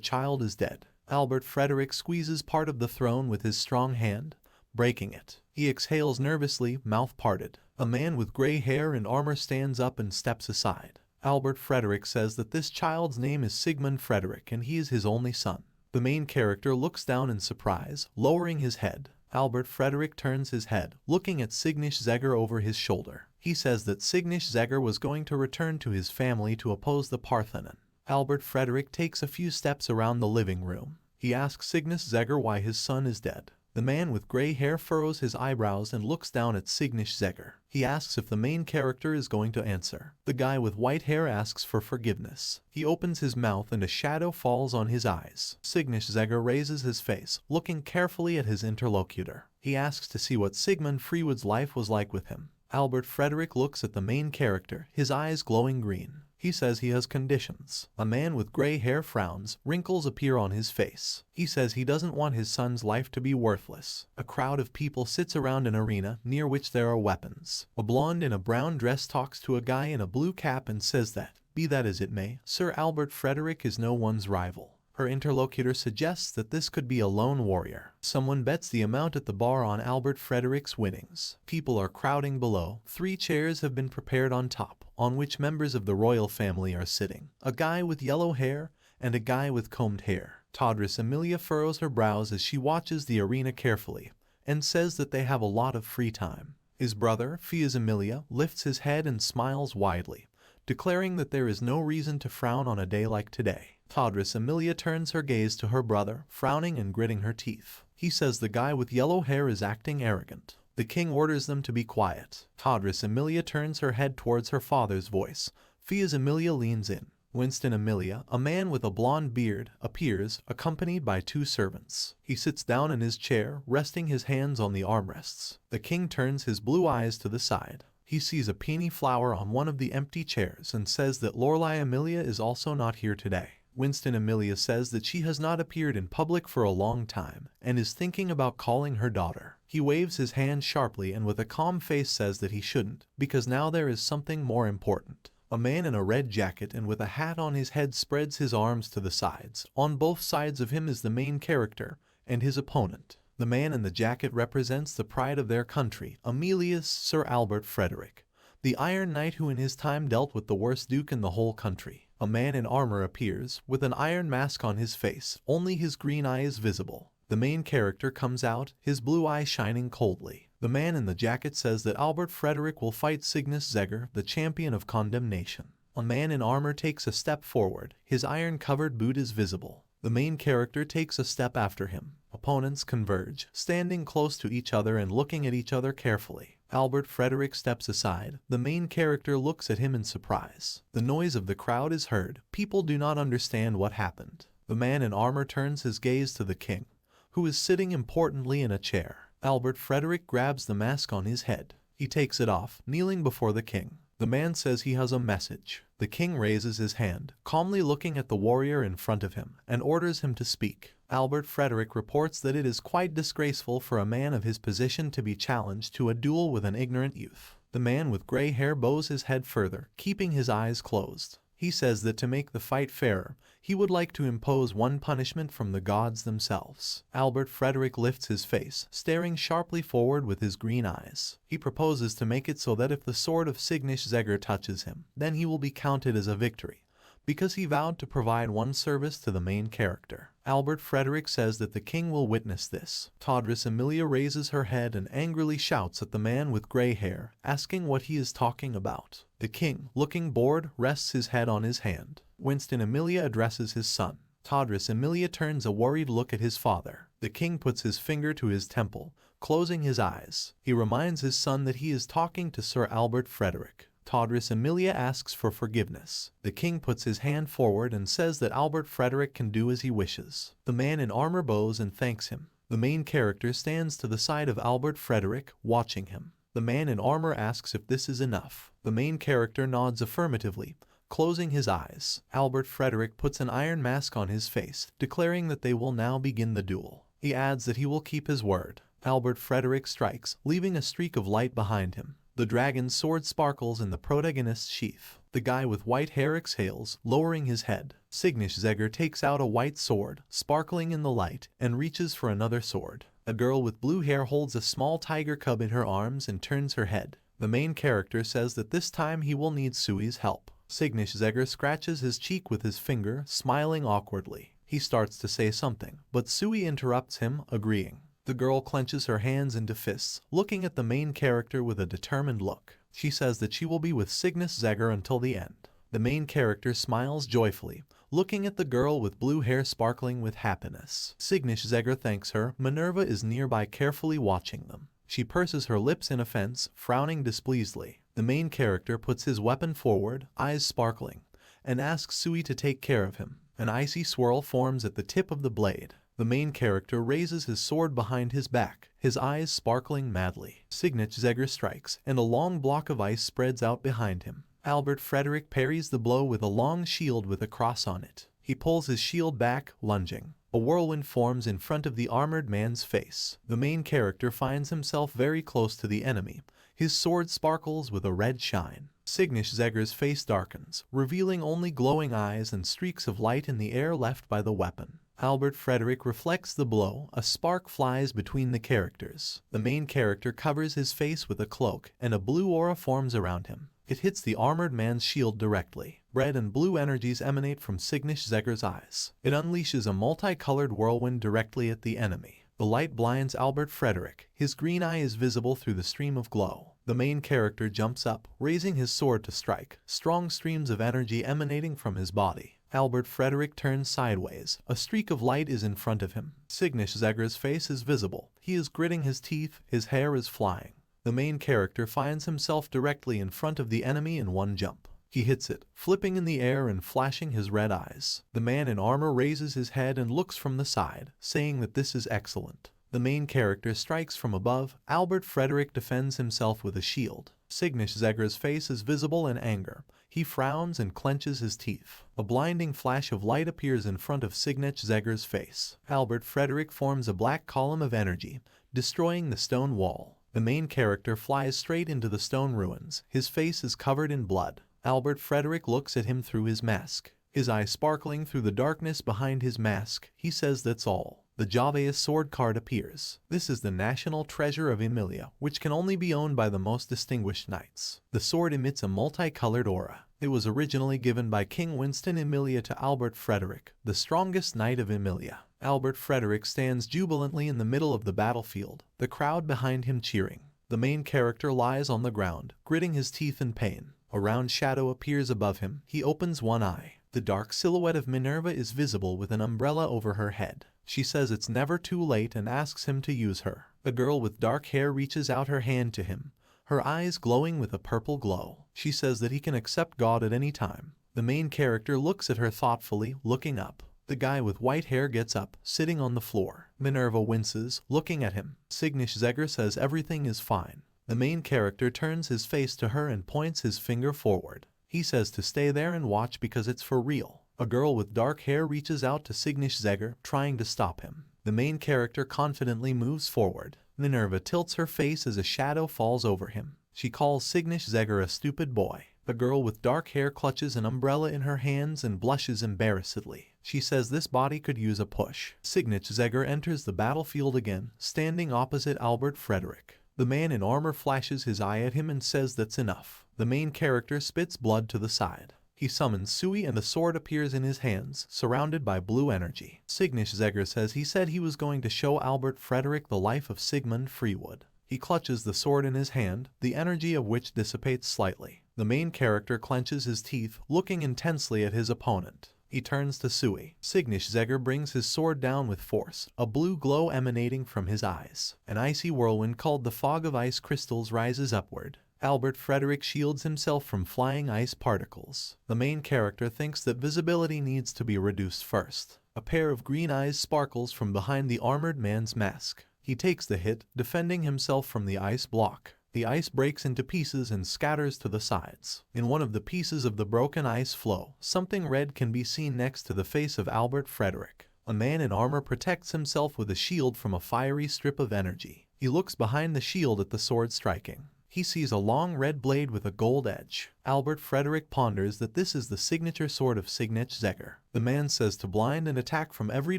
child is dead. Albert Frederick squeezes part of the throne with his strong hand, breaking it. He exhales nervously, mouth parted. A man with gray hair and armor stands up and steps aside. Albert Frederick says that this child's name is Sigmund Frederick and he is his only son. The main character looks down in surprise, lowering his head. Albert Frederick turns his head, looking at Signish Zegger over his shoulder. He says that Signish Zegger was going to return to his family to oppose the Parthenon. Albert Frederick takes a few steps around the living room. He asks Signish Zegger why his son is dead. The man with gray hair furrows his eyebrows and looks down at Signish Zegger. He asks if the main character is going to answer. The guy with white hair asks for forgiveness. He opens his mouth and a shadow falls on his eyes. Signish Zegger raises his face, looking carefully at his interlocutor. He asks to see what Sigmund Freewood's life was like with him. Albert Frederick looks at the main character, his eyes glowing green. He says he has conditions. A man with gray hair frowns, wrinkles appear on his face. He says he doesn't want his son's life to be worthless. A crowd of people sits around an arena near which there are weapons. A blonde in a brown dress talks to a guy in a blue cap and says that, be that as it may, Sir Albert Frederick is no one's rival. Her interlocutor suggests that this could be a lone warrior. Someone bets the amount at the bar on Albert Frederick's winnings. People are crowding below. 3 chairs have been prepared on top, on which members of the royal family are sitting. A guy with yellow hair and a guy with combed hair. Todris Emilia furrows her brows as she watches the arena carefully, and says that they have a lot of free time. His brother, Fias Emilia, lifts his head and smiles widely, declaring that there is no reason to frown on a day like today. Todris Emilia turns her gaze to her brother, frowning and gritting her teeth. He says the guy with yellow hair is acting arrogant. The king orders them to be quiet. Todris Emilia turns her head towards her father's voice. Fias Emilia leans in. Winston Emilia, a man with a blonde beard, appears, accompanied by 2 servants. He sits down in his chair, resting his hands on the armrests. The king turns his blue eyes to the side. He sees a peony flower on one of the empty chairs and says that Lorelei Emilia is also not here today. Winston Emilia says that she has not appeared in public for a long time and is thinking about calling her daughter. He waves his hand sharply and with a calm face says that he shouldn't, because now there is something more important. A man in a red jacket and with a hat on his head spreads his arms to the sides. On both sides of him is the main character and his opponent. The man in the jacket represents the pride of their country, Emilius Sir Albert Frederick, the Iron Knight who in his time dealt with the worst duke in the whole country. A man in armor appears, with an iron mask on his face, only his green eye is visible. The main character comes out, his blue eye shining coldly. The man in the jacket says that Albert Frederick will fight Cygnus Zegger, the champion of condemnation. A man in armor takes a step forward, his iron-covered boot is visible. The main character takes a step after him. Opponents converge, standing close to each other and looking at each other carefully. Albert Frederick steps aside. The main character looks at him in surprise. The noise of the crowd is heard. People do not understand what happened. The man in armor turns his gaze to the king, who is sitting importantly in a chair. Albert Frederick grabs the mask on his head. He takes it off, kneeling before the king. The man says he has a message. The king raises his hand, calmly looking at the warrior in front of him, and orders him to speak. Albert Frederick reports that it is quite disgraceful for a man of his position to be challenged to a duel with an ignorant youth. The man with gray hair bows his head further, keeping his eyes closed. He says that to make the fight fairer, he would like to impose one punishment from the gods themselves. Albert Frederick lifts his face, staring sharply forward with his green eyes. He proposes to make it so that if the sword of Cygnus Zegger touches him, then he will be counted as a victory, because he vowed to provide one service to the main character. Albert Frederick says that the king will witness this. Todris Emilia raises her head and angrily shouts at the man with gray hair, asking what he is talking about. The king, looking bored, rests his head on his hand. Winston Emilia addresses his son. Todris Emilia turns a worried look at his father. The king puts his finger to his temple, closing his eyes. He reminds his son that he is talking to Sir Albert Frederick. Todris Emilia asks for forgiveness. The king puts his hand forward and says that Albert Frederick can do as he wishes. The man in armor bows and thanks him. The main character stands to the side of Albert Frederick, watching him. The man in armor asks if this is enough. The main character nods affirmatively, closing his eyes. Albert Frederick puts an iron mask on his face, declaring that they will now begin the duel. He adds that he will keep his word. Albert Frederick strikes, leaving a streak of light behind him. The dragon's sword sparkles in the protagonist's sheath. The guy with white hair exhales, lowering his head. Cygnus Zegger takes out a white sword, sparkling in the light, and reaches for another sword. A girl with blue hair holds a small tiger cub in her arms and turns her head. The main character says that this time he will need Sui's help. Cygnus Zegger scratches his cheek with his finger, smiling awkwardly. He starts to say something, but Sui interrupts him, agreeing. The girl clenches her hands into fists, looking at the main character with a determined look. She says that she will be with Cygnus Zegger until the end. The main character smiles joyfully, looking at the girl with blue hair sparkling with happiness. Cygnus Zegger thanks her. Minerva is nearby carefully watching them. She purses her lips in offense, frowning displeasedly. The main character puts his weapon forward, eyes sparkling, and asks Sui to take care of him. An icy swirl forms at the tip of the blade. The main character raises his sword behind his back, his eyes sparkling madly. Cygnus Zegger strikes, and a long block of ice spreads out behind him. Albert Frederick parries the blow with a long shield with a cross on it. He pulls his shield back, lunging. A whirlwind forms in front of the armored man's face. The main character finds himself very close to the enemy. His sword sparkles with a red shine. Cygnus Zegger's face darkens, revealing only glowing eyes and streaks of light in the air left by the weapon. Albert Frederick reflects the blow. A spark flies between the characters. The main character covers his face with a cloak, and a blue aura forms around him. It hits the armored man's shield directly. Red and blue energies emanate from Signish Zegger's eyes. It unleashes a multicolored whirlwind directly at the enemy. The light blinds Albert Frederick. His green eye is visible through the stream of glow. The main character jumps up, raising his sword to strike, strong streams of energy emanating from his body. Albert Frederick turns sideways. A streak of light is in front of him. Signish Zegger's face is visible. He is gritting his teeth. His hair is flying. The main character finds himself directly in front of the enemy in one jump. He hits it, flipping in the air and flashing his red eyes. The man in armor raises his head and looks from the side, saying that this is excellent. The main character strikes from above. Albert Frederick defends himself with a shield. Signish Zegger's face is visible in anger. He frowns and clenches his teeth. A blinding flash of light appears in front of Signish Zegger's face. Albert Frederick forms a black column of energy, destroying the stone wall. The main character flies straight into the stone ruins. His face is covered in blood. Albert Frederick looks at him through his mask. His eyes sparkling through the darkness behind his mask. He says that's all. The Javeus sword card appears. This is the national treasure of Emilia, which can only be owned by the most distinguished knights. The sword emits a multicolored aura. It was originally given by King Winston Emilia to Albert Frederick, the strongest knight of Emilia. Albert Frederick stands jubilantly in the middle of the battlefield, the crowd behind him cheering. The main character lies on the ground, gritting his teeth in pain. A round shadow appears above him. He opens one eye. The dark silhouette of Minerva is visible with an umbrella over her head. She says it's never too late and asks him to use her. A girl with dark hair reaches out her hand to him, her eyes glowing with a purple glow. She says that he can accept God at any time. The main character looks at her thoughtfully, looking up. The guy with white hair gets up, sitting on the floor. Minerva winces, looking at him. Signish Zegger says everything is fine. The main character turns his face to her and points his finger forward. He says to stay there and watch because it's for real. A girl with dark hair reaches out to Signish Zegger, trying to stop him. The main character confidently moves forward. Minerva tilts her face as a shadow falls over him. She calls Signish Zegger a stupid boy. A girl with dark hair clutches an umbrella in her hands and blushes embarrassedly. She says this body could use a push. Signish Zegger enters the battlefield again, standing opposite Albert Frederick. The man in armor flashes his eye at him and says that's enough. The main character spits blood to the side. He summons Sui and the sword appears in his hands, surrounded by blue energy. Signish Zegger says he said he was going to show Albert Frederick the life of Sigmund Freewood. He clutches the sword in his hand, the energy of which dissipates slightly. The main character clenches his teeth, looking intensely at his opponent. He turns to Sui. Signish Zegger brings his sword down with force, a blue glow emanating from his eyes. An icy whirlwind called the Fog of Ice Crystals rises upward. Albert Frederick shields himself from flying ice particles. The main character thinks that visibility needs to be reduced first. A pair of green eyes sparkles from behind the armored man's mask. He takes the hit, defending himself from the ice block. The ice breaks into pieces and scatters to the sides. In one of the pieces of the broken ice floe, something red can be seen next to the face of Albert Frederick. A man in armor protects himself with a shield from a fiery strip of energy. He looks behind the shield at the sword striking. He sees a long red blade with a gold edge. Albert Frederick ponders that this is the signature sword of Signish Zegger. The man says to blind and attack from every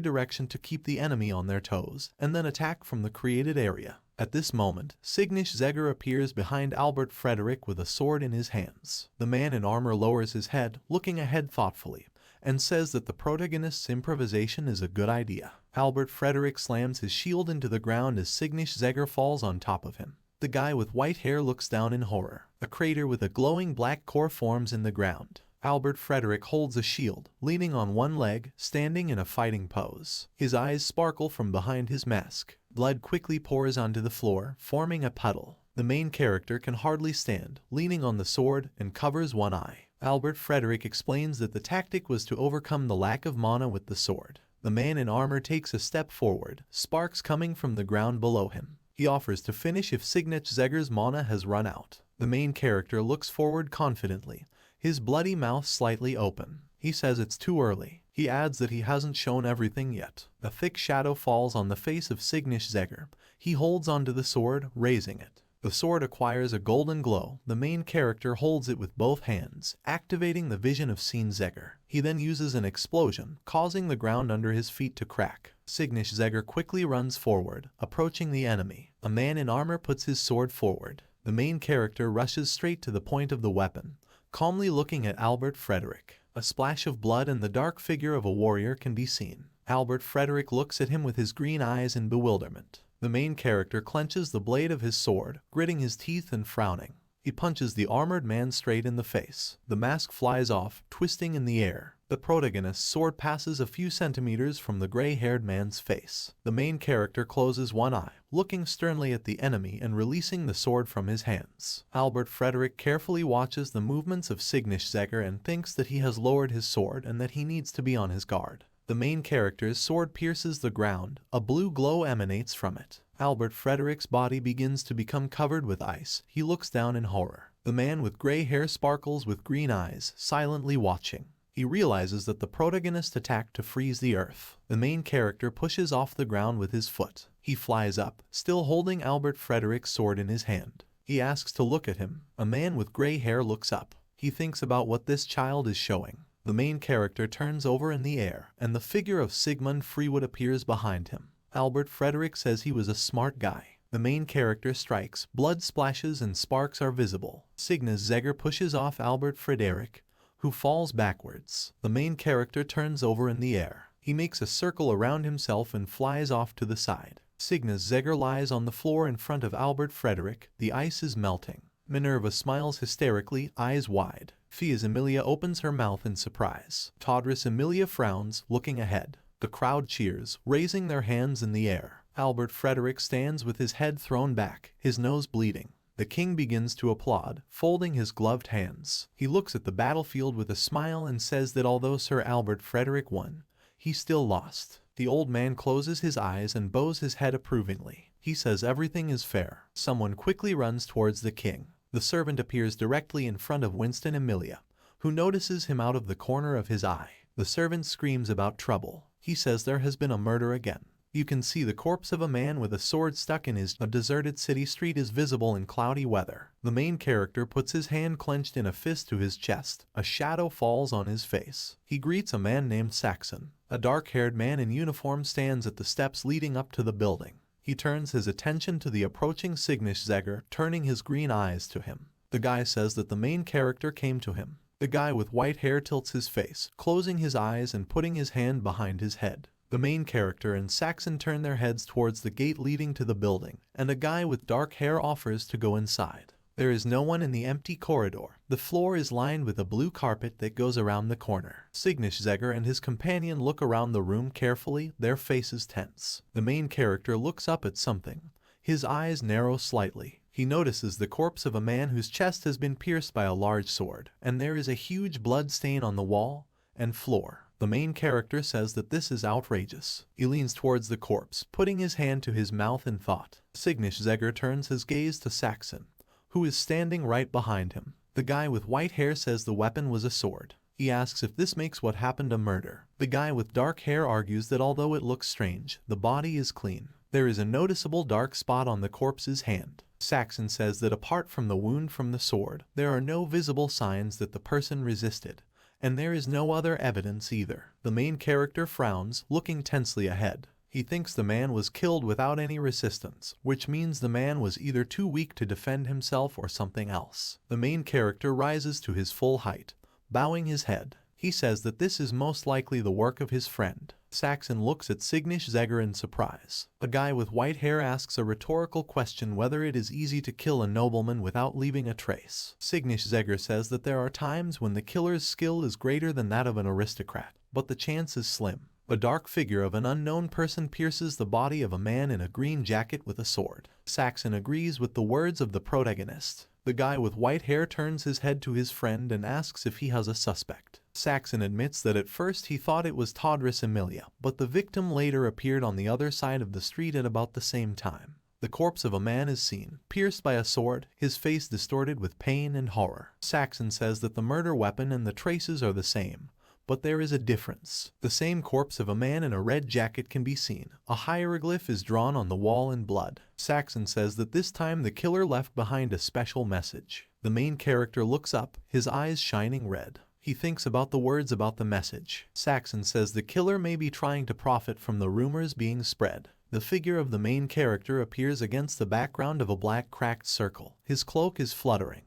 direction to keep the enemy on their toes, and then attack from the created area. At this moment, Signish Zegger appears behind Albert Frederick with a sword in his hands. The man in armor lowers his head, looking ahead thoughtfully, and says that the protagonist's improvisation is a good idea. Albert Frederick slams his shield into the ground as Signish Zegger falls on top of him. The guy with white hair looks down in horror. A crater with a glowing black core forms in the ground. Albert Frederick holds a shield, leaning on one leg, standing in a fighting pose. His eyes sparkle from behind his mask. Blood quickly pours onto the floor, forming a puddle. The main character can hardly stand, leaning on the sword, and covers one eye. Albert Frederick explains that the tactic was to overcome the lack of mana with the sword. The man in armor takes a step forward, sparks coming from the ground below him. He offers to finish if Signish Zegger's mana has run out. The main character looks forward confidently, his bloody mouth slightly open. He says it's too early. He adds that he hasn't shown everything yet. A thick shadow falls on the face of Signish Zegger. He holds onto the sword, raising it. The sword acquires a golden glow. The main character holds it with both hands, activating the vision of Signish Zegger. He then uses an explosion, causing the ground under his feet to crack. Signish Zegger quickly runs forward, approaching the enemy. A man in armor puts his sword forward. The main character rushes straight to the point of the weapon, calmly looking at Albert Frederick. A splash of blood and the dark figure of a warrior can be seen. Albert Frederick looks at him with his green eyes in bewilderment. The main character clenches the blade of his sword, gritting his teeth and frowning. He punches the armored man straight in the face. The mask flies off, twisting in the air. The protagonist's sword passes a few centimeters from the gray-haired man's face. The main character closes one eye, looking sternly at the enemy and releasing the sword from his hands. Albert Frederick carefully watches the movements of Signich and thinks that he has lowered his sword and that he needs to be on his guard. The main character's sword pierces the ground. A blue glow emanates from it. Albert Frederick's body begins to become covered with ice. He looks down in horror. The man with gray hair sparkles with green eyes, silently watching. He realizes that the protagonist attacked to freeze the earth. The main character pushes off the ground with his foot. He flies up, still holding Albert Frederick's sword in his hand. He asks to look at him. A man with gray hair looks up. He thinks about what this child is showing. The main character turns over in the air, and the figure of Sigmund Freewood appears behind him. Albert Frederick says he was a smart guy. The main character strikes, blood splashes and sparks are visible. Signich pushes off Albert Frederick, who falls backwards. The main character turns over in the air. He makes a circle around himself and flies off to the side. Signich lies on the floor in front of Albert Frederick. The ice is melting. Minerva smiles hysterically, eyes wide. Fias Emilia opens her mouth in surprise. Todris Emilia frowns, looking ahead. The crowd cheers, raising their hands in the air. Albert Frederick stands with his head thrown back, his nose bleeding. The king begins to applaud, folding his gloved hands. He looks at the battlefield with a smile and says that although Sir Albert Frederick won, he still lost. The old man closes his eyes and bows his head approvingly. He says everything is fair. Someone quickly runs towards the king. The servant appears directly in front of Winston Emilia, who notices him out of the corner of his eye. The servant screams about trouble. He says there has been a murder again. You can see the corpse of a man with a sword stuck in his. A deserted city street is visible in cloudy weather. The main character puts his hand clenched in a fist to his chest. A shadow falls on his face. He greets a man named Saxon. A dark-haired man in uniform stands at the steps leading up to the building. He turns his attention to the approaching Signich, turning his green eyes to him. The guy says that the main character came to him. The guy with white hair tilts his face, closing his eyes and putting his hand behind his head. The main character and Saxon turn their heads towards the gate leading to the building, and a guy with dark hair offers to go inside. There is no one in the empty corridor. The floor is lined with a blue carpet that goes around the corner. Signich and his companion look around the room carefully, their faces tense. The main character looks up at something. His eyes narrow slightly. He notices the corpse of a man whose chest has been pierced by a large sword, and there is a huge blood stain on the wall and floor. The main character says that this is outrageous. He leans towards the corpse, putting his hand to his mouth in thought. Signich turns his gaze to Saxon, who is standing right behind him. The guy with white hair says the weapon was a sword. He asks if this makes what happened a murder. The guy with dark hair argues that although it looks strange, the body is clean. There is a noticeable dark spot on the corpse's hand. Saxon says that apart from the wound from the sword, there are no visible signs that the person resisted, and there is no other evidence either. The main character frowns, looking tensely ahead. He thinks the man was killed without any resistance, which means the man was either too weak to defend himself or something else. The main character rises to his full height, bowing his head. He says that this is most likely the work of his friend. Saxon looks at Signich in surprise. A guy with white hair asks a rhetorical question whether it is easy to kill a nobleman without leaving a trace. Signich says that there are times when the killer's skill is greater than that of an aristocrat, but the chance is slim. A dark figure of an unknown person pierces the body of a man in a green jacket with a sword. Saxon agrees with the words of the protagonist. The guy with white hair turns his head to his friend and asks if he has a suspect. Saxon admits that at first he thought it was Todris Emilia, but the victim later appeared on the other side of the street at about the same time. The corpse of a man is seen, pierced by a sword, his face distorted with pain and horror. Saxon says that the murder weapon and the traces are the same, but there is a difference. The same corpse of a man in a red jacket can be seen. A hieroglyph is drawn on the wall in blood. Saxon says that this time the killer left behind a special message. The main character looks up, his eyes shining red. He thinks about the words about the message. Saxon says the killer may be trying to profit from the rumors being spread. The figure of the main character appears against the background of a black cracked circle. His cloak is fluttering,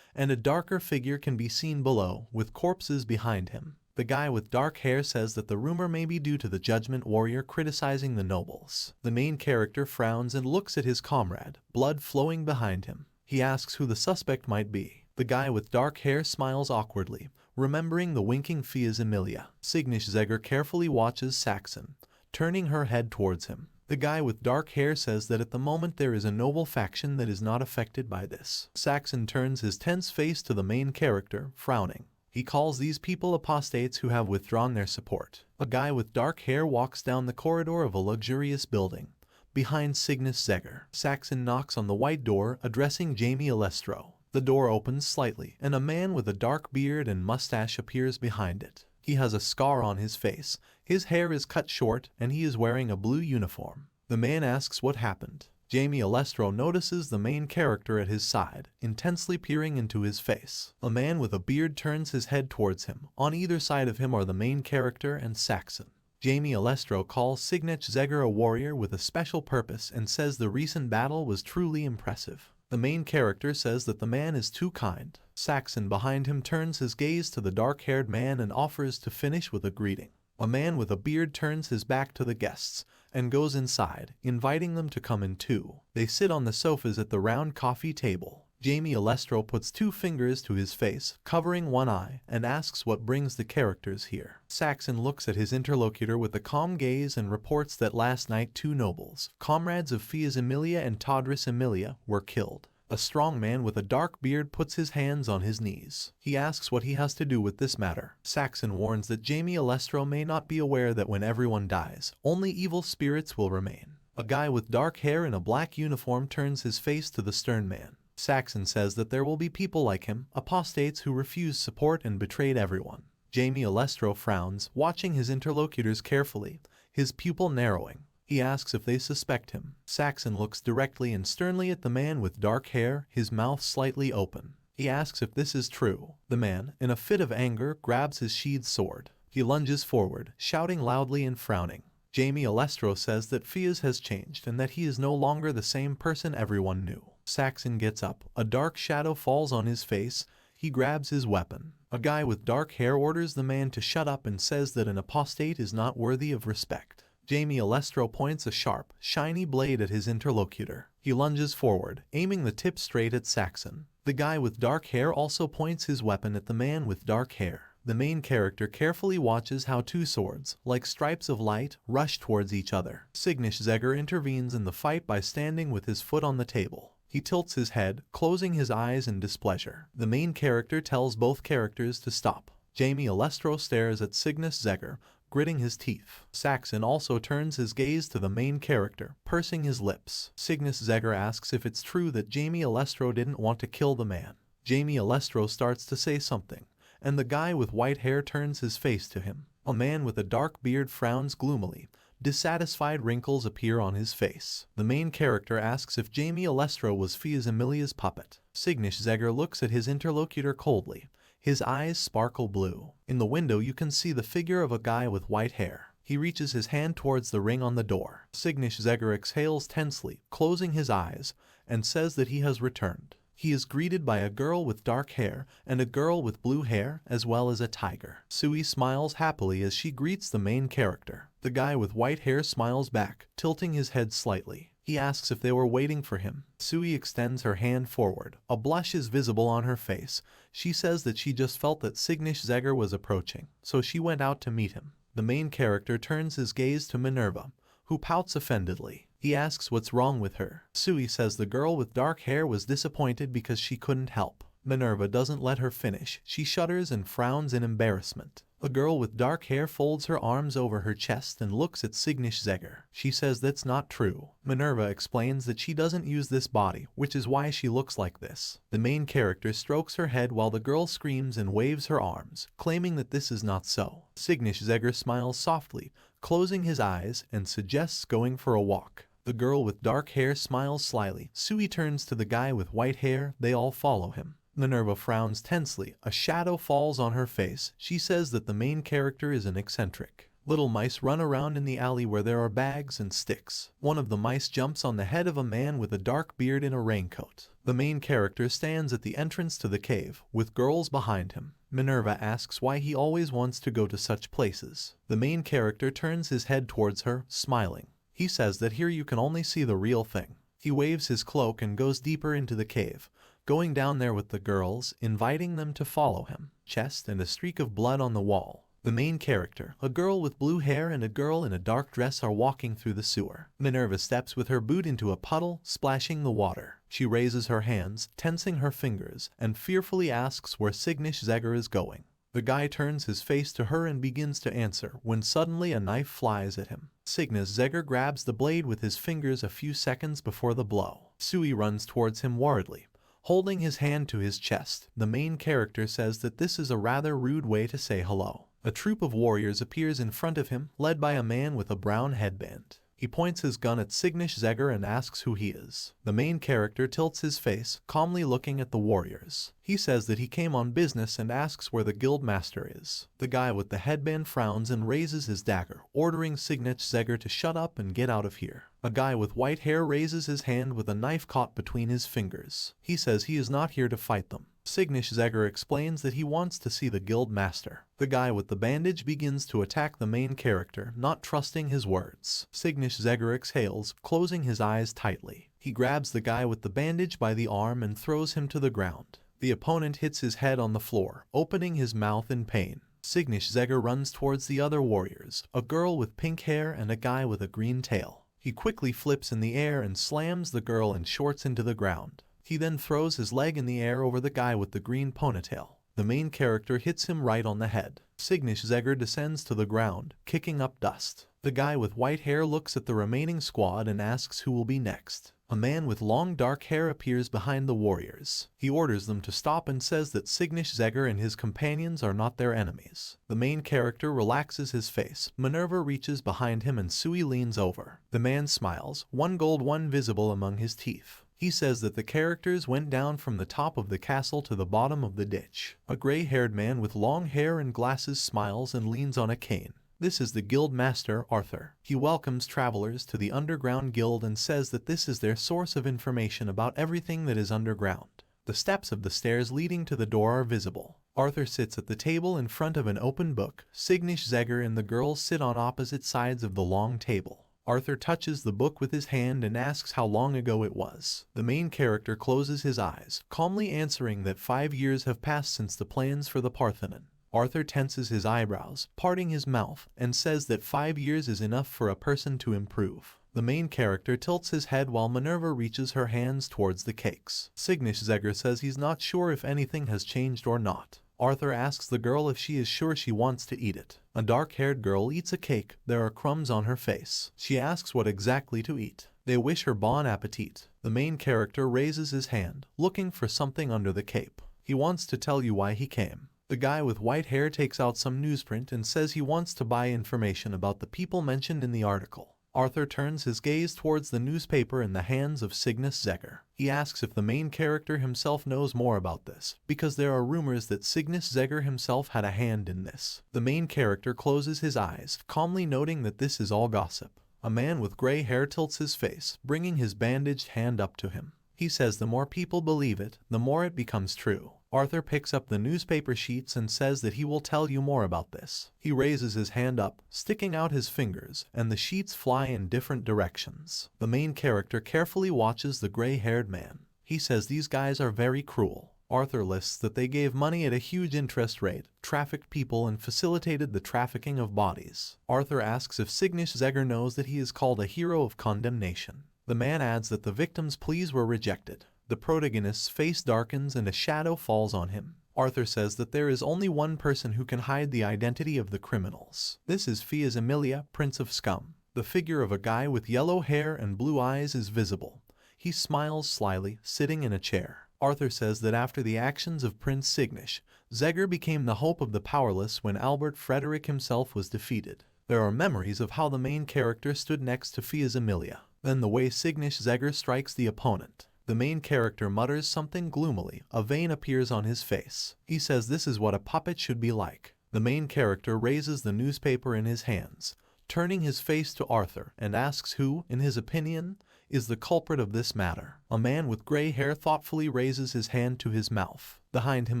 and a darker figure can be seen below, with corpses behind him. The guy with dark hair says that the rumor may be due to the Judgment Warrior criticizing the nobles. The main character frowns and looks at his comrade, blood flowing behind him. He asks who the suspect might be. The guy with dark hair smiles awkwardly, remembering the winking Fia's Emilia. Signish-Zegger carefully watches Saxon, turning her head towards him. The guy with dark hair says that at the moment there is a noble faction that is not affected by this. Saxon turns his tense face to the main character, frowning. He calls these people apostates who have withdrawn their support. A guy with dark hair walks down the corridor of a luxurious building, behind Signish-Zegger. Saxon knocks on the white door, addressing Jamie Alestro. The door opens slightly, and a man with a dark beard and mustache appears behind it. He has a scar on his face, his hair is cut short, and he is wearing a blue uniform. The man asks what happened. Jamie Alestro notices the main character at his side, intensely peering into his face. A man with a beard turns his head towards him. On either side of him are the main character and Saxon. Jamie Alestro calls Signish-Zegger a warrior with a special purpose and says the recent battle was truly impressive. The main character says that the man is too kind. Saxon behind him turns his gaze to the dark-haired man and offers to finish with a greeting. A man with a beard turns his back to the guests and goes inside, inviting them to come in too. They sit on the sofas at the round coffee table. Jamie Alestro puts 2 fingers to his face, covering one eye, and asks what brings the characters here. Saxon looks at his interlocutor with a calm gaze and reports that last night 2 nobles, comrades of Fia's Emilia and Todris Emilia, were killed. A strong man with a dark beard puts his hands on his knees. He asks what he has to do with this matter. Saxon warns that Jamie Alestro may not be aware that when everyone dies, only evil spirits will remain. A guy with dark hair in a black uniform turns his face to the stern man. Saxon says that there will be people like him, apostates who refuse support and betrayed everyone. Jamie Alestro frowns, watching his interlocutors carefully, his pupil narrowing. He asks if they suspect him. Saxon looks directly and sternly at the man with dark hair, his mouth slightly open. He asks if this is true. The man, in a fit of anger, grabs his sheathed sword. He lunges forward, shouting loudly and frowning. Jamie Alestro says that Fia's has changed and that he is no longer the same person everyone knew. Saxon gets up. A dark shadow falls on his face. He grabs his weapon. A guy with dark hair orders the man to shut up and says that an apostate is not worthy of respect. Jamie Alestro points a sharp, shiny blade at his interlocutor. He lunges forward, aiming the tip straight at Saxon. The guy with dark hair also points his weapon at the man with dark hair. The main character carefully watches how 2 swords, like stripes of light, rush towards each other. Signish-Zegger intervenes in the fight by standing with his foot on the table. He tilts his head, closing his eyes in displeasure. The main character tells both characters to stop. Jamie Alestro stares at Signish-Zegger, gritting his teeth. Saxon also turns his gaze to the main character, pursing his lips. Signish-Zegger asks if it's true that Jamie Alestro didn't want to kill the man. Jamie Alestro starts to say something, and the guy with white hair turns his face to him. A man with a dark beard frowns gloomily. Dissatisfied wrinkles appear on his face. The main character asks if Jamie Alestro was Fia's Emilia's puppet. Signish-Zegger looks at his interlocutor coldly. His eyes sparkle blue. In the window you can see the figure of a guy with white hair. He reaches his hand towards the ring on the door. Signish-Zegger exhales tensely, closing his eyes, and says that he has returned. He is greeted by a girl with dark hair and a girl with blue hair, as well as a tiger. Sui smiles happily as she greets the main character. The guy with white hair smiles back, tilting his head slightly. He asks if they were waiting for him. Sui extends her hand forward. A blush is visible on her face. She says that she just felt that Signish-Zegger was approaching, so she went out to meet him. The main character turns his gaze to Minerva, who pouts offendedly. He asks what's wrong with her. Sui says the girl with dark hair was disappointed because she couldn't help. Minerva doesn't let her finish. She shudders and frowns in embarrassment. A girl with dark hair folds her arms over her chest and looks at Signish-Zegger. She says that's not true. Minerva explains that she doesn't use this body, which is why she looks like this. The main character strokes her head while the girl screams and waves her arms, claiming that this is not so. Signish-Zegger smiles softly, closing his eyes, and suggests going for a walk. The girl with dark hair smiles slyly. Sui turns to the guy with white hair. They all follow him. Minerva frowns tensely. A shadow falls on her face. She says that the main character is an eccentric. Little mice run around in the alley where there are bags and sticks. One of the mice jumps on the head of a man with a dark beard in a raincoat. The main character stands at the entrance to the cave, with girls behind him. Minerva asks why he always wants to go to such places. The main character turns his head towards her, smiling. He says that here you can only see the real thing. He waves his cloak and goes deeper into the cave, going down there with the girls, inviting them to follow him. Chest and a streak of blood on the wall. The main character, a girl with blue hair and a girl in a dark dress, are walking through the sewer. Minerva steps with her boot into a puddle, splashing the water. She raises her hands, tensing her fingers, and fearfully asks where Cygnus-Zegr is going. The guy turns his face to her and begins to answer, when suddenly a knife flies at him. Cygnus-Zegr grabs the blade with his fingers a few seconds before the blow. Sui runs towards him worriedly, holding his hand to his chest. The main character says that this is a rather rude way to say hello. A troop of warriors appears in front of him, led by a man with a brown headband. He points his gun at Cygnus-Zegr and asks who he is. The main character tilts his face, calmly looking at the warriors. He says that he came on business and asks where the guild master is. The guy with the headband frowns and raises his dagger, ordering Cygnus-Zegr to shut up and get out of here. A guy with white hair raises his hand with a knife caught between his fingers. He says he is not here to fight them. Cygnus-Zegr explains that he wants to see the guild master. The guy with the bandage begins to attack the main character, not trusting his words. Cygnus-Zegr exhales, closing his eyes tightly. He grabs the guy with the bandage by the arm and throws him to the ground. The opponent hits his head on the floor, opening his mouth in pain. Cygnus-Zegr runs towards the other warriors, a girl with pink hair and a guy with a green tail. He quickly flips in the air and slams the girl in shorts into the ground. He then throws his leg in the air over the guy with the green ponytail. The main character hits him right on the head. Cygnus-Zegr descends to the ground, kicking up dust. The guy with white hair looks at the remaining squad and asks who will be next. A man with long dark hair appears behind the warriors. He orders them to stop and says that Cygnus-Zegr and his companions are not their enemies. The main character relaxes his face. Minerva reaches behind him and Sui leans over. The man smiles, one gold one visible among his teeth. He says that the characters went down from the top of the castle to the bottom of the ditch. A gray-haired man with long hair and glasses smiles and leans on a cane. This is the guild master, Arthur. He welcomes travelers to the underground guild and says that this is their source of information about everything that is underground. The steps of the stairs leading to the door are visible. Arthur sits at the table in front of an open book. Cygnus-Zegr and the girls sit on opposite sides of the long table. Arthur touches the book with his hand and asks how long ago it was. The main character closes his eyes, calmly answering that 5 years have passed since the plans for the Parthenon. Arthur tenses his eyebrows, parting his mouth, and says that 5 years is enough for a person to improve. The main character tilts his head while Minerva reaches her hands towards the cakes. Cygnus-Zegr says he's not sure if anything has changed or not. Arthur asks the girl if she is sure she wants to eat it. A dark-haired girl eats a cake. There are crumbs on her face. She asks what exactly to eat. They wish her bon appetit. The main character raises his hand, looking for something under the cape. He wants to tell you why he came. The guy with white hair takes out some newsprint and says he wants to buy information about the people mentioned in the article. Arthur turns his gaze towards the newspaper in the hands of Cygnus-Zegr. He asks if the main character himself knows more about this, because there are rumors that Cygnus-Zegr himself had a hand in this. The main character closes his eyes, calmly noting that this is all gossip. A man with gray hair tilts his face, bringing his bandaged hand up to him. He says the more people believe it, the more it becomes true. Arthur picks up the newspaper sheets and says that he will tell you more about this. He raises his hand up, sticking out his fingers, and the sheets fly in different directions. The main character carefully watches the gray-haired man. He says these guys are very cruel. Arthur lists that they gave money at a huge interest rate, trafficked people, and facilitated the trafficking of bodies. Arthur asks if Cygnus-Zegr knows that he is called a hero of condemnation. The man adds that the victim's pleas were rejected. The protagonist's face darkens and a shadow falls on him. Arthur says that there is only one person who can hide the identity of the criminals. This is Fias Emilia, Prince of Scum. The figure of a guy with yellow hair and blue eyes is visible. He smiles slyly, sitting in a chair. Arthur says that after the actions of Prince Cygnus-Zegr became the hope of the powerless when Albert Frederick himself was defeated. There are memories of how the main character stood next to Fias Emilia, then the way Cygnus-Zegr strikes the opponent. The main character mutters something gloomily. A vein appears on his face. He says this is what a puppet should be like. The main character raises the newspaper in his hands, turning his face to Arthur, and asks who, in his opinion, is the culprit of this matter. A man with gray hair thoughtfully raises his hand to his mouth. Behind him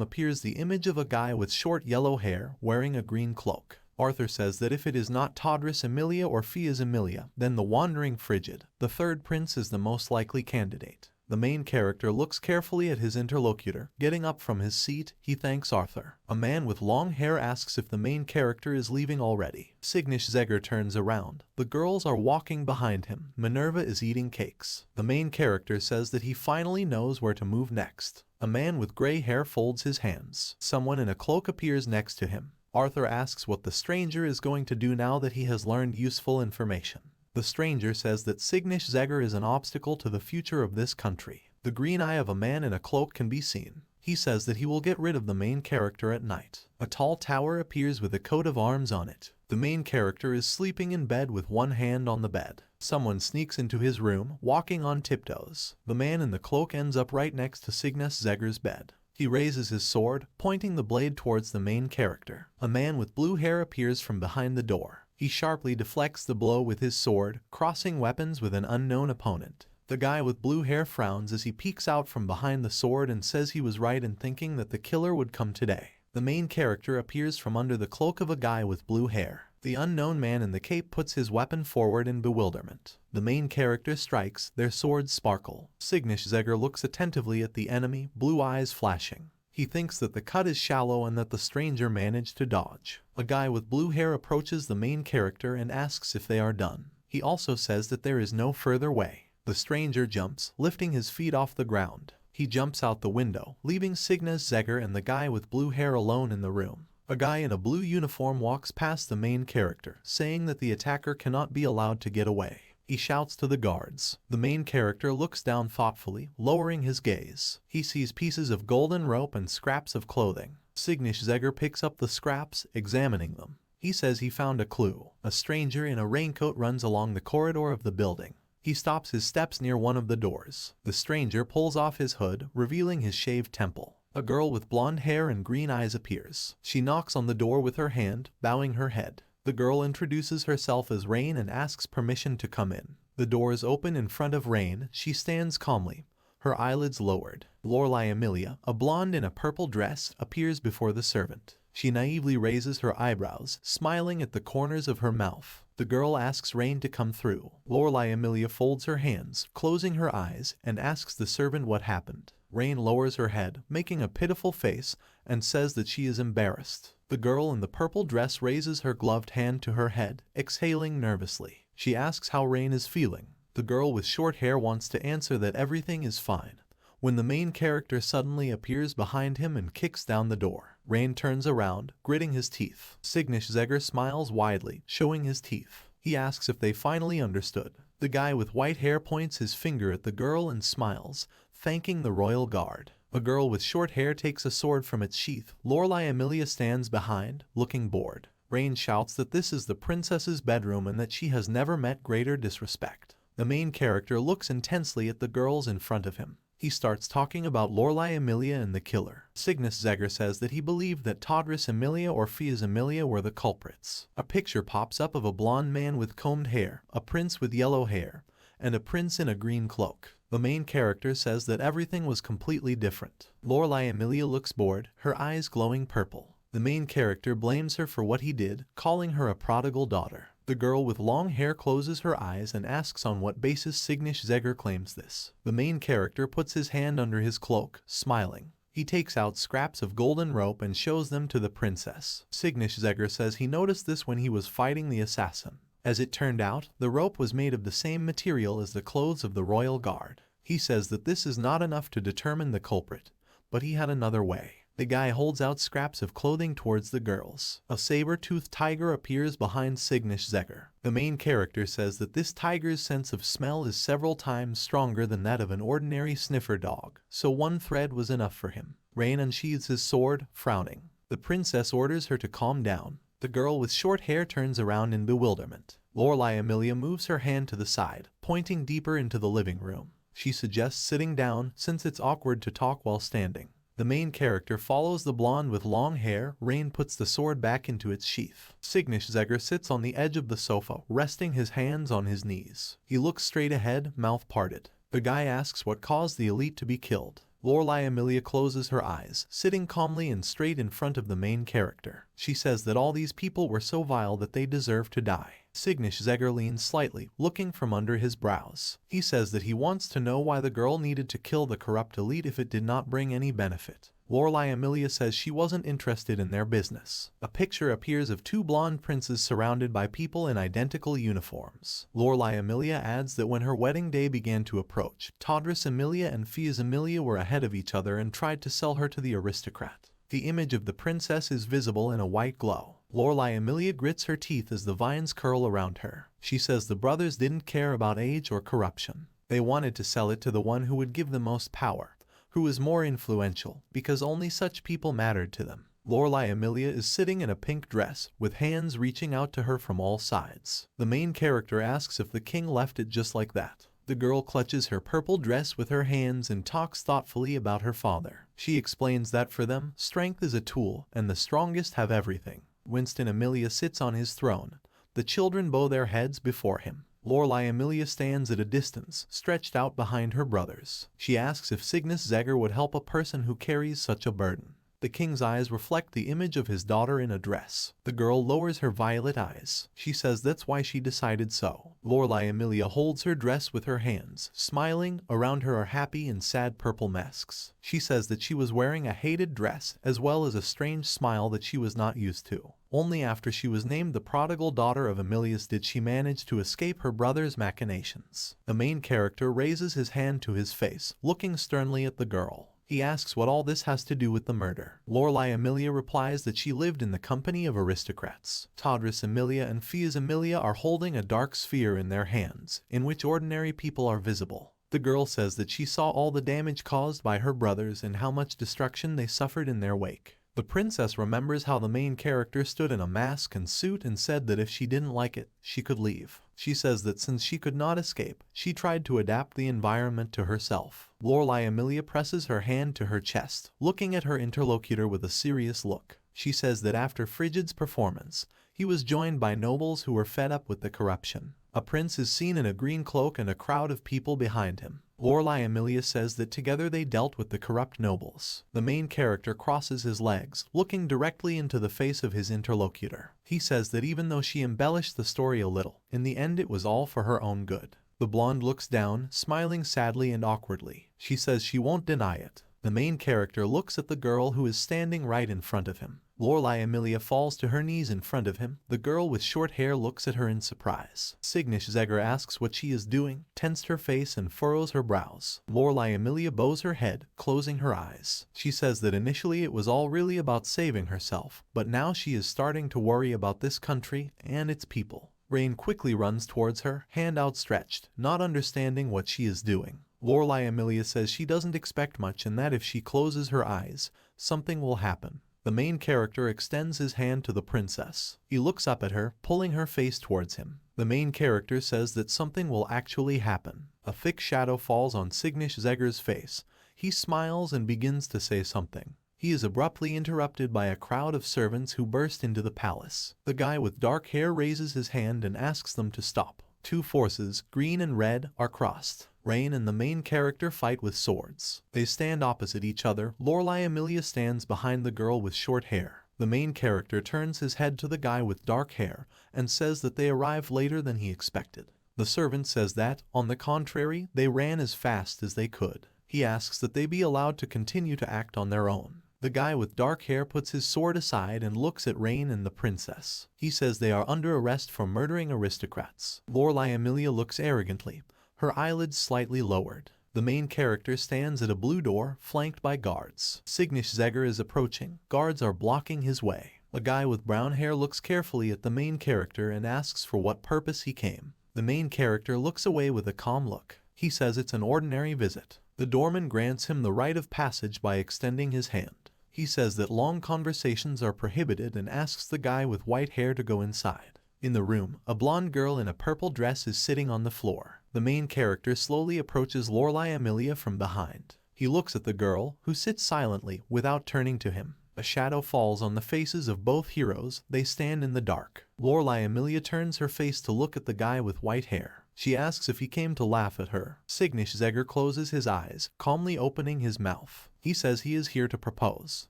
appears the image of a guy with short yellow hair wearing a green cloak. Arthur says that if it is not Todris Emilia or Fias Emilia, then the Wandering Frigid, the third prince, is the most likely candidate. The main character looks carefully at his interlocutor. Getting up from his seat, he thanks Arthur. A man with long hair asks if the main character is leaving already. Signish Zegger turns around. The girls are walking behind him. Minerva is eating cakes. The main character says that he finally knows where to move next. A man with gray hair folds his hands. Someone in a cloak appears next to him. Arthur asks what the stranger is going to do now that he has learned useful information. The stranger says that Signish Zegger is an obstacle to the future of this country. The green eye of a man in a cloak can be seen. He says that he will get rid of the main character at night. A tall tower appears with a coat of arms on it. The main character is sleeping in bed with one hand on the bed. Someone sneaks into his room, walking on tiptoes. The man in the cloak ends up right next to Signish Zegger's bed. He raises his sword, pointing the blade towards the main character. A man with blue hair appears from behind the door. He sharply deflects the blow with his sword, crossing weapons with an unknown opponent. The guy with blue hair frowns as he peeks out from behind the sword and says he was right in thinking that the killer would come today. The main character appears from under the cloak of a guy with blue hair. The unknown man in the cape puts his weapon forward in bewilderment. The main character strikes, their swords sparkle. Signish Zegger looks attentively at the enemy, blue eyes flashing. He thinks that the cut is shallow and that the stranger managed to dodge. A guy with blue hair approaches the main character and asks if they are done. He also says that there is no further way. The stranger jumps, lifting his feet off the ground. He jumps out the window, leaving Signish Zegger and the guy with blue hair alone in the room. A guy in a blue uniform walks past the main character, saying that the attacker cannot be allowed to get away. He shouts to the guards. The main character looks down thoughtfully, lowering his gaze. He sees pieces of golden rope and scraps of clothing. Signish Zegger picks up the scraps, examining them. He says he found a clue. A stranger in a raincoat runs along the corridor of the building. He stops his steps near one of the doors. The stranger pulls off his hood, revealing his shaved temple. A girl with blonde hair and green eyes appears. She knocks on the door with her hand, bowing her head. The girl introduces herself as Rain and asks permission to come in. The doors open in front of Rain. She stands calmly, her eyelids lowered. Lorelei Emilia, a blonde in a purple dress, appears before the servant. She naively raises her eyebrows, smiling at the corners of her mouth. The girl asks Rain to come through. Lorelei Emilia folds her hands, closing her eyes, and asks the servant what happened. Rain lowers her head, making a pitiful face, and says that she is embarrassed. The girl in the purple dress raises her gloved hand to her head, exhaling nervously. She asks how Rain is feeling. The girl with short hair wants to answer that everything is fine, when the main character suddenly appears behind him and kicks down the door. Rain turns around, gritting his teeth. Signish Zegger smiles widely, showing his teeth. He asks if they finally understood. The guy with white hair points his finger at the girl and smiles, thanking the royal guard. A girl with short hair takes a sword from its sheath. Lorelei Emilia stands behind, looking bored. Rain shouts that this is the princess's bedroom and that she has never met greater disrespect. The main character looks intensely at the girls in front of him. He starts talking about Lorelei Emilia and the killer. Signish Zegger says that he believed that Todris Emilia or Fias Emilia were the culprits. A picture pops up of a blonde man with combed hair, a prince with yellow hair, and a prince in a green cloak. The main character says that everything was completely different. Lorelei Emilia looks bored, her eyes glowing purple. The main character blames her for what he did, calling her a prodigal daughter. The girl with long hair closes her eyes and asks on what basis Signish Zegger claims this. The main character puts his hand under his cloak, smiling. He takes out scraps of golden rope and shows them to the princess. Signish Zegger says he noticed this when he was fighting the assassin. As it turned out, the rope was made of the same material as the clothes of the royal guard. He says that this is not enough to determine the culprit, but he had another way. The guy holds out scraps of clothing towards the girls. A saber-toothed tiger appears behind Signish Zegger. The main character says that this tiger's sense of smell is several times stronger than that of an ordinary sniffer dog, so one thread was enough for him. Rain unsheathes his sword, frowning. The princess orders her to calm down. The girl with short hair turns around in bewilderment. Lorelei Emilia moves her hand to the side, pointing deeper into the living room. She suggests sitting down since it's awkward to talk while standing. The main character follows the blonde with long hair. Rain puts the sword back into its sheath. Signishzegger sits on the edge of the sofa, resting his hands on his knees. He looks straight ahead, mouth parted. The guy asks what caused the elite to be killed. Lorelei Amelia closes her eyes, sitting calmly and straight in front of the main character. She says that all these people were so vile that they deserve to die. Signishzegger leans slightly, looking from under his brows. He says that he wants to know why the girl needed to kill the corrupt elite if it did not bring any benefit. Lorelei Amelia says she wasn't interested in their business. A picture appears of two blonde princes surrounded by people in identical uniforms. Lorelei Amelia adds that when her wedding day began to approach, Todris Amelia and Fias Amelia were ahead of each other and tried to sell her to the aristocrat. The image of the princess is visible in a white glow. Lorelei Amelia grits her teeth as the vines curl around her. She says the brothers didn't care about age or corruption. They wanted to sell it to the one who would give the most power, who was more influential, because only such people mattered to them. Lorelei Amelia is sitting in a pink dress, with hands reaching out to her from all sides. The main character asks if the king left it just like that. The girl clutches her purple dress with her hands and talks thoughtfully about her father. She explains that for them, strength is a tool, and the strongest have everything. Winston Amelia sits on his throne. The children bow their heads before him. Lorelei Amelia stands at a distance, stretched out behind her brothers. She asks if Signishzegger would help a person who carries such a burden. The king's eyes reflect the image of his daughter in a dress. The girl lowers her violet eyes. She says that's why she decided so. Lorelei Amelia holds her dress with her hands, smiling. Around her are happy and sad purple masks. She says that she was wearing a hated dress, as well as a strange smile that she was not used to. Only after she was named the prodigal daughter of Amelius did she manage to escape her brother's machinations. The main character raises his hand to his face, looking sternly at the girl. He asks what all this has to do with the murder. Lorelei Amelia replies that she lived in the company of aristocrats. Todris Amelia and Fias Amelia are holding a dark sphere in their hands, in which ordinary people are visible. The girl says that she saw all the damage caused by her brothers and how much destruction they suffered in their wake. The princess remembers how the main character stood in a mask and suit and said that if she didn't like it, she could leave. She says that since she could not escape, she tried to adapt the environment to herself. Lorelei Amelia presses her hand to her chest, looking at her interlocutor with a serious look. She says that after Frigid's performance, he was joined by nobles who were fed up with the corruption. A prince is seen in a green cloak and a crowd of people behind him. Lorelei Amelia says that together they dealt with the corrupt nobles. The main character crosses his legs, looking directly into the face of his interlocutor. He says that even though she embellished the story a little, in the end it was all for her own good. The blonde looks down, smiling sadly and awkwardly. She says she won't deny it. The main character looks at the girl who is standing right in front of him. Lorelei Amelia falls to her knees in front of him. The girl with short hair looks at her in surprise. Signishzegger asks what she is doing, tensed her face and furrows her brows. Lorelei Amelia bows her head, closing her eyes. She says that initially it was all really about saving herself, but now she is starting to worry about this country and its people. Rain quickly runs towards her, hand outstretched, not understanding what she is doing. Lorelei Amelia says she doesn't expect much and that if she closes her eyes, something will happen. The main character extends his hand to the princess. He looks up at her, pulling her face towards him. The main character says that something will actually happen. A thick shadow falls on Signishzegger's face. He smiles and begins to say something. He is abruptly interrupted by a crowd of servants who burst into the palace. The guy with dark hair raises his hand and asks them to stop. Two forces, green and red, are crossed. Rain and the main character fight with swords. They stand opposite each other. Lorelei Amelia stands behind the girl with short hair. The main character turns his head to the guy with dark hair and says that they arrived later than he expected. The servant says that, on the contrary, they ran as fast as they could. He asks that they be allowed to continue to act on their own. The guy with dark hair puts his sword aside and looks at Rain and the princess. He says they are under arrest for murdering aristocrats. Lorelei Amelia looks arrogantly, her eyelids slightly lowered. The main character stands at a blue door, flanked by guards. Signishzegger is approaching. Guards are blocking his way. A guy with brown hair looks carefully at the main character and asks for what purpose he came. The main character looks away with a calm look. He says it's an ordinary visit. The doorman grants him the right of passage by extending his hand. He says that long conversations are prohibited and asks the guy with white hair to go inside. In the room, a blonde girl in a purple dress is sitting on the floor. The main character slowly approaches Lorelei Amelia from behind. He He looks at the girl, who sits silently without turning to him. A shadow falls on the faces of both heroes. They stand in the dark. Lorelei Amelia turns her face to look at the guy with white hair. She asks if he came to laugh at her. Signish-Zegger closes his eyes, calmly opening his mouth. He says he is here to propose.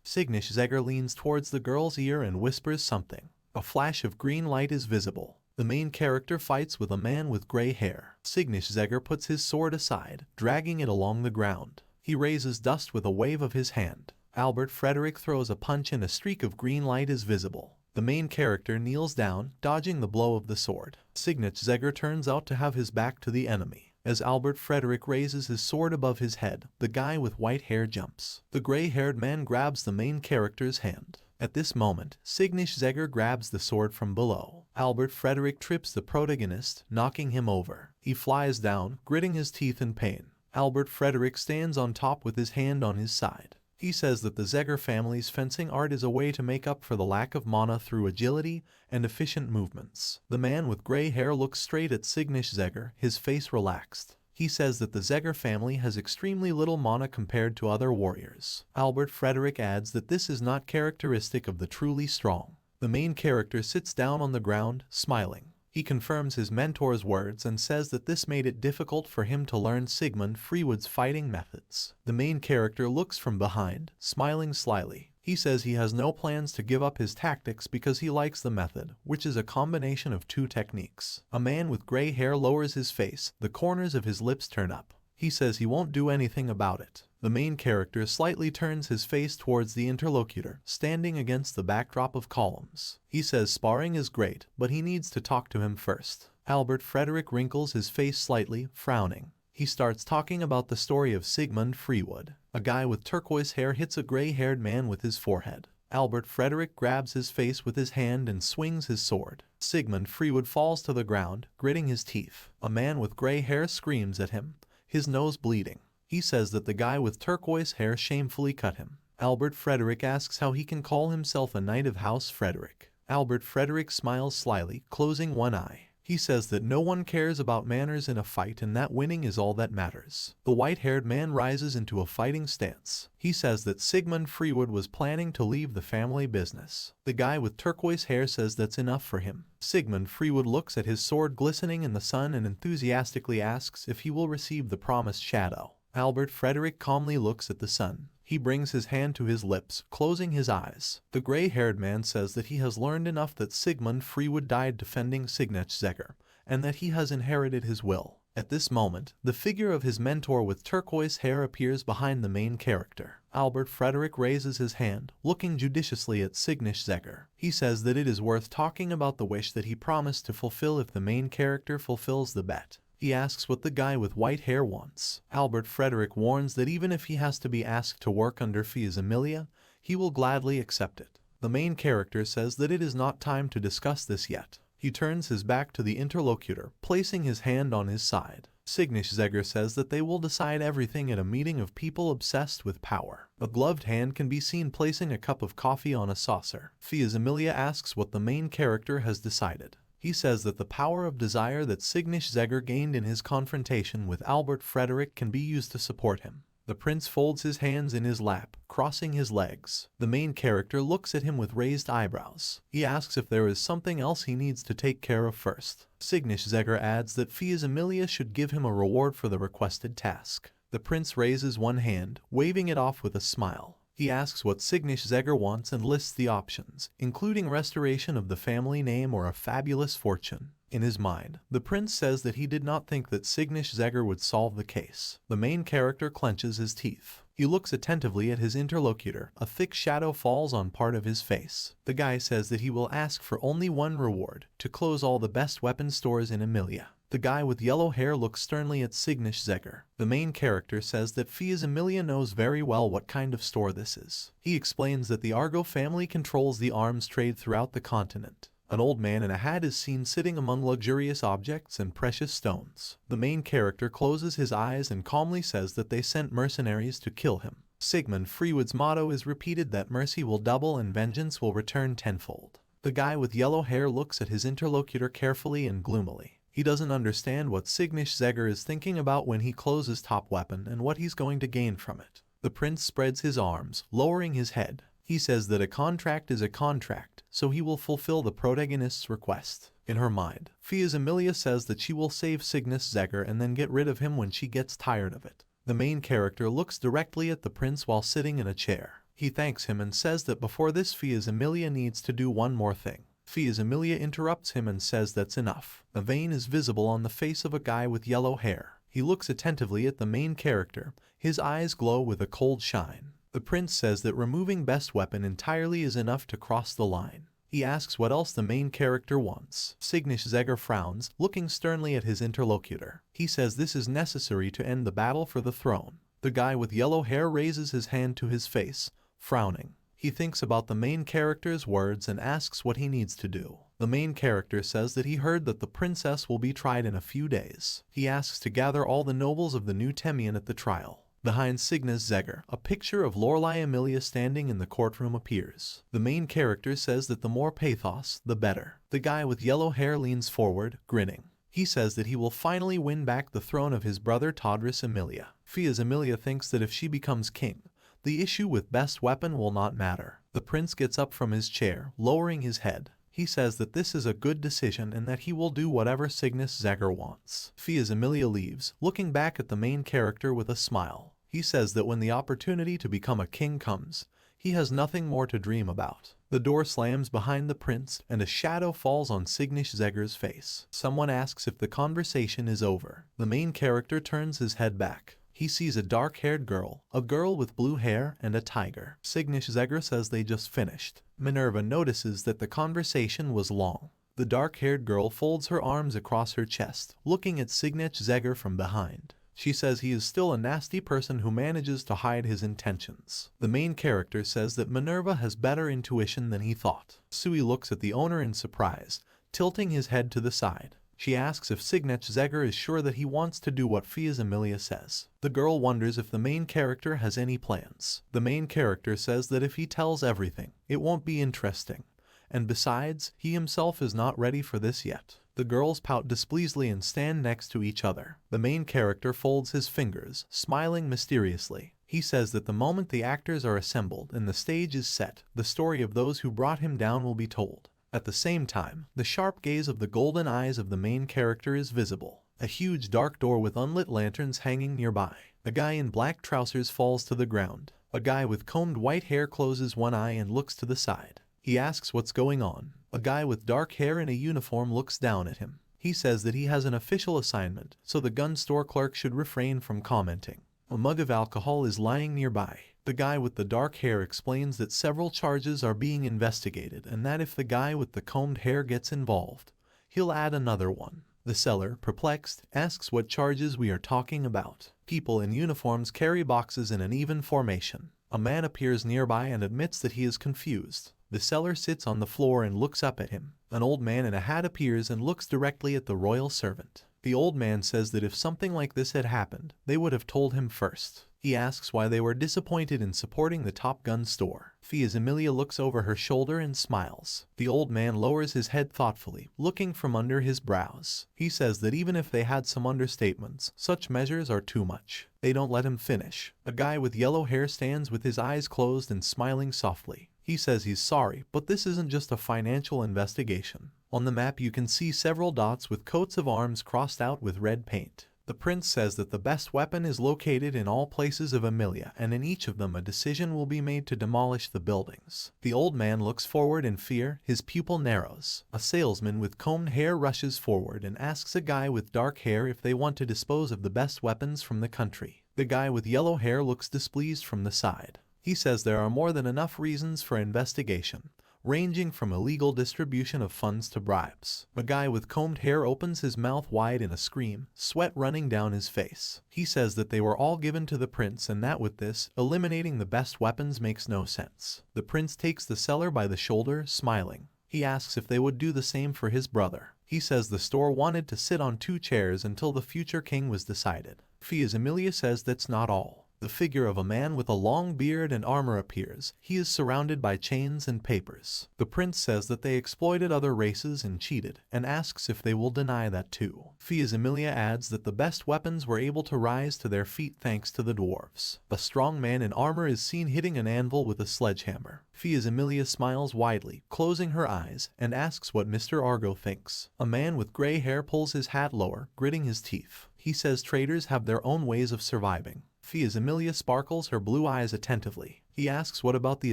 Signish-Zegger leans towards the girl's ear and whispers something. A flash of green light is visible. The main character fights with a man with gray hair. Signish-Zegger puts his sword aside, dragging it along the ground. He raises dust with a wave of his hand. Albert Frederick throws a punch and a streak of green light is visible. The main character kneels down, dodging the blow of the sword. Signish-Zegger turns out to have his back to the enemy. As Albert Frederick raises his sword above his head, the guy with white hair jumps. The gray-haired man grabs the main character's hand. At this moment, Signish-Zegger grabs the sword from below. Albert Frederick trips the protagonist, knocking him over. He flies down, gritting his teeth in pain. Albert Frederick stands on top with his hand on his side. He says that the Zegger family's fencing art is a way to make up for the lack of mana through agility and efficient movements. The man with gray hair looks straight at Signish-Zegger, his face relaxed. He says that the Zegger family has extremely little mana compared to other warriors. Albert Frederick adds that this is not characteristic of the truly strong. The main character sits down on the ground, smiling. He confirms his mentor's words and says that this made it difficult for him to learn Sigmund Freewood's fighting methods. The main character looks from behind, smiling slyly. He says he has no plans to give up his tactics because he likes the method, which is a combination of two techniques. A man with gray hair lowers his face, the corners of his lips turn up. He says he won't do anything about it. The main character slightly turns his face towards the interlocutor, standing against the backdrop of columns. He says sparring is great, but he needs to talk to him first. Albert Frederick wrinkles his face slightly, frowning. He starts talking about the story of Sigmund Freewood. A guy with turquoise hair hits a gray-haired man with his forehead. Albert Frederick grabs his face with his hand and swings his sword. Sigmund Freewood falls to the ground, gritting his teeth. A man with gray hair screams at him, his nose bleeding. He says that the guy with turquoise hair shamefully cut him. Albert Frederick asks how he can call himself a knight of House Frederick. Albert Frederick smiles slyly, closing one eye. He says that no one cares about manners in a fight and that winning is all that matters. The white-haired man rises into a fighting stance. He says that Sigmund Freewood was planning to leave the family business. The guy with turquoise hair says that's enough for him. Sigmund Freewood looks at his sword glistening in the sun and enthusiastically asks if he will receive the promised shadow. Albert Frederick calmly looks at the sun. He brings his hand to his lips, closing his eyes. The gray-haired man says that he has learned enough that Sigmund Freewood died defending Signish-Zegger, and that he has inherited his will. At this moment, the figure of his mentor with turquoise hair appears behind the main character. Albert Frederick raises his hand, looking judiciously at Signish-Zegger. He says that it is worth talking about the wish that he promised to fulfill if the main character fulfills the bet. He asks what the guy with white hair wants. Albert Frederick warns that even if he has to be asked to work under Fia's Amelia, he will gladly accept it. The main character says that it is not time to discuss this yet. He turns his back to the interlocutor, placing his hand on his side. Signish-Zegger says that they will decide everything at a meeting of people obsessed with power. A gloved hand can be seen placing a cup of coffee on a saucer. Fia's Amelia asks what the main character has decided. He says that the power of desire that Signish-Zegger gained in his confrontation with Albert Frederick can be used to support him. The prince folds his hands in his lap, crossing his legs. The main character looks at him with raised eyebrows. He asks if there is something else he needs to take care of first. Signish-Zegger adds that Fia's Amelia should give him a reward for the requested task. The prince raises one hand, waving it off with a smile. He asks what Signish-Zegger wants and lists the options, including restoration of the family name or a fabulous fortune. In his mind, the prince says that he did not think that Signish-Zegger would solve the case. The main character clenches his teeth. He looks attentively at his interlocutor. A thick shadow falls on part of his face. The guy says that he will ask for only one reward, to close all the best weapon stores in Amelia. The guy with yellow hair looks sternly at Signish-Zegger. The main character says that Fia's Amelia knows very well what kind of store this is. He explains that the Argo family controls the arms trade throughout the continent. An old man in a hat is seen sitting among luxurious objects and precious stones. The main character closes his eyes and calmly says that they sent mercenaries to kill him. Sigmund Freewood's motto is repeated that mercy will double and vengeance will return tenfold. The guy with yellow hair looks at his interlocutor carefully and gloomily. He doesn't understand what Cygnus-Zegger is thinking about when he closes top weapon and what he's going to gain from it. The prince spreads his arms, lowering his head. He says that a contract is a contract, so he will fulfill the protagonist's request. In her mind, Emilia says that she will save Cygnus-Zegger and then get rid of him when she gets tired of it. The main character looks directly at the prince while sitting in a chair. He thanks him and says that before this Emilia needs to do one more thing. Emilia interrupts him and says that's enough. A vein is visible on the face of a guy with yellow hair. He looks attentively at the main character. His eyes glow with a cold shine. The prince says that removing best weapon entirely is enough to cross the line. He asks what else the main character wants. Cygnus-Zegger frowns, looking sternly at his interlocutor. He says this is necessary to end the battle for the throne. The guy with yellow hair raises his hand to his face, frowning. He thinks about the main character's words and asks what he needs to do. The main character says that he heard that the princess will be tried in a few days. He asks to gather all the nobles of the new Temian at the trial. Behind Cygnus-Zegger, a picture of Lorelei Emilia standing in the courtroom appears. The main character says that the more pathos, the better. The guy with yellow hair leans forward, grinning. He says that he will finally win back the throne of his brother Todris Emilia. Emilia thinks that if she becomes king, the issue with best weapon will not matter. The prince gets up from his chair, lowering his head. He says that this is a good decision and that he will do whatever Cygnus-Zegger wants. Emilia leaves, looking back at the main character with a smile. He says that when the opportunity to become a king comes, he has nothing more to dream about. The door slams behind the prince and a shadow falls on Cygnus-Zegger's face. Someone asks if the conversation is over. The main character turns his head back. He sees a dark-haired girl, a girl with blue hair, and a tiger. Cygnus-Zegger says they just finished. Minerva notices that the conversation was long. The dark-haired girl folds her arms across her chest, looking at Cygnus-Zegger from behind. She says he is still a nasty person who manages to hide his intentions. The main character says that Minerva has better intuition than he thought. Sui looks at the owner in surprise, tilting his head to the side. She asks if Cygnus-Zegger is sure that he wants to do what Emilia says. The girl wonders if the main character has any plans. The main character says that if he tells everything, it won't be interesting. And besides, he himself is not ready for this yet. The girls pout displeasantly and stand next to each other. The main character folds his fingers, smiling mysteriously. He says that the moment the actors are assembled and the stage is set, the story of those who brought him down will be told. At the same time, the sharp gaze of the golden eyes of the main character is visible. A huge dark door with unlit lanterns hanging nearby. A guy in black trousers falls to the ground. A guy with combed white hair closes one eye and looks to the side. He asks what's going on. A guy with dark hair in a uniform looks down at him. He says that he has an official assignment, so the gun store clerk should refrain from commenting. A mug of alcohol is lying nearby. The guy with the dark hair explains that several charges are being investigated and that if the guy with the combed hair gets involved, he'll add another one. The seller, perplexed, asks what charges we are talking about. People in uniforms carry boxes in an even formation. A man appears nearby and admits that he is confused. The seller sits on the floor and looks up at him. An old man in a hat appears and looks directly at the royal servant. The old man says that if something like this had happened, they would have told him first. He asks why they were disappointed in supporting the Top Gun store. Emilia looks over her shoulder and smiles. The old man lowers his head thoughtfully, looking from under his brows. He says that even if they had some understatements, such measures are too much. They don't let him finish. A guy with yellow hair stands with his eyes closed and smiling softly. He says he's sorry, but this isn't just a financial investigation. On the map you can see several dots with coats of arms crossed out with red paint. The prince says that the best weapon is located in all places of Emilia, and in each of them a decision will be made to demolish the buildings. The old man looks forward in fear, his pupil narrows. A salesman with combed hair rushes forward and asks a guy with dark hair if they want to dispose of the best weapons from the country. The guy with yellow hair looks displeased from the side. He says there are more than enough reasons for investigation, ranging from illegal distribution of funds to bribes. A guy with combed hair opens his mouth wide in a scream, sweat running down his face. He says that they were all given to the prince and that with this, eliminating the best weapons makes no sense. The prince takes the seller by the shoulder, smiling. He asks if they would do the same for his brother. He says the store wanted to sit on 2 chairs until the future king was decided. Emilia says that's not all. The figure of a man with a long beard and armor appears. He is surrounded by chains and papers. The prince says that they exploited other races and cheated, and asks if they will deny that too. Fias Emilia adds that the best weapons were able to rise to their feet thanks to the dwarves. A strong man in armor is seen hitting an anvil with a sledgehammer. Fias Emilia smiles widely, closing her eyes, and asks what Mr. Argo thinks. A man with gray hair pulls his hat lower, gritting his teeth. He says traders have their own ways of surviving. Fias Emilia sparkles her blue eyes attentively. He asks what about the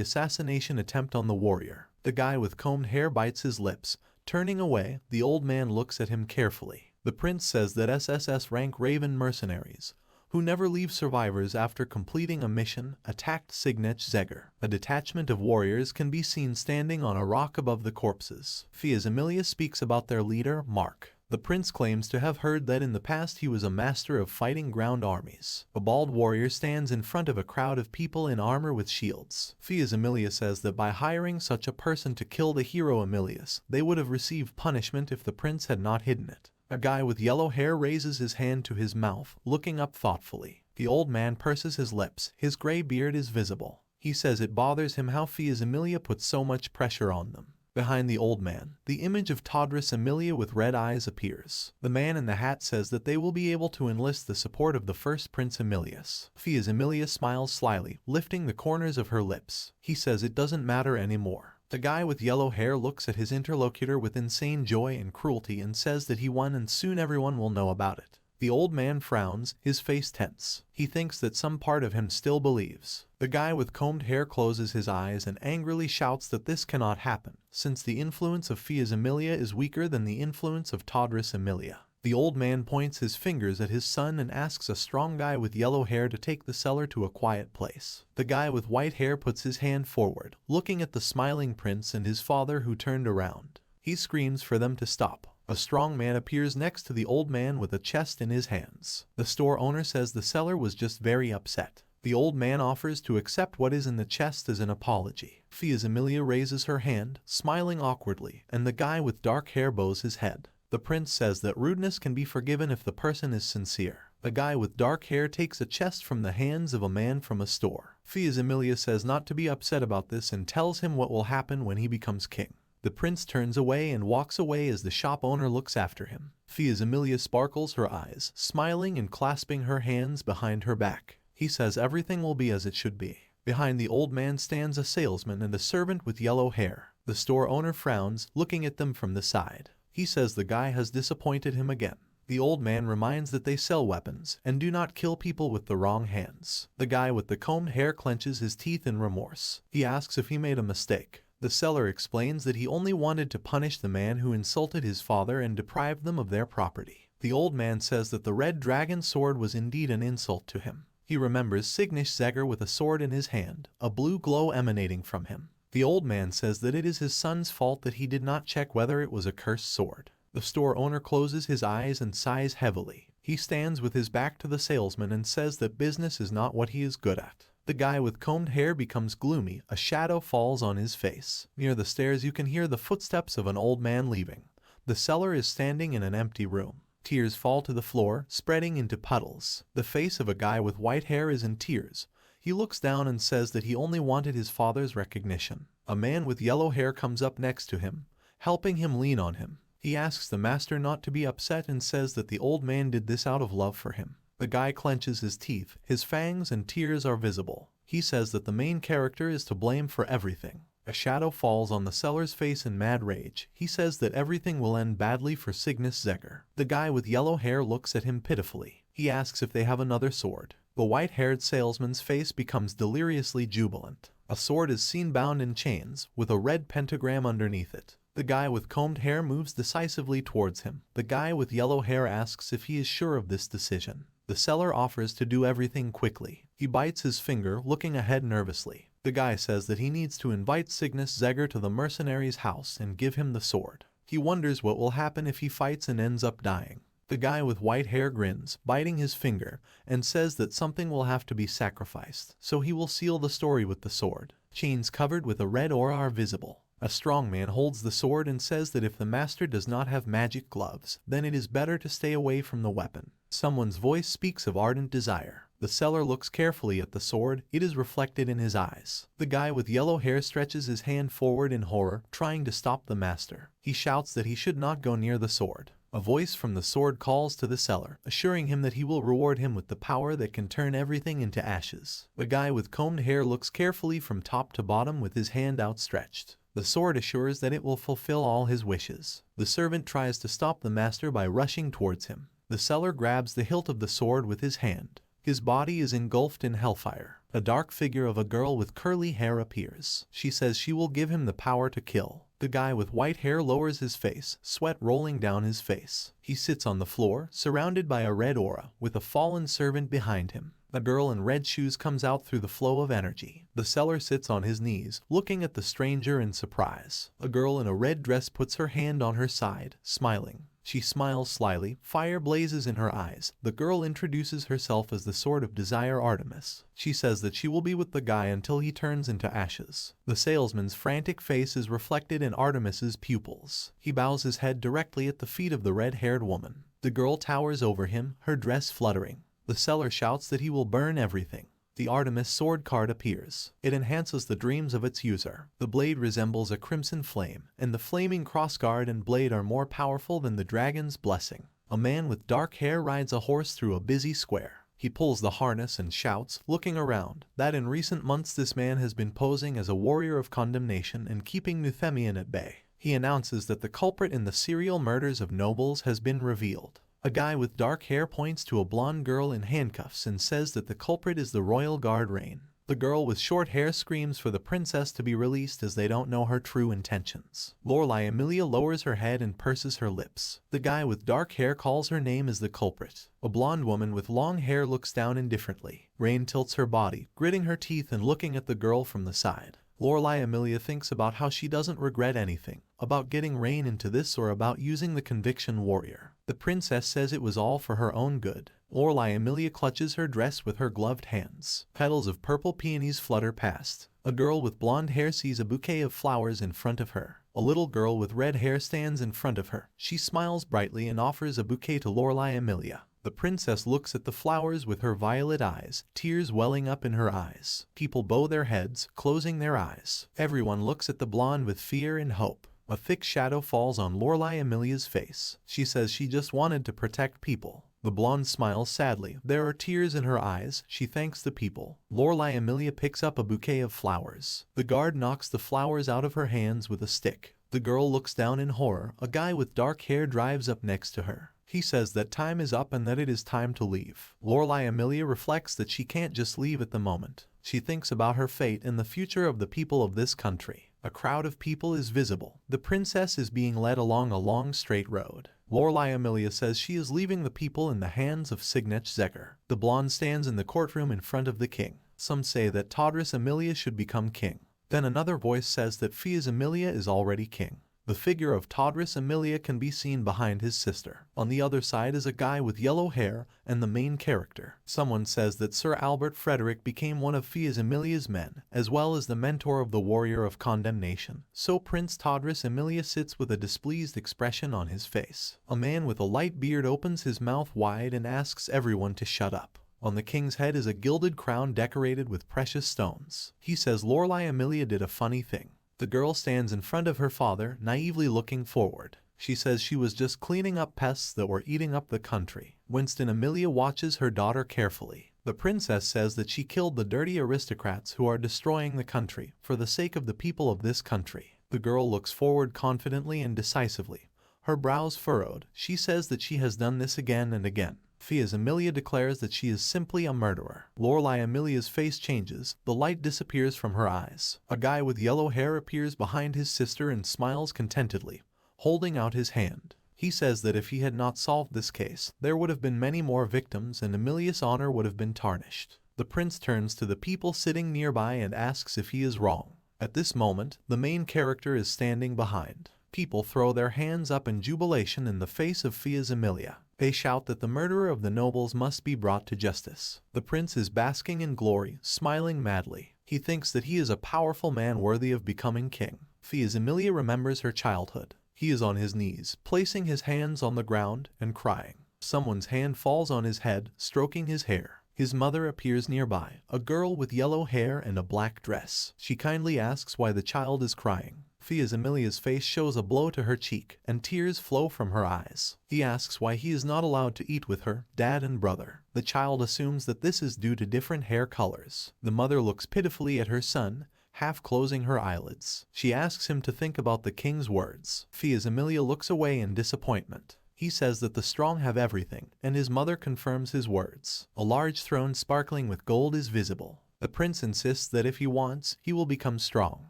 assassination attempt on the warrior. The guy with combed hair bites his lips. Turning away, the old man looks at him carefully. The prince says that SSS-Ranked Raven mercenaries, who never leave survivors after completing a mission, attacked Signet-Zegger. A detachment of warriors can be seen standing on a rock above the corpses. Fias Emilia speaks about their leader, Mark. The prince claims to have heard that in the past he was a master of fighting ground armies. A bald warrior stands in front of a crowd of people in armor with shields. Fias Emilia says that by hiring such a person to kill the hero Emilius, they would have received punishment if the prince had not hidden it. A guy with yellow hair raises his hand to his mouth, looking up thoughtfully. The old man purses his lips. His gray beard is visible. He says it bothers him how Fias Emilia puts so much pressure on them. Behind the old man, the image of Todris Emilia with red eyes appears. The man in the hat says that they will be able to enlist the support of the first Prince Emilius. Fias Emilia smiles slyly, lifting the corners of her lips. He says it doesn't matter anymore. The guy with yellow hair looks at his interlocutor with insane joy and cruelty and says that he won and soon everyone will know about it. The old man frowns, his face tense. He thinks that some part of him still believes. The guy with combed hair closes his eyes and angrily shouts that this cannot happen, since the influence of Fias Emilia is weaker than the influence of Todris Emilia. The old man points his fingers at his son and asks a strong guy with yellow hair to take the seller to a quiet place. The guy with white hair puts his hand forward, looking at the smiling prince and his father who turned around. He screams for them to stop. A strong man appears next to the old man with a chest in his hands. The store owner says the seller was just very upset. The old man offers to accept what is in the chest as an apology. Fias Emilia raises her hand, smiling awkwardly, and the guy with dark hair bows his head. The prince says that rudeness can be forgiven if the person is sincere. The guy with dark hair takes a chest from the hands of a man from a store. Fias Emilia says not to be upset about this and tells him what will happen when he becomes king. The prince turns away and walks away as the shop owner looks after him. Fias Emilia sparkles her eyes, smiling and clasping her hands behind her back. He says everything will be as it should be. Behind the old man stands a salesman and a servant with yellow hair. The store owner frowns, looking at them from the side. He says the guy has disappointed him again. The old man reminds that they sell weapons and do not kill people with the wrong hands. The guy with the combed hair clenches his teeth in remorse. He asks if he made a mistake. The seller explains that he only wanted to punish the man who insulted his father and deprived them of their property. The old man says that the red dragon sword was indeed an insult to him. He remembers Signet-Zegger with a sword in his hand, a blue glow emanating from him. The old man says that it is his son's fault that he did not check whether it was a cursed sword. The store owner closes his eyes and sighs heavily. He stands with his back to the salesman and says that business is not what he is good at. The guy with combed hair becomes gloomy. A shadow falls on his face. Near the stairs you can hear the footsteps of an old man leaving. The seller is standing in an empty room. Tears fall to the floor, spreading into puddles. The face of a guy with white hair is in tears. He looks down and says that he only wanted his father's recognition. A man with yellow hair comes up next to him, helping him lean on him. He asks the master not to be upset and says that the old man did this out of love for him. The guy clenches his teeth, his fangs and tears are visible. He says that the main character is to blame for everything. A shadow falls on the seller's face in mad rage. He says that everything will end badly for Signet-Zegger. The guy with yellow hair looks at him pitifully. He asks if they have another sword. The white-haired salesman's face becomes deliriously jubilant. A sword is seen bound in chains, with a red pentagram underneath it. The guy with combed hair moves decisively towards him. The guy with yellow hair asks if he is sure of this decision. The seller offers to do everything quickly. He bites his finger, looking ahead nervously. The guy says that he needs to invite Signet-Zegger to the mercenary's house and give him the sword. He wonders what will happen if he fights and ends up dying. The guy with white hair grins, biting his finger, and says that something will have to be sacrificed, so he will seal the story with the sword. Chains covered with a red aura are visible. A strong man holds the sword and says that if the master does not have magic gloves, then it is better to stay away from the weapon. Someone's voice speaks of ardent desire. The seller looks carefully at the sword, it is reflected in his eyes. The guy with yellow hair stretches his hand forward in horror, trying to stop the master. He shouts that he should not go near the sword. A voice from the sword calls to the seller, assuring him that he will reward him with the power that can turn everything into ashes. The guy with combed hair looks carefully from top to bottom with his hand outstretched. The sword assures that it will fulfill all his wishes. The servant tries to stop the master by rushing towards him. The seller grabs the hilt of the sword with his hand. His body is engulfed in hellfire. A dark figure of a girl with curly hair appears. She says she will give him the power to kill. The guy with white hair lowers his face, sweat rolling down his face. He sits on the floor, surrounded by a red aura, with a fallen servant behind him. A girl in red shoes comes out through the flow of energy. The seller sits on his knees, looking at the stranger in surprise. A girl in a red dress puts her hand on her side, smiling. She smiles slyly, fire blazes in her eyes. The girl introduces herself as the Sword of Desire Artemis. She says that she will be with the guy until he turns into ashes. The salesman's frantic face is reflected in Artemis's pupils. He bows his head directly at the feet of the red-haired woman. The girl towers over him, her dress fluttering. The seller shouts that he will burn everything. The Artemis sword card appears. It enhances the dreams of its user. The blade resembles a crimson flame, and the flaming crossguard and blade are more powerful than the dragon's blessing. A man with dark hair rides a horse through a busy square. He pulls the harness and shouts, looking around, that in recent months this man has been posing as a warrior of condemnation and keeping Nuthemian at bay. He announces that the culprit in the serial murders of nobles has been revealed. A guy with dark hair points to a blonde girl in handcuffs and says that the culprit is the royal guard Rain. The girl with short hair screams for the princess to be released as they don't know her true intentions. Lorelei Amelia lowers her head and purses her lips. The guy with dark hair calls her name as the culprit. A blonde woman with long hair looks down indifferently. Rain tilts her body, gritting her teeth and looking at the girl from the side. Lorelei Amelia thinks about how she doesn't regret anything, about getting Rain into this or about using the conviction warrior. The princess says it was all for her own good. Lorelei Amelia clutches her dress with her gloved hands. Petals of purple peonies flutter past. A girl with blonde hair sees a bouquet of flowers in front of her. A little girl with red hair stands in front of her. She smiles brightly and offers a bouquet to Lorelei Amelia. The princess looks at the flowers with her violet eyes, tears welling up in her eyes. People bow their heads, closing their eyes. Everyone looks at the blonde with fear and hope. A thick shadow falls on Lorelei Amelia's face. She says she just wanted to protect people. The blonde smiles sadly. There are tears in her eyes. She thanks the people. Lorelei Amelia picks up a bouquet of flowers. The guard knocks the flowers out of her hands with a stick. The girl looks down in horror. A guy with dark hair drives up next to her. He says that time is up and that it is time to leave. Lorelei Amelia reflects that she can't just leave at the moment. She thinks about her fate and the future of the people of this country. A crowd of people is visible. The princess is being led along a long straight road. Lorelei Amelia says she is leaving the people in the hands of Signet Zegger. The blonde stands in the courtroom in front of the king. Some say that Todris Amelia should become king. Then another voice says that Fias Amelia is already king. The figure of Todris Amelia can be seen behind his sister. On the other side is a guy with yellow hair and the main character. Someone says that Sir Albert Frederick became one of Fias Amelia's men, as well as the mentor of the warrior of condemnation. So Prince Todris Amelia sits with a displeased expression on his face. A man with a light beard opens his mouth wide and asks everyone to shut up. On the king's head is a gilded crown decorated with precious stones. He says Lorelei Amelia did a funny thing. The girl stands in front of her father, naively looking forward. She says she was just cleaning up pests that were eating up the country. Winston Amelia watches her daughter carefully. The princess says that she killed the dirty aristocrats who are destroying the country for the sake of the people of this country. The girl looks forward confidently and decisively. Her brows furrowed. She says that she has done this again and again. Fias Amelia declares that she is simply a murderer. Lorelei Amelia's face changes. The light disappears from her eyes. A guy with yellow hair appears behind his sister and smiles contentedly, holding out his hand. He says that if he had not solved this case, there would have been many more victims and Amelia's honor would have been tarnished. The prince turns to the people sitting nearby and asks if he is wrong. At this moment, the main character is standing behind. People throw their hands up in jubilation in the face of Fias Amelia. They shout that the murderer of the nobles must be brought to justice. The prince is basking in glory, smiling madly. He thinks that he is a powerful man worthy of becoming king. Fias Amelia remembers her childhood. He is on his knees, placing his hands on the ground and crying. Someone's hand falls on his head, stroking his hair. His mother appears nearby, a girl with yellow hair and a black dress. She kindly asks why the child is crying. Fia's Emilia's face shows a blow to her cheek, and tears flow from her eyes. He asks why he is not allowed to eat with her dad and brother. The child assumes that this is due to different hair colors. The mother looks pitifully at her son, half closing her eyelids. She asks him to think about the king's words. Fia's Emilia looks away in disappointment. He says that the strong have everything, and his mother confirms his words. A large throne sparkling with gold is visible. The prince insists that if he wants, he will become strong.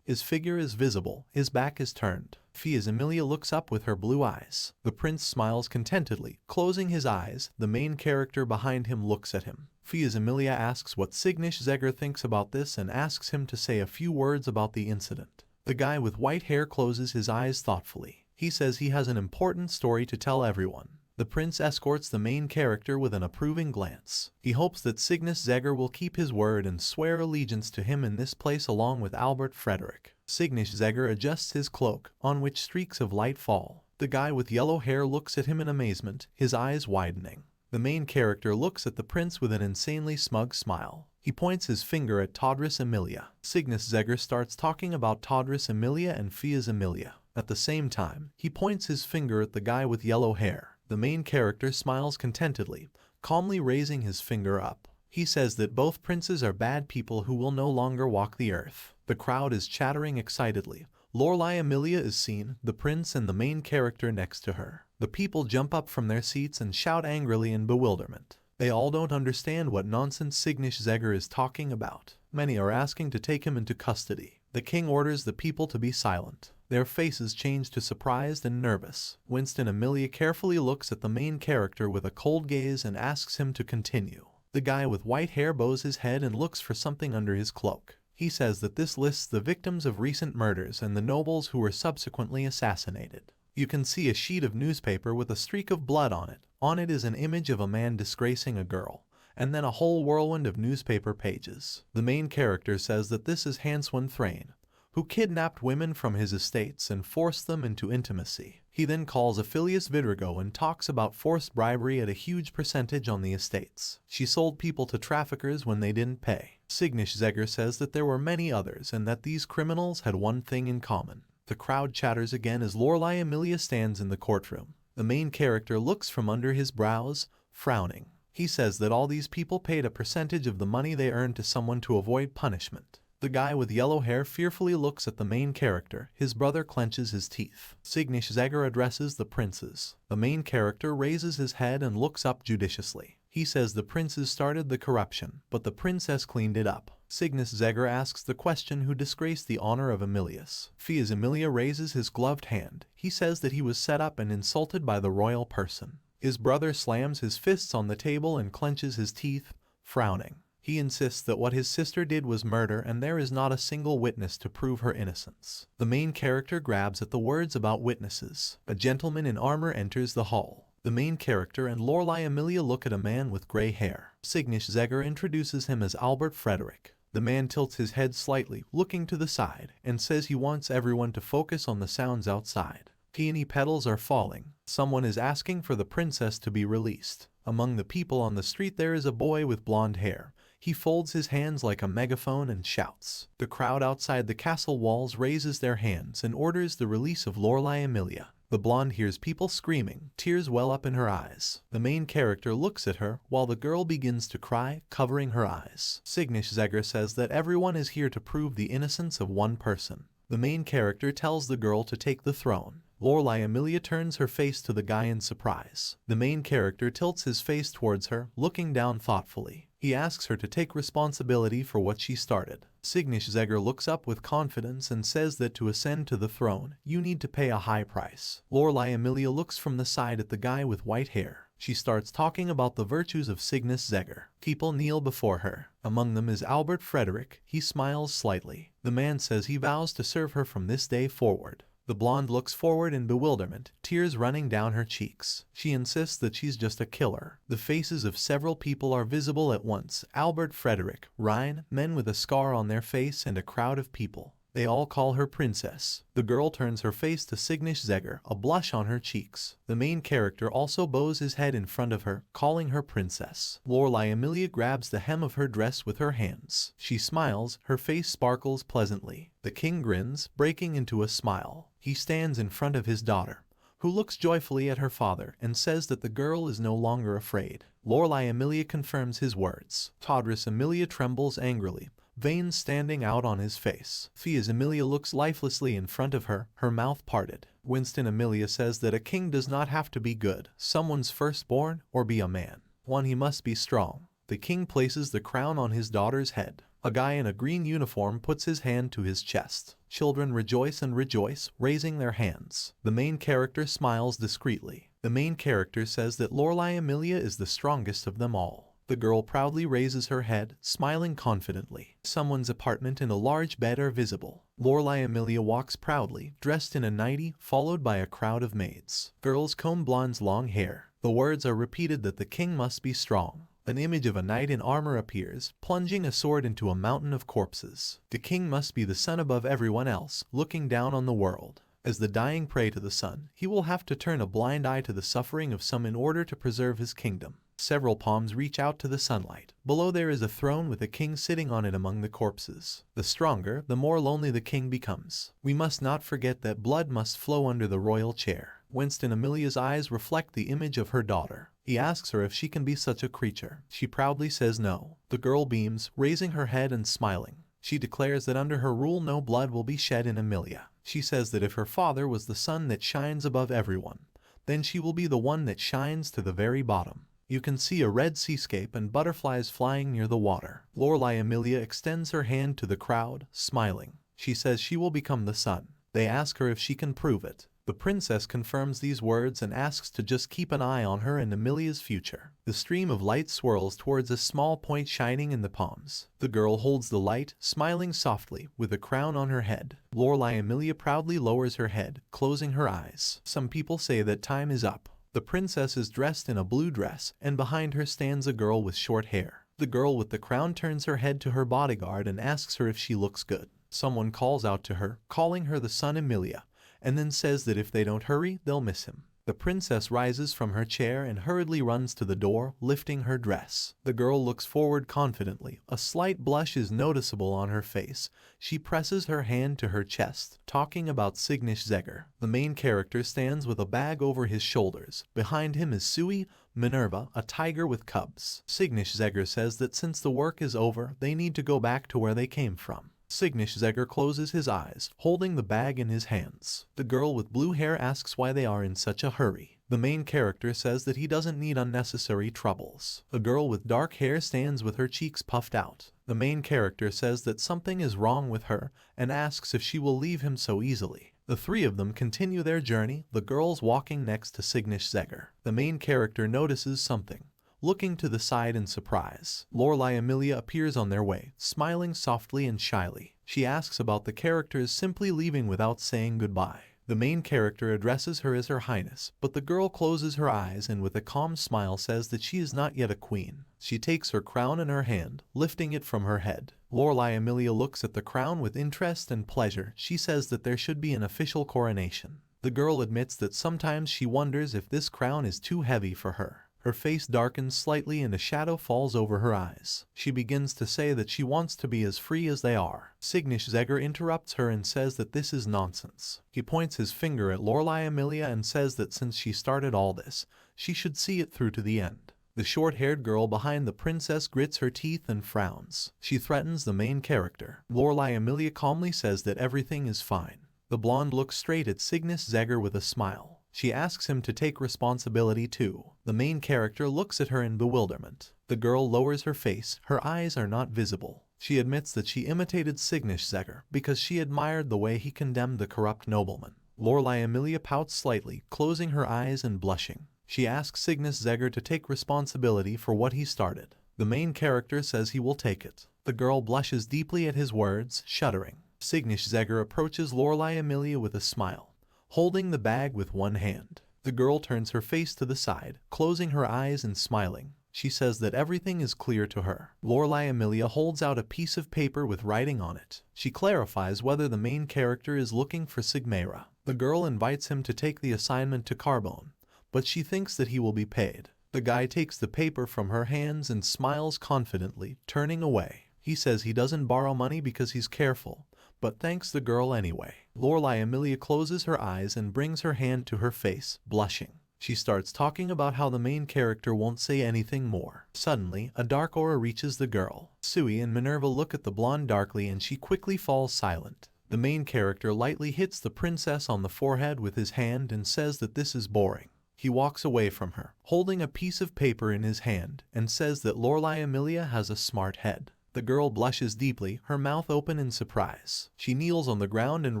His figure is visible, his back is turned. Fia's Emilia looks up with her blue eyes. The prince smiles contentedly, closing his eyes. The main character behind him looks at him. Fia's Emilia asks what Signish-Zegger thinks about this and asks him to say a few words about the incident. The guy with white hair closes his eyes thoughtfully. He says he has an important story to tell everyone. The prince escorts the main character with an approving glance. He hopes that Signish-Zegger will keep his word and swear allegiance to him in this place along with Albert Frederick. Signish-Zegger adjusts his cloak, on which streaks of light fall. The guy with yellow hair looks at him in amazement, his eyes widening. The main character looks at the prince with an insanely smug smile. He points his finger at Todris Emilia. Signish-Zegger starts talking about Todris Emilia and Fia's Emilia. At the same time, he points his finger at the guy with yellow hair. The main character smiles contentedly, calmly raising his finger up. He says that both princes are bad people who will no longer walk the earth. The crowd is chattering excitedly. Lorelei Emilia is seen, the prince and the main character next to her. The people jump up from their seats and shout angrily in bewilderment. They all don't understand what nonsense Signish-Zegger is talking about. Many are asking to take him into custody. The king orders the people to be silent. Their faces change to surprised and nervous. Winston Emilia carefully looks at the main character with a cold gaze and asks him to continue. The guy with white hair bows his head and looks for something under his cloak. He says that this lists the victims of recent murders and the nobles who were subsequently assassinated. You can see a sheet of newspaper with a streak of blood on it. On it is an image of a man disgracing a girl, and then a whole whirlwind of newspaper pages. The main character says that this is Hanswin Thrain, who kidnapped women from his estates and forced them into intimacy. He then calls Aphilius Vidrigo and talks about forced bribery at a huge percentage on the estates. She sold people to traffickers when they didn't pay. Signish-Zegger says that there were many others and that these criminals had one thing in common. The crowd chatters again as Lorelei Emilia stands in the courtroom. The main character looks from under his brows, frowning. He says that all these people paid a percentage of the money they earned to someone to avoid punishment. The guy with yellow hair fearfully looks at the main character. His brother clenches his teeth. Signish-Zegger addresses the princes. The main character raises his head and looks up judiciously. He says the princes started the corruption, but the princess cleaned it up. Signish-Zegger asks the question who disgraced the honor of Emilius. Fia's Emilia raises his gloved hand. He says that he was set up and insulted by the royal person. His brother slams his fists on the table and clenches his teeth, frowning. He insists that what his sister did was murder and there is not a single witness to prove her innocence. The main character grabs at the words about witnesses. A gentleman in armor enters the hall. The main character and Lorelei Emilia look at a man with gray hair. Signish-Zegger introduces him as Albert Frederick. The man tilts his head slightly, looking to the side, and says he wants everyone to focus on the sounds outside. Peony petals are falling. Someone is asking for the princess to be released. Among the people on the street there is a boy with blonde hair. He folds his hands like a megaphone and shouts. The crowd outside the castle walls raises their hands and orders the release of Lorelei Emilia. The blonde hears people screaming. Tears well up in her eyes. The main character looks at her while the girl begins to cry, covering her eyes. Signish-Zegger says that everyone is here to prove the innocence of one person. The main character tells the girl to take the throne. Lorelei Emilia turns her face to the guy in surprise. The main character tilts his face towards her, looking down thoughtfully. He asks her to take responsibility for what she started. Signish-Zegger looks up with confidence and says that to ascend to the throne, you need to pay a high price. Lorelei Emilia looks from the side at the guy with white hair. She starts talking about the virtues of Signish-Zegger. People kneel before her. Among them is Albert Frederick. He smiles slightly. The man says he vows to serve her from this day forward. The blonde looks forward in bewilderment, tears running down her cheeks. She insists that she's just a killer. The faces of several people are visible at once. Albert Frederick, Ryan, men with a scar on their face and a crowd of people. They all call her princess. The girl turns her face to Signish-Zegger, a blush on her cheeks. The main character also bows his head in front of her, calling her princess. Lorelei Amelia grabs the hem of her dress with her hands. She smiles, her face sparkles pleasantly. The king grins, breaking into a smile. He stands in front of his daughter, who looks joyfully at her father and says that the girl is no longer afraid. Lorelei Amelia confirms his words. Todris Amelia trembles angrily, veins standing out on his face. Fias Amelia looks lifelessly in front of her, her mouth parted. Winston Amelia says that a king does not have to be good, someone's firstborn, or be a man. One, he must be strong. The king places the crown on his daughter's head. A guy in a green uniform puts his hand to his chest. Children rejoice and rejoice, raising their hands. The main character smiles discreetly. The main character says that Lorelei Amelia is the strongest of them all. The girl proudly raises her head, smiling confidently. Someone's apartment and a large bed are visible. Lorelei Amelia walks proudly, dressed in a nightie, followed by a crowd of maids. Girls comb blonde's long hair. The words are repeated that the king must be strong. An image of a knight in armor appears, plunging a sword into a mountain of corpses. The king must be the sun above everyone else, looking down on the world. As the dying pray to the sun, he will have to turn a blind eye to the suffering of some in order to preserve his kingdom. Several palms reach out to the sunlight. Below there is a throne with a king sitting on it among the corpses. The stronger, the more lonely the king becomes. We must not forget that blood must flow under the royal chair. Winston Amelia's eyes reflect the image of her daughter. He asks her if she can be such a creature. She proudly says no. The girl beams, raising her head and smiling. She declares that under her rule no blood will be shed in Amelia. She says that if her father was the sun that shines above everyone, then she will be the one that shines to the very bottom. You can see a red seascape and butterflies flying near the water. Lorelei Amelia extends her hand to the crowd, smiling. She says she will become the sun. They ask her if she can prove it. The princess confirms these words and asks to just keep an eye on her and Amelia's future. The stream of light swirls towards a small point shining in the palms. The girl holds the light, smiling softly, with a crown on her head. Lorelei Amelia proudly lowers her head, closing her eyes. Some people say that time is up. The princess is dressed in a blue dress, and behind her stands a girl with short hair. The girl with the crown turns her head to her bodyguard and asks her if she looks good. Someone calls out to her, calling her the sun Amelia, and then says that if they don't hurry, they'll miss him. The princess rises from her chair and hurriedly runs to the door, lifting her dress. The girl looks forward confidently. A slight blush is noticeable on her face. She presses her hand to her chest, talking about Signish-Zegger. The main character stands with a bag over his shoulders. Behind him is Sui, Minerva, a tiger with cubs. Signish-Zegger says that since the work is over, they need to go back to where they came from. Signish-Zegger closes his eyes, holding the bag in his hands. The girl with blue hair asks why they are in such a hurry. The main character says that he doesn't need unnecessary troubles. A girl with dark hair stands with her cheeks puffed out. The main character says that something is wrong with her and asks if she will leave him so easily. The three of them continue their journey, the girls walking next to Signish-Zegger. The main character notices something, looking to the side in surprise. Lorelei Amelia appears on their way, smiling softly and shyly. She asks about the characters simply leaving without saying goodbye. The main character addresses her as Her Highness, but the girl closes her eyes and with a calm smile says that she is not yet a queen. She takes her crown in her hand, lifting it from her head. Lorelei Amelia looks at the crown with interest and pleasure. She says that there should be an official coronation. The girl admits that sometimes she wonders if this crown is too heavy for her. Her face darkens slightly and a shadow falls over her eyes. She begins to say that she wants to be as free as they are. Signish-Zegger interrupts her and says that this is nonsense. He points his finger at Lorelei Amelia and says that since she started all this, she should see it through to the end. The short-haired girl behind the princess grits her teeth and frowns. She threatens the main character. Lorelei Amelia calmly says that everything is fine. The blonde looks straight at Signish-Zegger with a smile. She asks him to take responsibility too. The main character looks at her in bewilderment. The girl lowers her face, her eyes are not visible. She admits that she imitated Signish-Zegger because she admired the way he condemned the corrupt nobleman. Lorelei Amelia pouts slightly, closing her eyes and blushing. She asks Signish-Zegger to take responsibility for what he started. The main character says he will take it. The girl blushes deeply at his words, shuddering. Signish-Zegger approaches Lorelei Amelia with a smile, holding the bag with one hand. The girl turns her face to the side, closing her eyes and smiling. She says that everything is clear to her. Lorelei Amelia holds out a piece of paper with writing on it. She clarifies whether the main character is looking for Sigmara. The girl invites him to take the assignment to Carbone, but she thinks that he will be paid. The guy takes the paper from her hands and smiles confidently, turning away. He says he doesn't borrow money because he's careful, but thanks the girl anyway. Lorelei Amelia closes her eyes and brings her hand to her face, blushing. She starts talking about how the main character won't say anything more. Suddenly, a dark aura reaches the girl. Sui and Minerva look at the blonde darkly and she quickly falls silent. The main character lightly hits the princess on the forehead with his hand and says that this is boring. He walks away from her, holding a piece of paper in his hand, and says that Lorelei Amelia has a smart head. The girl blushes deeply, her mouth open in surprise. She kneels on the ground and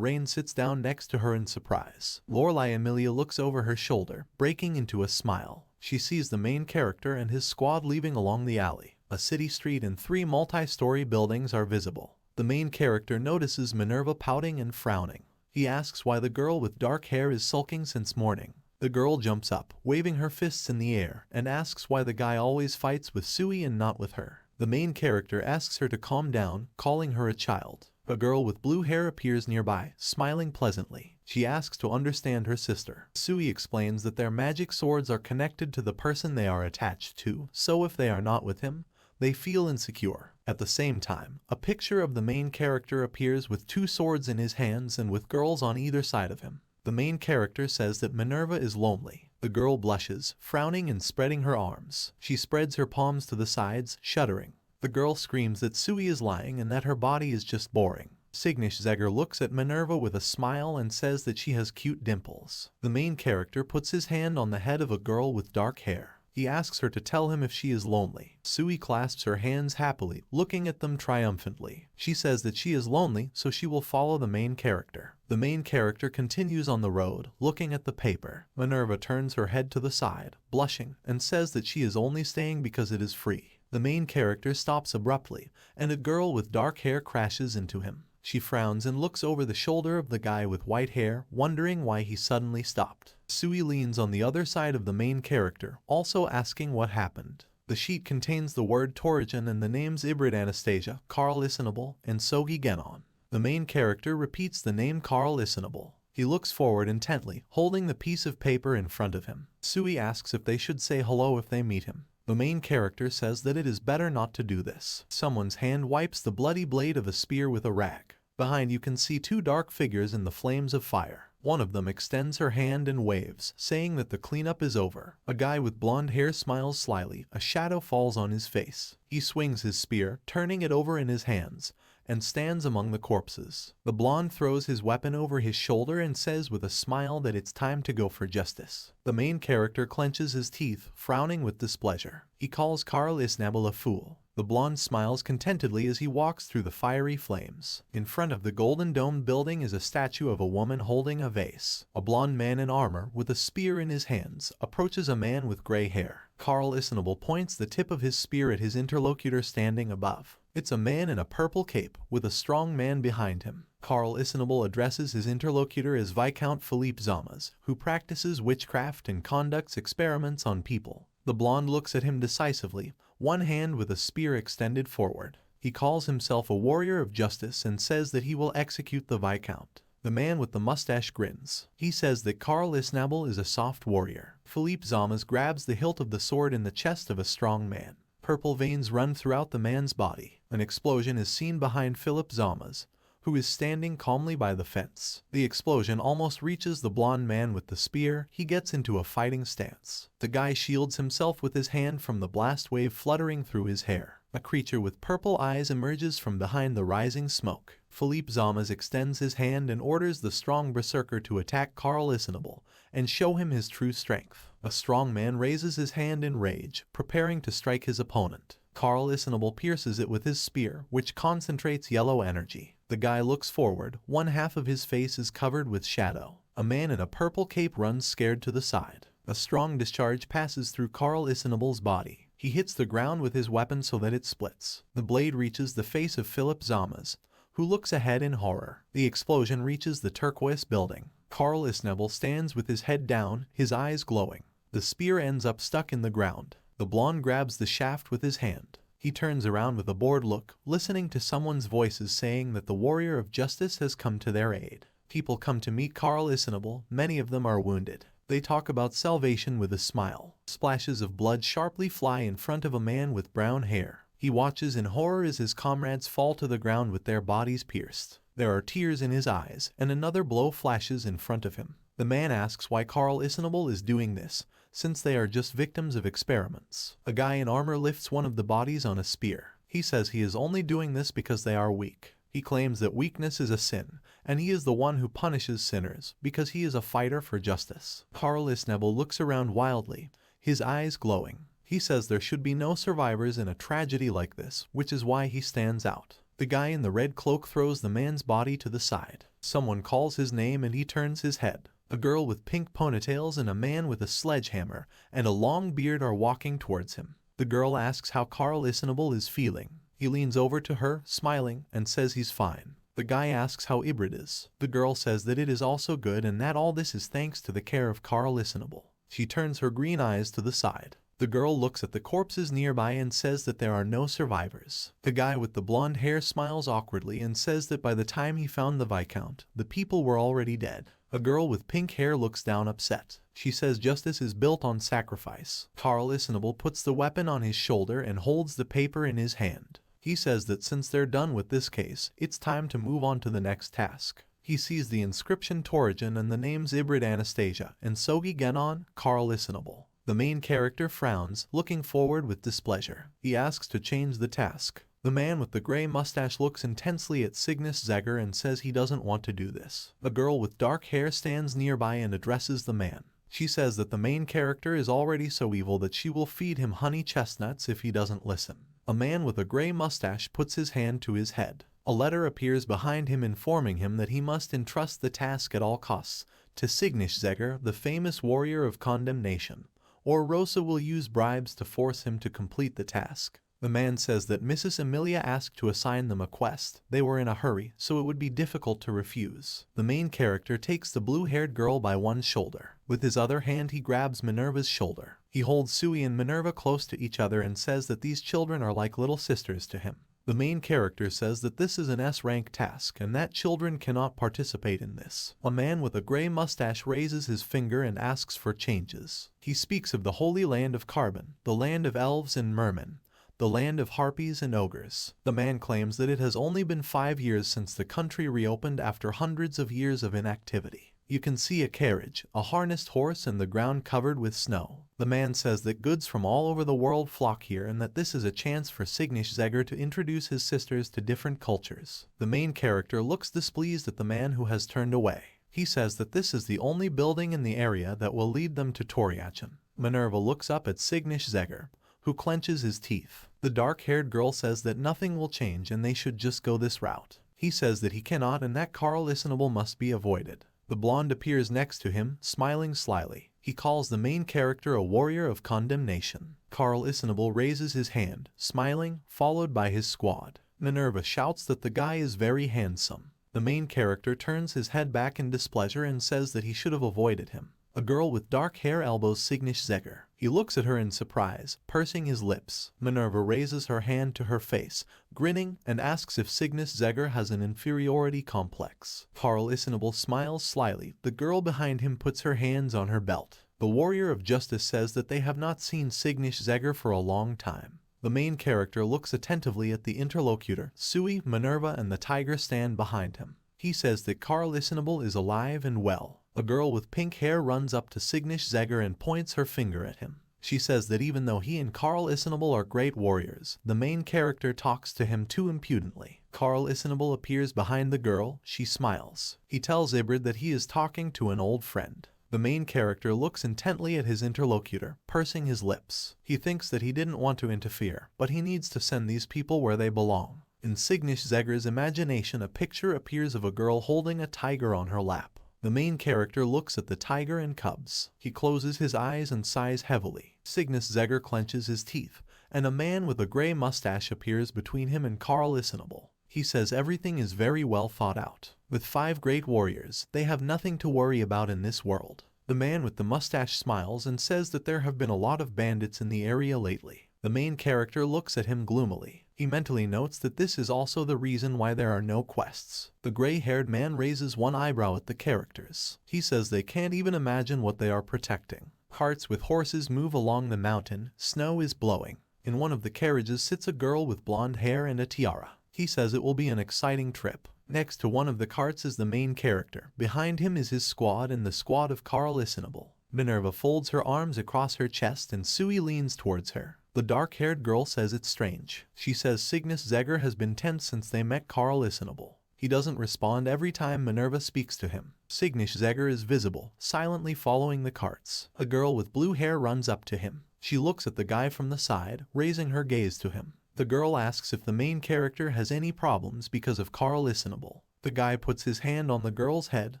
Rain sits down next to her in surprise. Lorelei Amelia looks over her shoulder, breaking into a smile. She sees the main character and his squad leaving along the alley. A city street and 3 multi-story buildings are visible. The main character notices Minerva pouting and frowning. He asks why the girl with dark hair is sulking since morning. The girl jumps up, waving her fists in the air, and asks why the guy always fights with Sui and not with her. The main character asks her to calm down, calling her a child. A girl with blue hair appears nearby, smiling pleasantly. She asks to understand her sister. Sui explains that their magic swords are connected to the person they are attached to, so if they are not with him, they feel insecure. At the same time, a picture of the main character appears with 2 swords in his hands and with girls on either side of him. The main character says that Minerva is lonely. The girl blushes, frowning and spreading her arms. She spreads her palms to the sides, shuddering. The girl screams that Sui is lying and that her body is just boring. Signish Zegger looks at Minerva with a smile and says that she has cute dimples. The main character puts his hand on the head of a girl with dark hair. He asks her to tell him if she is lonely. Sui clasps her hands happily, looking at them triumphantly. She says that she is lonely, so she will follow the main character. The main character continues on the road, looking at the paper. Minerva turns her head to the side, blushing, and says that she is only staying because it is free. The main character stops abruptly, and a girl with dark hair crashes into him. She frowns and looks over the shoulder of the guy with white hair, wondering why he suddenly stopped. Sui leans on the other side of the main character, also asking what happened. The sheet contains the word Torrigen and the names Ibrid Anastasia, Carl Isenable, and Sogi Genon. The main character repeats the name Carl Isenable. He looks forward intently, holding the piece of paper in front of him. Sui asks if they should say hello if they meet him. The main character says that it is better not to do this. Someone's hand wipes the bloody blade of a spear with a rag. Behind you can see 2 dark figures in the flames of fire. One of them extends her hand and waves, saying that the cleanup is over. A guy with blonde hair smiles slyly. A shadow falls on his face. He swings his spear, turning it over in his hands, and stands among the corpses. The blonde throws his weapon over his shoulder and says with a smile that it's time to go for justice. The main character clenches his teeth, frowning with displeasure. He calls Carl Isnabel a fool. The blonde smiles contentedly as he walks through the fiery flames. In front of the golden domed building is a statue of a woman holding a vase. A blonde man in armor, with a spear in his hands, approaches a man with gray hair. Carl Isenable points the tip of his spear at his interlocutor standing above. It's a man in a purple cape, with a strong man behind him. Carl Isenable addresses his interlocutor as Viscount Philippe Zamas, who practices witchcraft and conducts experiments on people. The blonde looks at him decisively, one hand with a spear extended forward. He calls himself a warrior of justice and says that he will execute the Viscount. The man with the mustache grins. He says that Carl Isnabel is a soft warrior. Philippe Zamas grabs the hilt of the sword in the chest of a strong man. Purple veins run throughout the man's body. An explosion is seen behind Philippe Zamas, who is standing calmly by the fence. The explosion almost reaches the blonde man with the spear. He gets into a fighting stance. The guy shields himself with his hand from the blast wave fluttering through his hair. A creature with purple eyes emerges from behind the rising smoke. Philippe Zamas extends his hand and orders the strong berserker to attack Carl Isenable and show him his true strength. A strong man raises his hand in rage, preparing to strike his opponent. Carl Isenable pierces it with his spear, which concentrates yellow energy. The guy looks forward. One half of his face is covered with shadow. A man in a purple cape runs scared to the side. A strong discharge passes through Carl Isenable's body. He hits the ground with his weapon so that it splits. The blade reaches the face of Philippe Zamas, who looks ahead in horror. The explosion reaches the turquoise building. Carl Isenable stands with his head down, his eyes glowing. The spear ends up stuck in the ground. The blonde grabs the shaft with his hand. He turns around with a bored look, listening to someone's voices saying that the warrior of justice has come to their aid. People come to meet Carl Isenable, many of them are wounded. They talk about salvation with a smile. Splashes of blood sharply fly in front of a man with brown hair. He watches in horror as his comrades fall to the ground with their bodies pierced. There are tears in his eyes, and another blow flashes in front of him. The man asks why Carl Isenable is doing this, since they are just victims of experiments. A guy in armor lifts one of the bodies on a spear. He says he is only doing this because they are weak. He claims that weakness is a sin, and he is the one who punishes sinners, because he is a fighter for justice. Carl Isenable looks around wildly, his eyes glowing. He says there should be no survivors in a tragedy like this, which is why he stands out. The guy in the red cloak throws the man's body to the side. Someone calls his name and he turns his head. A girl with pink ponytails and a man with a sledgehammer and a long beard are walking towards him. The girl asks how Carl Isenable is feeling. He leans over to her, smiling, and says he's fine. The guy asks how Ibrid is. The girl says that it is also good and that all this is thanks to the care of Carl Isenable. She turns her green eyes to the side. The girl looks at the corpses nearby and says that there are no survivors. The guy with the blonde hair smiles awkwardly and says that by the time he found the Viscount, the people were already dead. A girl with pink hair looks down upset. She says justice is built on sacrifice. Carl Isenable puts the weapon on his shoulder and holds the paper in his hand. He says that since they're done with this case, it's time to move on to the next task. He sees the inscription Torrigen and the names Ibrid Anastasia and Sogi Genon, Carl Isenable. The main character frowns, looking forward with displeasure. He asks to change the task. The man with the gray mustache looks intensely at Cygnus Zegger and says he doesn't want to do this. A girl with dark hair stands nearby and addresses the man. She says that the main character is already so evil that she will feed him honey chestnuts if he doesn't listen. A man with a gray mustache puts his hand to his head. A letter appears behind him informing him that he must entrust the task at all costs to Cygnus Zegger, the famous warrior of condemnation, or Rosa will use bribes to force him to complete the task. The man says that Mrs. Emilia asked to assign them a quest. They were in a hurry, so it would be difficult to refuse. The main character takes the blue-haired girl by one shoulder. With his other hand he grabs Minerva's shoulder. He holds Sui and Minerva close to each other and says that these children are like little sisters to him. The main character says that this is an S-rank task and that children cannot participate in this. A man with a gray mustache raises his finger and asks for changes. He speaks of the holy land of Carbon, the land of elves and mermen, the land of harpies and ogres. The man claims that it has only been 5 years since the country reopened after hundreds of years of inactivity. You can see a carriage, a harnessed horse, and the ground covered with snow. The man says that goods from all over the world flock here and that this is a chance for Cygnus Zegger to introduce his sisters to different cultures. The main character looks displeased at the man who has turned away. He says that this is the only building in the area that will lead them to Toriachen. Minerva looks up at Cygnus Zegger, who clenches his teeth. The dark-haired girl says that nothing will change and they should just go this route. He says that he cannot and that Carl Isenable must be avoided. The blonde appears next to him, smiling slyly. He calls the main character a warrior of condemnation. Carl Isenable raises his hand, smiling, followed by his squad. Minerva shouts that the guy is very handsome. The main character turns his head back in displeasure and says that he should have avoided him. A girl with dark hair elbows Cygnus Zegger. He looks at her in surprise, pursing his lips. Minerva raises her hand to her face, grinning, and asks if Cygnus Zegger has an inferiority complex. Carl Isenable smiles slyly. The girl behind him puts her hands on her belt. The warrior of justice says that they have not seen Cygnus Zegger for a long time. The main character looks attentively at the interlocutor. Sui, Minerva, and the tiger stand behind him. He says that Carl Isenable is alive and well. A girl with pink hair runs up to Cygnus Zegger and points her finger at him. She says that even though he and Carl Isenable are great warriors, the main character talks to him too impudently. Carl Isenable appears behind the girl. She smiles. He tells Ibrid that he is talking to an old friend. The main character looks intently at his interlocutor, pursing his lips. He thinks that he didn't want to interfere, but he needs to send these people where they belong. In Cygnus Zegger's imagination, a picture appears of a girl holding a tiger on her lap. The main character looks at the tiger and cubs. He closes his eyes and sighs heavily. Cygnus Zegger clenches his teeth, and a man with a gray mustache appears between him and Carl Isenable. He says everything is very well thought out. With 5 great warriors, they have nothing to worry about in this world. The man with the mustache smiles and says that there have been a lot of bandits in the area lately. The main character looks at him gloomily. He mentally notes that this is also the reason why there are no quests. The gray-haired man raises one eyebrow at the characters. He says they can't even imagine what they are protecting. Carts with horses move along the mountain. Snow is blowing. In one of the carriages sits a girl with blonde hair and a tiara. He says it will be an exciting trip. Next to one of the carts is the main character. Behind him is his squad and the squad of Carl Listenable. Minerva folds her arms across her chest and Sui leans towards her. The dark-haired girl says it's strange. She says Cygnus Zegger has been tense since they met Carl Listenable. He doesn't respond every time Minerva speaks to him. Cygnus Zegger is visible, silently following the carts. A girl with blue hair runs up to him. She looks at the guy from the side, raising her gaze to him. The girl asks if the main character has any problems because of Carl Listenable. The guy puts his hand on the girl's head,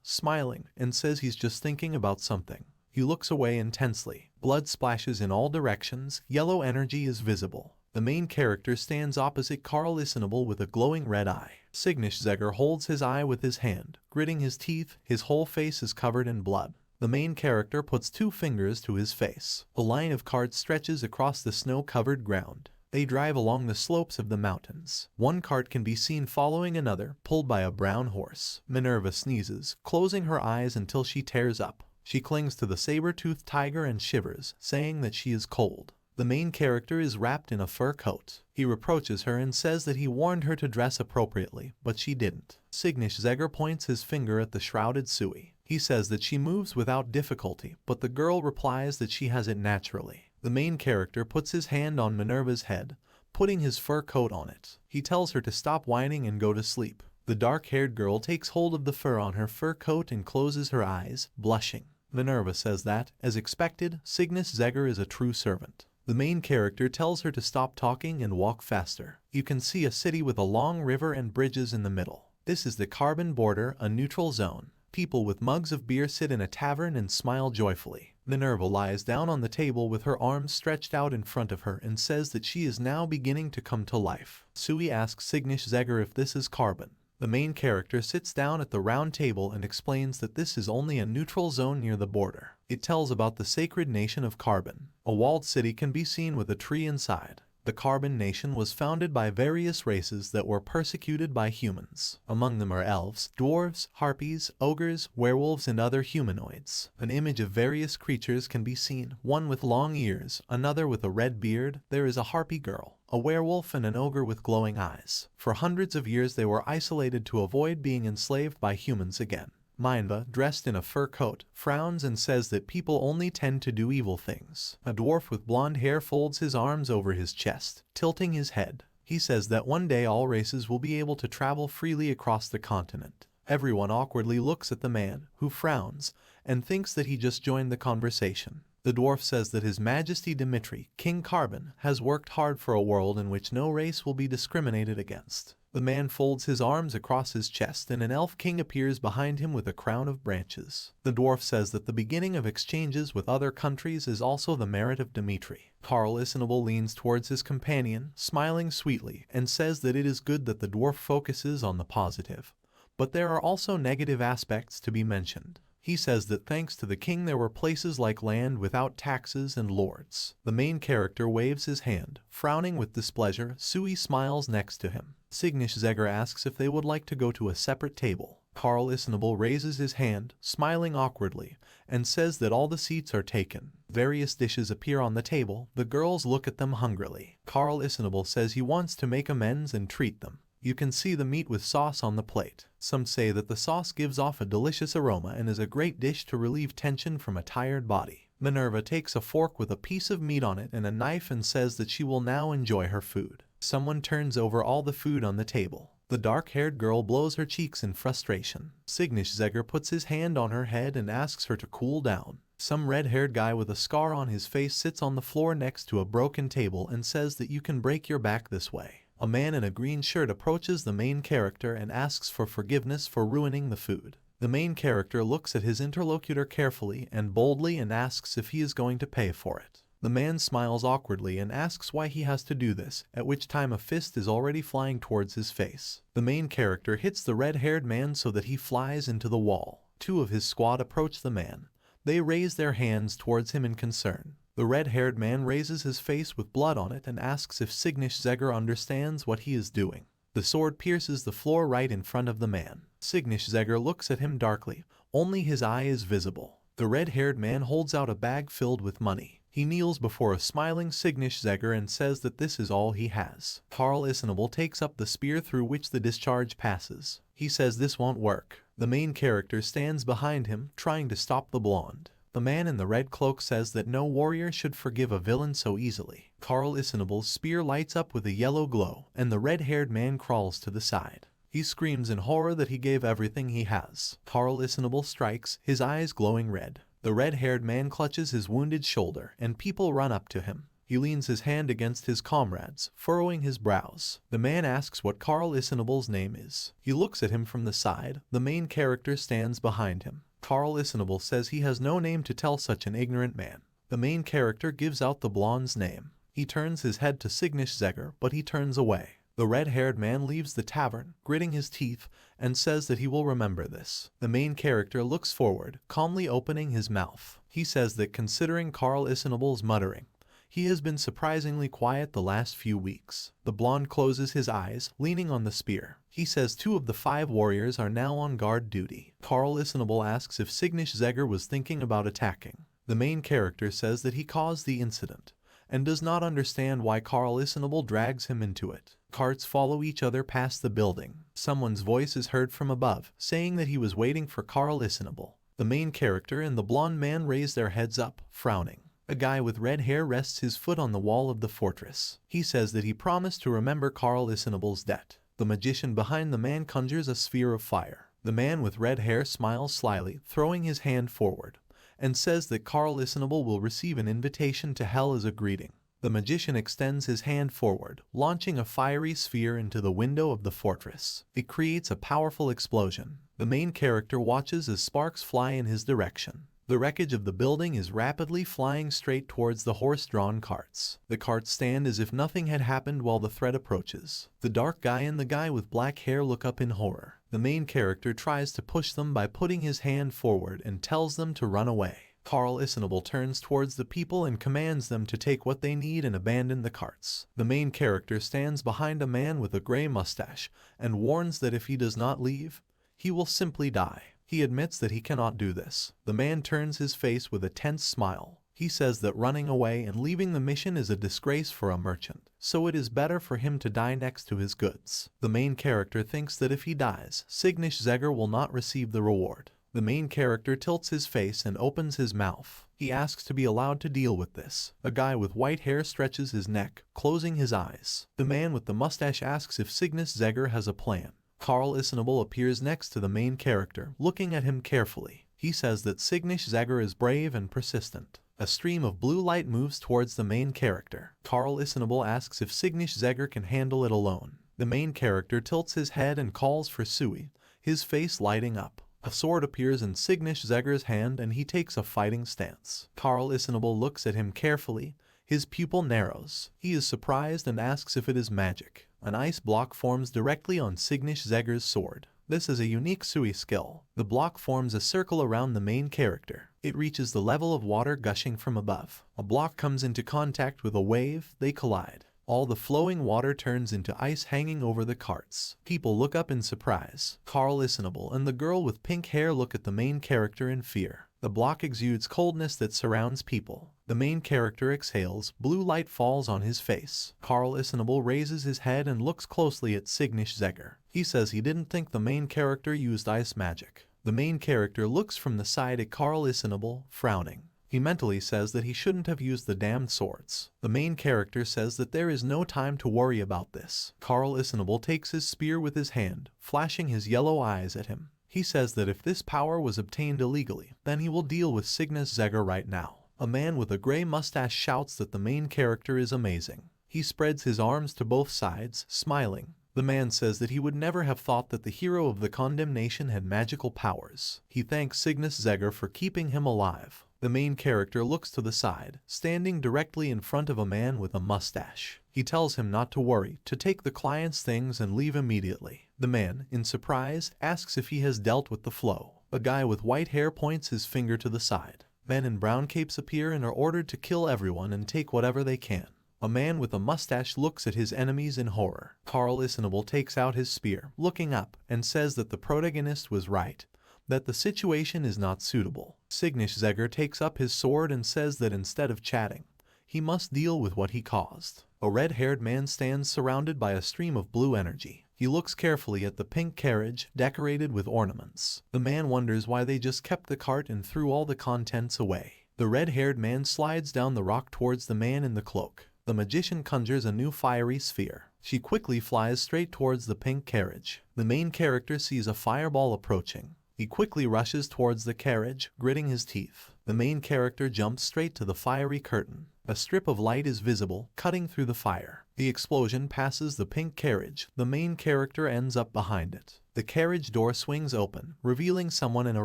smiling, and says he's just thinking about something. He looks away intensely. Blood splashes in all directions. Yellow energy is visible. The main character stands opposite Carl Listenable with a glowing red eye. Cygnus Zegger holds his eye with his hand, gritting his teeth. His whole face is covered in blood. The main character puts 2 fingers to his face. A line of carts stretches across the snow-covered ground. They drive along the slopes of the mountains. One cart can be seen following another, pulled by a brown horse. Minerva sneezes, closing her eyes until she tears up. She clings to the saber-toothed tiger and shivers, saying that she is cold. The main character is wrapped in a fur coat. He reproaches her and says that he warned her to dress appropriately, but she didn't. Cygnus Zegger points his finger at the shrouded Sui. He says that she moves without difficulty, but the girl replies that she has it naturally. The main character puts his hand on Minerva's head, putting his fur coat on it. He tells her to stop whining and go to sleep. The dark-haired girl takes hold of the fur on her fur coat and closes her eyes, blushing. Minerva says that, as expected, Cygnus Zegger is a true servant. The main character tells her to stop talking and walk faster. You can see a city with a long river and bridges in the middle. This is the Carbon Border, a neutral zone. People with mugs of beer sit in a tavern and smile joyfully. Minerva lies down on the table with her arms stretched out in front of her and says that she is now beginning to come to life. Sui asks Cygnus Zegger if this is Carbon. The main character sits down at the round table and explains that this is only a neutral zone near the border. It tells about the sacred nation of Carbon. A walled city can be seen with a tree inside. The Carbon nation was founded by various races that were persecuted by humans. Among them are elves, dwarves, harpies, ogres, werewolves, and other humanoids. An image of various creatures can be seen, one with long ears, another with a red beard. There is a harpy girl, a werewolf, and an ogre with glowing eyes. For hundreds of years they were isolated to avoid being enslaved by humans again. Manhwa, dressed in a fur coat, frowns and says that people only tend to do evil things. A dwarf with blonde hair folds his arms over his chest, tilting his head. He says that one day all races will be able to travel freely across the continent. Everyone awkwardly looks at the man, who frowns, and thinks that he just joined the conversation. The dwarf says that His Majesty Dimitri, King Carbon, has worked hard for a world in which no race will be discriminated against. The man folds his arms across his chest and an elf king appears behind him with a crown of branches. The dwarf says that the beginning of exchanges with other countries is also the merit of Dimitri. Carl Listenable leans towards his companion, smiling sweetly, and says that it is good that the dwarf focuses on the positive. But there are also negative aspects to be mentioned. He says that thanks to the king there were places like land without taxes and lords. The main character waves his hand, frowning with displeasure. Sui smiles next to him. Cygnus Zegger asks if they would like to go to a separate table. Carl Listenable raises his hand, smiling awkwardly, and says that all the seats are taken. Various dishes appear on the table. The girls look at them hungrily. Carl Listenable says he wants to make amends and treat them. You can see the meat with sauce on the plate. Some say that the sauce gives off a delicious aroma and is a great dish to relieve tension from a tired body. Minerva takes a fork with a piece of meat on it and a knife and says that she will now enjoy her food. Someone turns over all the food on the table. The dark-haired girl blows her cheeks in frustration. Cygnus Zegger puts his hand on her head and asks her to cool down. Some red-haired guy with a scar on his face sits on the floor next to a broken table and says that you can break your back this way. A man in a green shirt approaches the main character and asks for forgiveness for ruining the food. The main character looks at his interlocutor carefully and boldly and asks if he is going to pay for it. The man smiles awkwardly and asks why he has to do this, at which time a fist is already flying towards his face. The main character hits the red-haired man so that he flies into the wall. Two of his squad approach the man, They raise their hands towards him in concern. The red-haired man raises his face with blood on it and asks if Cygnus-Zegger understands what he is doing. The sword pierces the floor right in front of the man. Cygnus-Zegger looks at him darkly. Only his eye is visible. The red-haired man holds out a bag filled with money. He kneels before a smiling Cygnus-Zegger and says that this is all he has. Carl Isnable takes up the spear through which the discharge passes. He says this won't work. The main character stands behind him, trying to stop the blonde. The man in the red cloak says that no warrior should forgive a villain so easily. Carl Isnable's spear lights up with a yellow glow, and the red-haired man crawls to the side. He screams in horror that he gave everything he has. Carl Isnable strikes, his eyes glowing red. The red-haired man clutches his wounded shoulder, and people run up to him. He leans his hand against his comrades, furrowing his brows. The man asks what Carl Isnable's name is. He looks at him from the side. The main character stands behind him. Carl Isnable says he has no name to tell such an ignorant man. The main character gives out the blonde's name. He turns his head to Cygnus-Zegger, but he turns away. The red-haired man leaves the tavern, gritting his teeth, and says that he will remember this. The main character looks forward, calmly opening his mouth. He says that considering Carl Isnable's muttering, he has been surprisingly quiet the last few weeks. The blonde closes his eyes, leaning on the spear. He says 2 of the 5 warriors are now on guard duty. Carl Isnable asks if Cygnus-Zegger was thinking about attacking. The main character says that he caused the incident, and does not understand why Carl Isnable drags him into it. Carts follow each other past the building. Someone's voice is heard from above, saying that he was waiting for Carl Isnable. The main character and the blonde man raise their heads up, frowning. A guy with red hair rests his foot on the wall of the fortress. He says that he promised to remember Carl Isnable's debt. The magician behind the man conjures a sphere of fire. The man with red hair smiles slyly, throwing his hand forward, and says that Carl Isnable will receive an invitation to hell as a greeting. The magician extends his hand forward, launching a fiery sphere into the window of the fortress. It creates a powerful explosion. The main character watches as sparks fly in his direction. The wreckage of the building is rapidly flying straight towards the horse-drawn carts. The carts stand as if nothing had happened while the threat approaches. The dark guy and the guy with black hair look up in horror. The main character tries to push them by putting his hand forward and tells them to run away. Carl Isnable turns towards the people and commands them to take what they need and abandon the carts. The main character stands behind a man with a gray mustache and warns that if he does not leave, he will simply die. He admits that he cannot do this. The man turns his face with a tense smile. He says that running away and leaving the mission is a disgrace for a merchant, so it is better for him to die next to his goods. The main character thinks that if he dies, Cygnus-Zegger will not receive the reward. The main character tilts his face and opens his mouth. He asks to be allowed to deal with this. A guy with white hair stretches his neck, closing his eyes. The man with the mustache asks if Cygnus-Zegger has a plan. Carl Isnable appears next to the main character, looking at him carefully. He says that Cygnus-Zegger is brave and persistent. A stream of blue light moves towards the main character. Carl Isnable asks if Cygnus-Zegger can handle it alone. The main character tilts his head and calls for Sui, his face lighting up. A sword appears in Cygnus-Zegger's hand and he takes a fighting stance. Carl Isnable looks at him carefully. His pupil narrows. He is surprised and asks if it is magic. An ice block forms directly on Cygnus-Zegger's sword. This is a unique Sui skill. The block forms a circle around the main character. It reaches the level of water gushing from above. A block comes into contact with a wave, they collide. All the flowing water turns into ice hanging over the carts. People look up in surprise. Carl Isnable and the girl with pink hair look at the main character in fear. The block exudes coldness that surrounds people. The main character exhales. Blue light falls on his face. Carl Isnable raises his head and looks closely at Cygnus-Zegger. He says he didn't think the main character used ice magic. The main character looks from the side at Carl Isnable, frowning. He mentally says that he shouldn't have used the damned swords. The main character says that there is no time to worry about this. Carl Isnable takes his spear with his hand, flashing his yellow eyes at him. He says that if this power was obtained illegally, then he will deal with Cygnus-Zegger right now. A man with a gray mustache shouts that the main character is amazing. He spreads his arms to both sides, smiling. The man says that he would never have thought that the hero of the condemnation had magical powers. He thanks Cygnus-Zegger for keeping him alive. The main character looks to the side, standing directly in front of a man with a mustache. He tells him not to worry, to take the client's things and leave immediately. The man, in surprise, asks if he has dealt with the flow. A guy with white hair points his finger to the side. Men in brown capes appear and are ordered to kill everyone and take whatever they can. A man with a mustache looks at his enemies in horror. Carl Isnable takes out his spear, looking up, and says that the protagonist was right, that the situation is not suitable. Signich takes up his sword and says that instead of chatting, he must deal with what he caused. A red-haired man stands surrounded by a stream of blue energy. He looks carefully at the pink carriage, decorated with ornaments. The man wonders why they just kept the cart and threw all the contents away. The red-haired man slides down the rock towards the man in the cloak. The magician conjures a new fiery sphere. She quickly flies straight towards the pink carriage. The main character sees a fireball approaching. He quickly rushes towards the carriage, gritting his teeth. The main character jumps straight to the fiery curtain. A strip of light is visible, cutting through the fire. The explosion passes the pink carriage. The main character ends up behind it. The carriage door swings open, revealing someone in a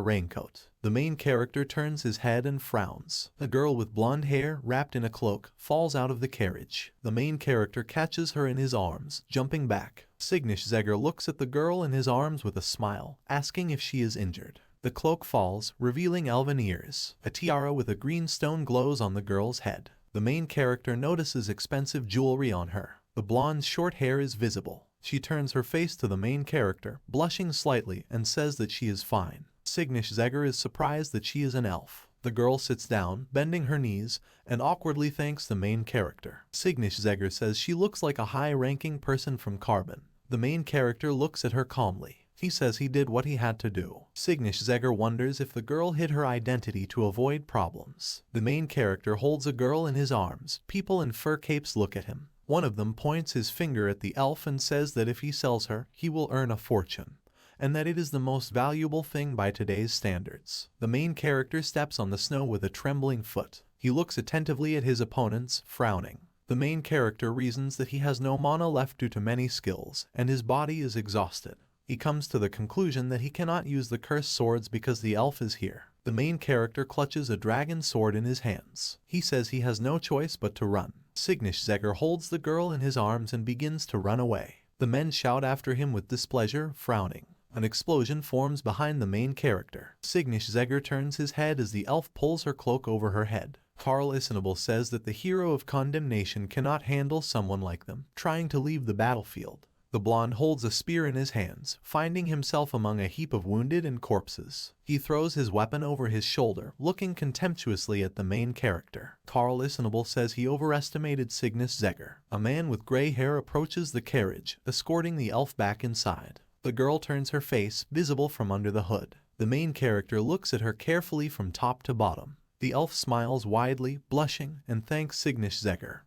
raincoat. The main character turns his head and frowns. A girl with blonde hair, wrapped in a cloak, falls out of the carriage. The main character catches her in his arms, jumping back. Signich looks at the girl in his arms with a smile, asking if she is injured. The cloak falls, revealing elven ears. A tiara with a green stone glows on the girl's head. The main character notices expensive jewelry on her. The blonde's short hair is visible. She turns her face to the main character, blushing slightly, and says that she is fine. Signich is surprised that she is an elf. The girl sits down, bending her knees, and awkwardly thanks the main character. Signich says she looks like a high-ranking person from Carbon. The main character looks at her calmly. He says he did what he had to do. Signich wonders if the girl hid her identity to avoid problems. The main character holds a girl in his arms. People in fur capes look at him. One of them points his finger at the elf and says that if he sells her, he will earn a fortune, and that it is the most valuable thing by today's standards. The main character steps on the snow with a trembling foot. He looks attentively at his opponents, frowning. The main character reasons that he has no mana left due to many skills, and his body is exhausted. He comes to the conclusion that he cannot use the cursed swords because the elf is here. The main character clutches a dragon sword in his hands. He says he has no choice but to run. Signich holds the girl in his arms and begins to run away. The men shout after him with displeasure, frowning. An explosion forms behind the main character. Signich turns his head as the elf pulls her cloak over her head. Carl Isnable says that the hero of condemnation cannot handle someone like them, trying to leave the battlefield. The blonde holds a spear in his hands, finding himself among a heap of wounded and corpses. He throws his weapon over his shoulder, looking contemptuously at the main character. Carl Isnable says he overestimated Signich. A man with gray hair approaches the carriage, escorting the elf back inside. The girl turns her face, visible from under the hood. The main character looks at her carefully from top to bottom. The elf smiles widely, blushing, and thanks Signich.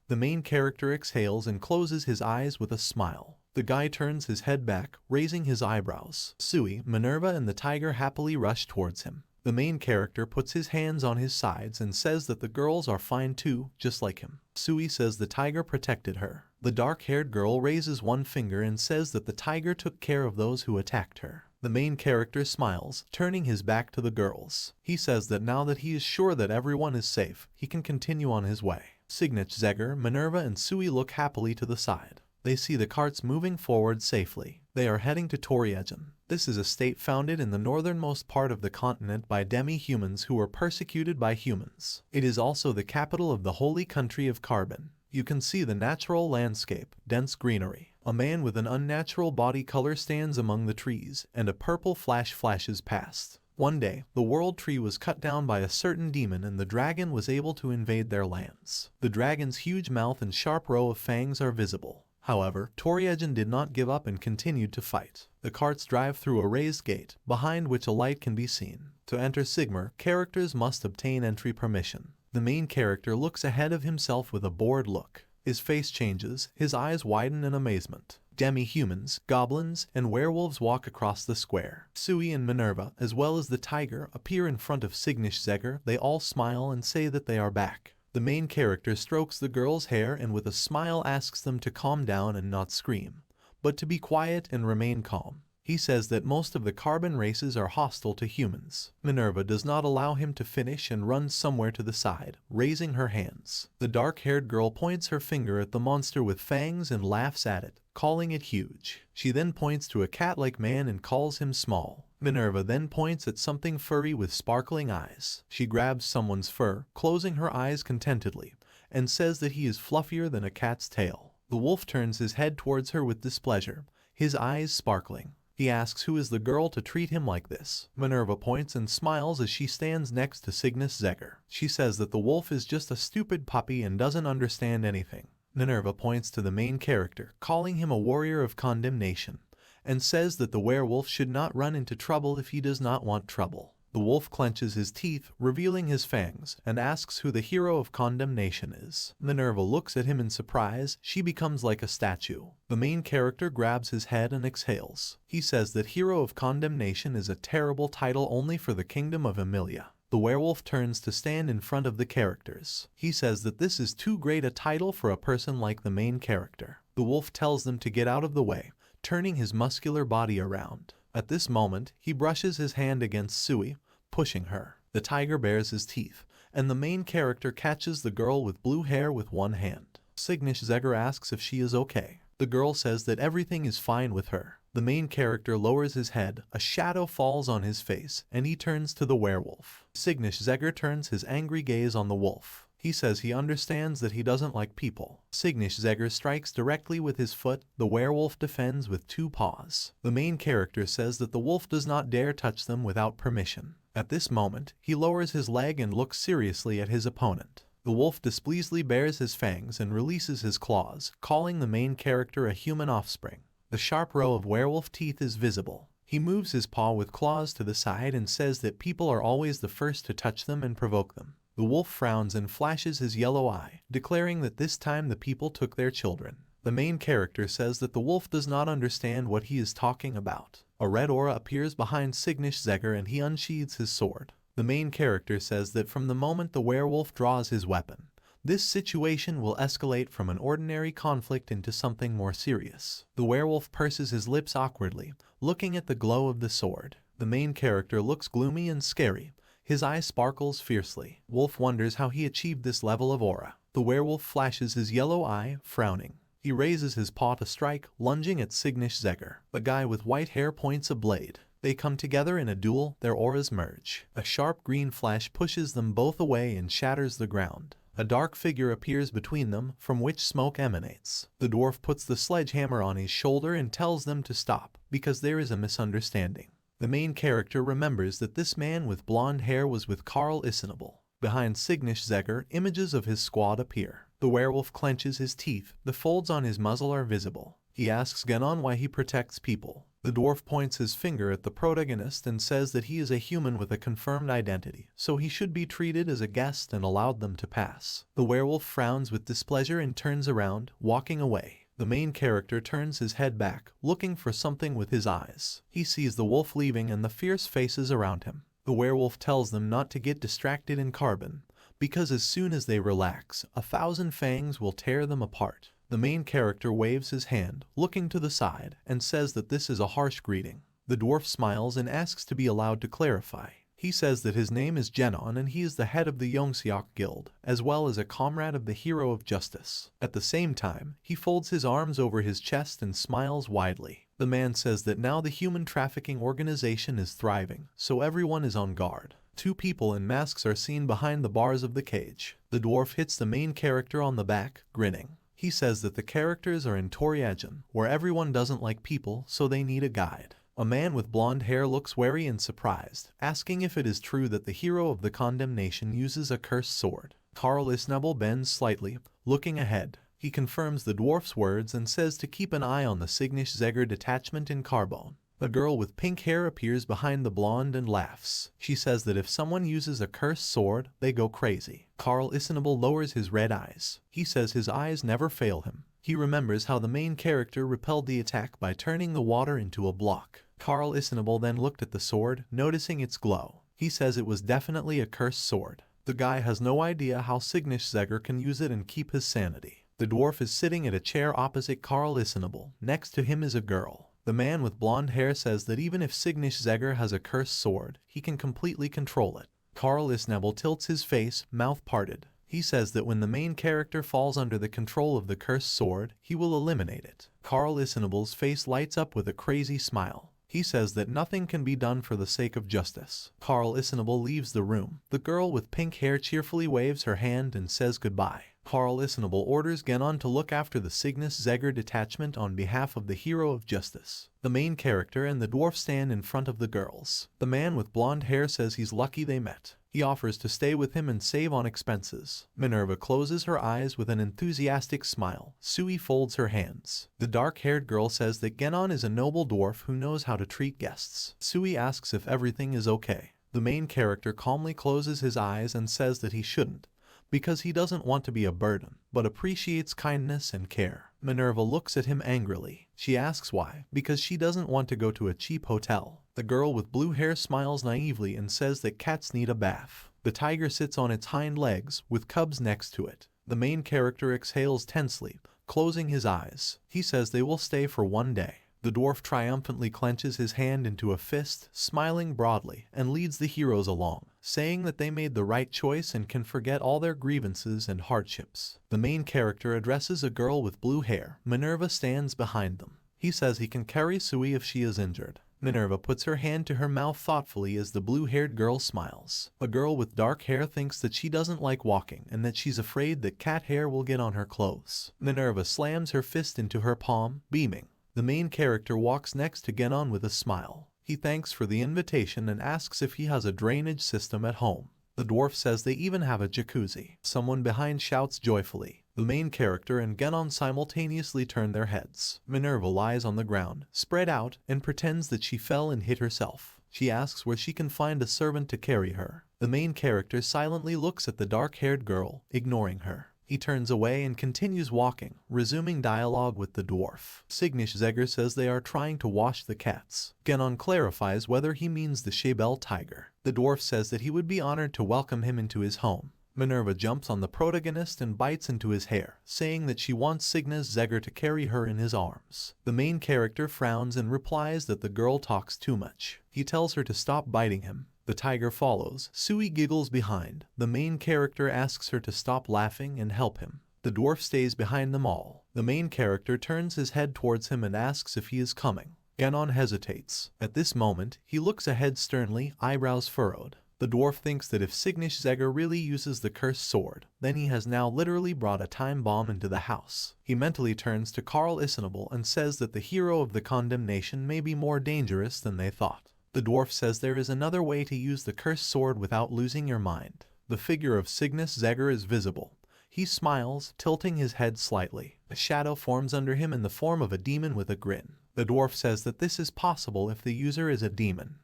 The main character exhales and closes his eyes with a smile. The guy turns his head back, raising his eyebrows. Sui, Minerva, and the tiger happily rush towards him. The main character puts his hands on his sides and says that the girls are fine too, just like him. Sui says the tiger protected her. The dark-haired girl raises one finger and says that the tiger took care of those who attacked her. The main character smiles, turning his back to the girls. He says that now that he is sure that everyone is safe, he can continue on his way. Signich, Minerva, and Sui look happily to the side. They see the carts moving forward safely. They are heading to Toriegen. This is a state founded in the northernmost part of the continent by demi-humans who were persecuted by humans. It is also the capital of the holy country of Carbon. You can see the natural landscape, dense greenery. A man with an unnatural body color stands among the trees, and a purple flash flashes past. One day, the world tree was cut down by a certain demon and the dragon was able to invade their lands. The dragon's huge mouth and sharp row of fangs are visible. However, Toriegen did not give up and continued to fight. The carts drive through a raised gate, behind which a light can be seen. To enter Sigmar, characters must obtain entry permission. The main character looks ahead of himself with a bored look. His face changes, his eyes widen in amazement. Demi-humans, goblins, and werewolves walk across the square. Sui and Minerva, as well as the tiger, appear in front of Signich. They all smile and say that they are back. The main character strokes the girl's hair and with a smile asks them to calm down and not scream, but to be quiet and remain calm. He says that most of the Carbon races are hostile to humans. Minerva does not allow him to finish and runs somewhere to the side, raising her hands. The dark-haired girl points her finger at the monster with fangs and laughs at it, calling it huge. She then points to a cat-like man and calls him small. Minerva then points at something furry with sparkling eyes. She grabs someone's fur, closing her eyes contentedly, and says that he is fluffier than a cat's tail. The wolf turns his head towards her with displeasure, his eyes sparkling. He asks who is the girl to treat him like this. Minerva points and smiles as she stands next to Cygnus Zegger. She says that the wolf is just a stupid puppy and doesn't understand anything. Minerva points to the main character, calling him a warrior of condemnation, and says that the werewolf should not run into trouble if he does not want trouble. The wolf clenches his teeth, revealing his fangs, and asks who the hero of condemnation is. Minerva looks at him in surprise. She becomes like a statue. The main character grabs his head and exhales. He says that hero of condemnation is a terrible title only for the kingdom of Emilia. The werewolf turns to stand in front of the characters. He says that this is too great a title for a person like the main character. The wolf tells them to get out of the way, turning his muscular body around. At this moment, he brushes his hand against Sui, pushing her. The tiger bares his teeth, and the main character catches the girl with blue hair with one hand. Cygnus Zegger asks if she is okay. The girl says that everything is fine with her. The main character lowers his head, a shadow falls on his face, and he turns to the werewolf. Cygnus Zegger turns his angry gaze on the wolf. He says he understands that he doesn't like people. Cygnus Zegger strikes directly with his foot. The werewolf defends with two paws. The main character says that the wolf does not dare touch them without permission. At this moment, he lowers his leg and looks seriously at his opponent. The wolf displeasedly bares his fangs and releases his claws, calling the main character a human offspring. The sharp row of werewolf teeth is visible. He moves his paw with claws to the side and says that people are always the first to touch them and provoke them. The wolf frowns and flashes his yellow eye, declaring that this time the people took their children. The main character says that the wolf does not understand what he is talking about. A red aura appears behind Cygnus Zegger and he unsheathes his sword. The main character says that from the moment the werewolf draws his weapon, this situation will escalate from an ordinary conflict into something more serious. The werewolf purses his lips awkwardly, looking at the glow of the sword. The main character looks gloomy and scary. His eye sparkles fiercely. Wolf wonders how he achieved this level of aura. The werewolf flashes his yellow eye, frowning. He raises his paw to strike, lunging at Cygnus Zegger. The guy with white hair points a blade. They come together in a duel, their auras merge. A sharp green flash pushes them both away and shatters the ground. A dark figure appears between them, from which smoke emanates. The dwarf puts the sledgehammer on his shoulder and tells them to stop, because there is a misunderstanding. The main character remembers that this man with blonde hair was with Carl Isenable. Behind Cygnus Zegger, images of his squad appear. The werewolf clenches his teeth. The folds on his muzzle are visible. He asks Ganon why he protects people. The dwarf points his finger at the protagonist and says that he is a human with a confirmed identity, so he should be treated as a guest and allowed them to pass. The werewolf frowns with displeasure and turns around, walking away. The main character turns his head back, looking for something with his eyes. He sees the wolf leaving and the fierce faces around him. The werewolf tells them not to get distracted in carbon, because as soon as they relax, 1,000 fangs will tear them apart. The main character waves his hand, looking to the side, and says that this is a harsh greeting. The dwarf smiles and asks to be allowed to clarify. He says that his name is Genon and he is the head of the Yongseok Guild, as well as a comrade of the Hero of Justice. At the same time, he folds his arms over his chest and smiles widely. The man says that now the human trafficking organization is thriving, so everyone is on guard. Two people in masks are seen behind the bars of the cage. The dwarf hits the main character on the back, grinning. He says that the characters are in Toriagen, where everyone doesn't like people, so they need a guide. A man with blonde hair looks wary and surprised, asking if it is true that the hero of the condemnation uses a cursed sword. Carl Isnubble bends slightly, looking ahead. He confirms the dwarf's words and says to keep an eye on the Cygnus Zegger detachment in Carbone. A girl with pink hair appears behind the blonde and laughs. She says that if someone uses a cursed sword, they go crazy. Carl Isenable lowers his red eyes. He says his eyes never fail him. He remembers how the main character repelled the attack by turning the water into a block. Carl Isenable then looked at the sword, noticing its glow. He says it was definitely a cursed sword. The guy has no idea how Cygnus Zegger can use it and keep his sanity. The dwarf is sitting at a chair opposite Carl Isenable. Next to him is a girl. The man with blonde hair says that even if Cygnus Zegger has a cursed sword, he can completely control it. Carl Isnable tilts his face, mouth parted. He says that when the main character falls under the control of the cursed sword, he will eliminate it. Carl Isenable's face lights up with a crazy smile. He says that nothing can be done for the sake of justice. Carl Isenable leaves the room. The girl with pink hair cheerfully waves her hand and says goodbye. Carl Isenable orders Genon to look after the Cygnus Zegger detachment on behalf of the hero of justice. The main character and the dwarf stand in front of the girls. The man with blonde hair says he's lucky they met. He offers to stay with him and save on expenses. Minerva closes her eyes with an enthusiastic smile. Sui folds her hands. The dark-haired girl says that Genon is a noble dwarf who knows how to treat guests. Sui asks if everything is okay. The main character calmly closes his eyes and says that he shouldn't, because he doesn't want to be a burden, but appreciates kindness and care. Minerva looks at him angrily. She asks why, because she doesn't want to go to a cheap hotel. The girl with blue hair smiles naively and says that cats need a bath. The tiger sits on its hind legs, with cubs next to it. The main character exhales tensely, closing his eyes. He says they will stay for one day. The dwarf triumphantly clenches his hand into a fist, smiling broadly, and leads the heroes along, saying that they made the right choice and can forget all their grievances and hardships. The main character addresses a girl with blue hair. Minerva stands behind them. He says he can carry Sui if she is injured. Minerva puts her hand to her mouth thoughtfully as the blue-haired girl smiles. A girl with dark hair thinks that she doesn't like walking and that she's afraid that cat hair will get on her clothes. Minerva slams her fist into her palm, beaming. The main character walks next to Genon with a smile. He thanks for the invitation and asks if he has a drainage system at home. The dwarf says they even have a jacuzzi. Someone behind shouts joyfully. The main character and Genon simultaneously turn their heads. Minerva lies on the ground, spread out, and pretends that she fell and hit herself. She asks where she can find a servant to carry her. The main character silently looks at the dark-haired girl, ignoring her. He turns away and continues walking, resuming dialogue with the dwarf. Cygnus Zegger says they are trying to wash the cats. Genon clarifies whether he means the Shebel tiger. The dwarf says that he would be honored to welcome him into his home. Minerva jumps on the protagonist and bites into his hair, saying that she wants Cygnus Zegger to carry her in his arms. The main character frowns and replies that the girl talks too much. He tells her to stop biting him. The tiger follows. Sui giggles behind. The main character asks her to stop laughing and help him. The dwarf stays behind them all. The main character turns his head towards him and asks if he is coming. Genon hesitates. At this moment, he looks ahead sternly, eyebrows furrowed. The dwarf thinks that if Cygnus Zegger really uses the cursed sword, then he has now literally brought a time bomb into the house. He mentally turns to Carl Isenable and says that the hero of the condemnation may be more dangerous than they thought. The dwarf says there is another way to use the cursed sword without losing your mind. The figure of Cygnus Zegger is visible. He smiles, tilting his head slightly. A shadow forms under him in the form of a demon with a grin. The dwarf says that this is possible if the user is a demon.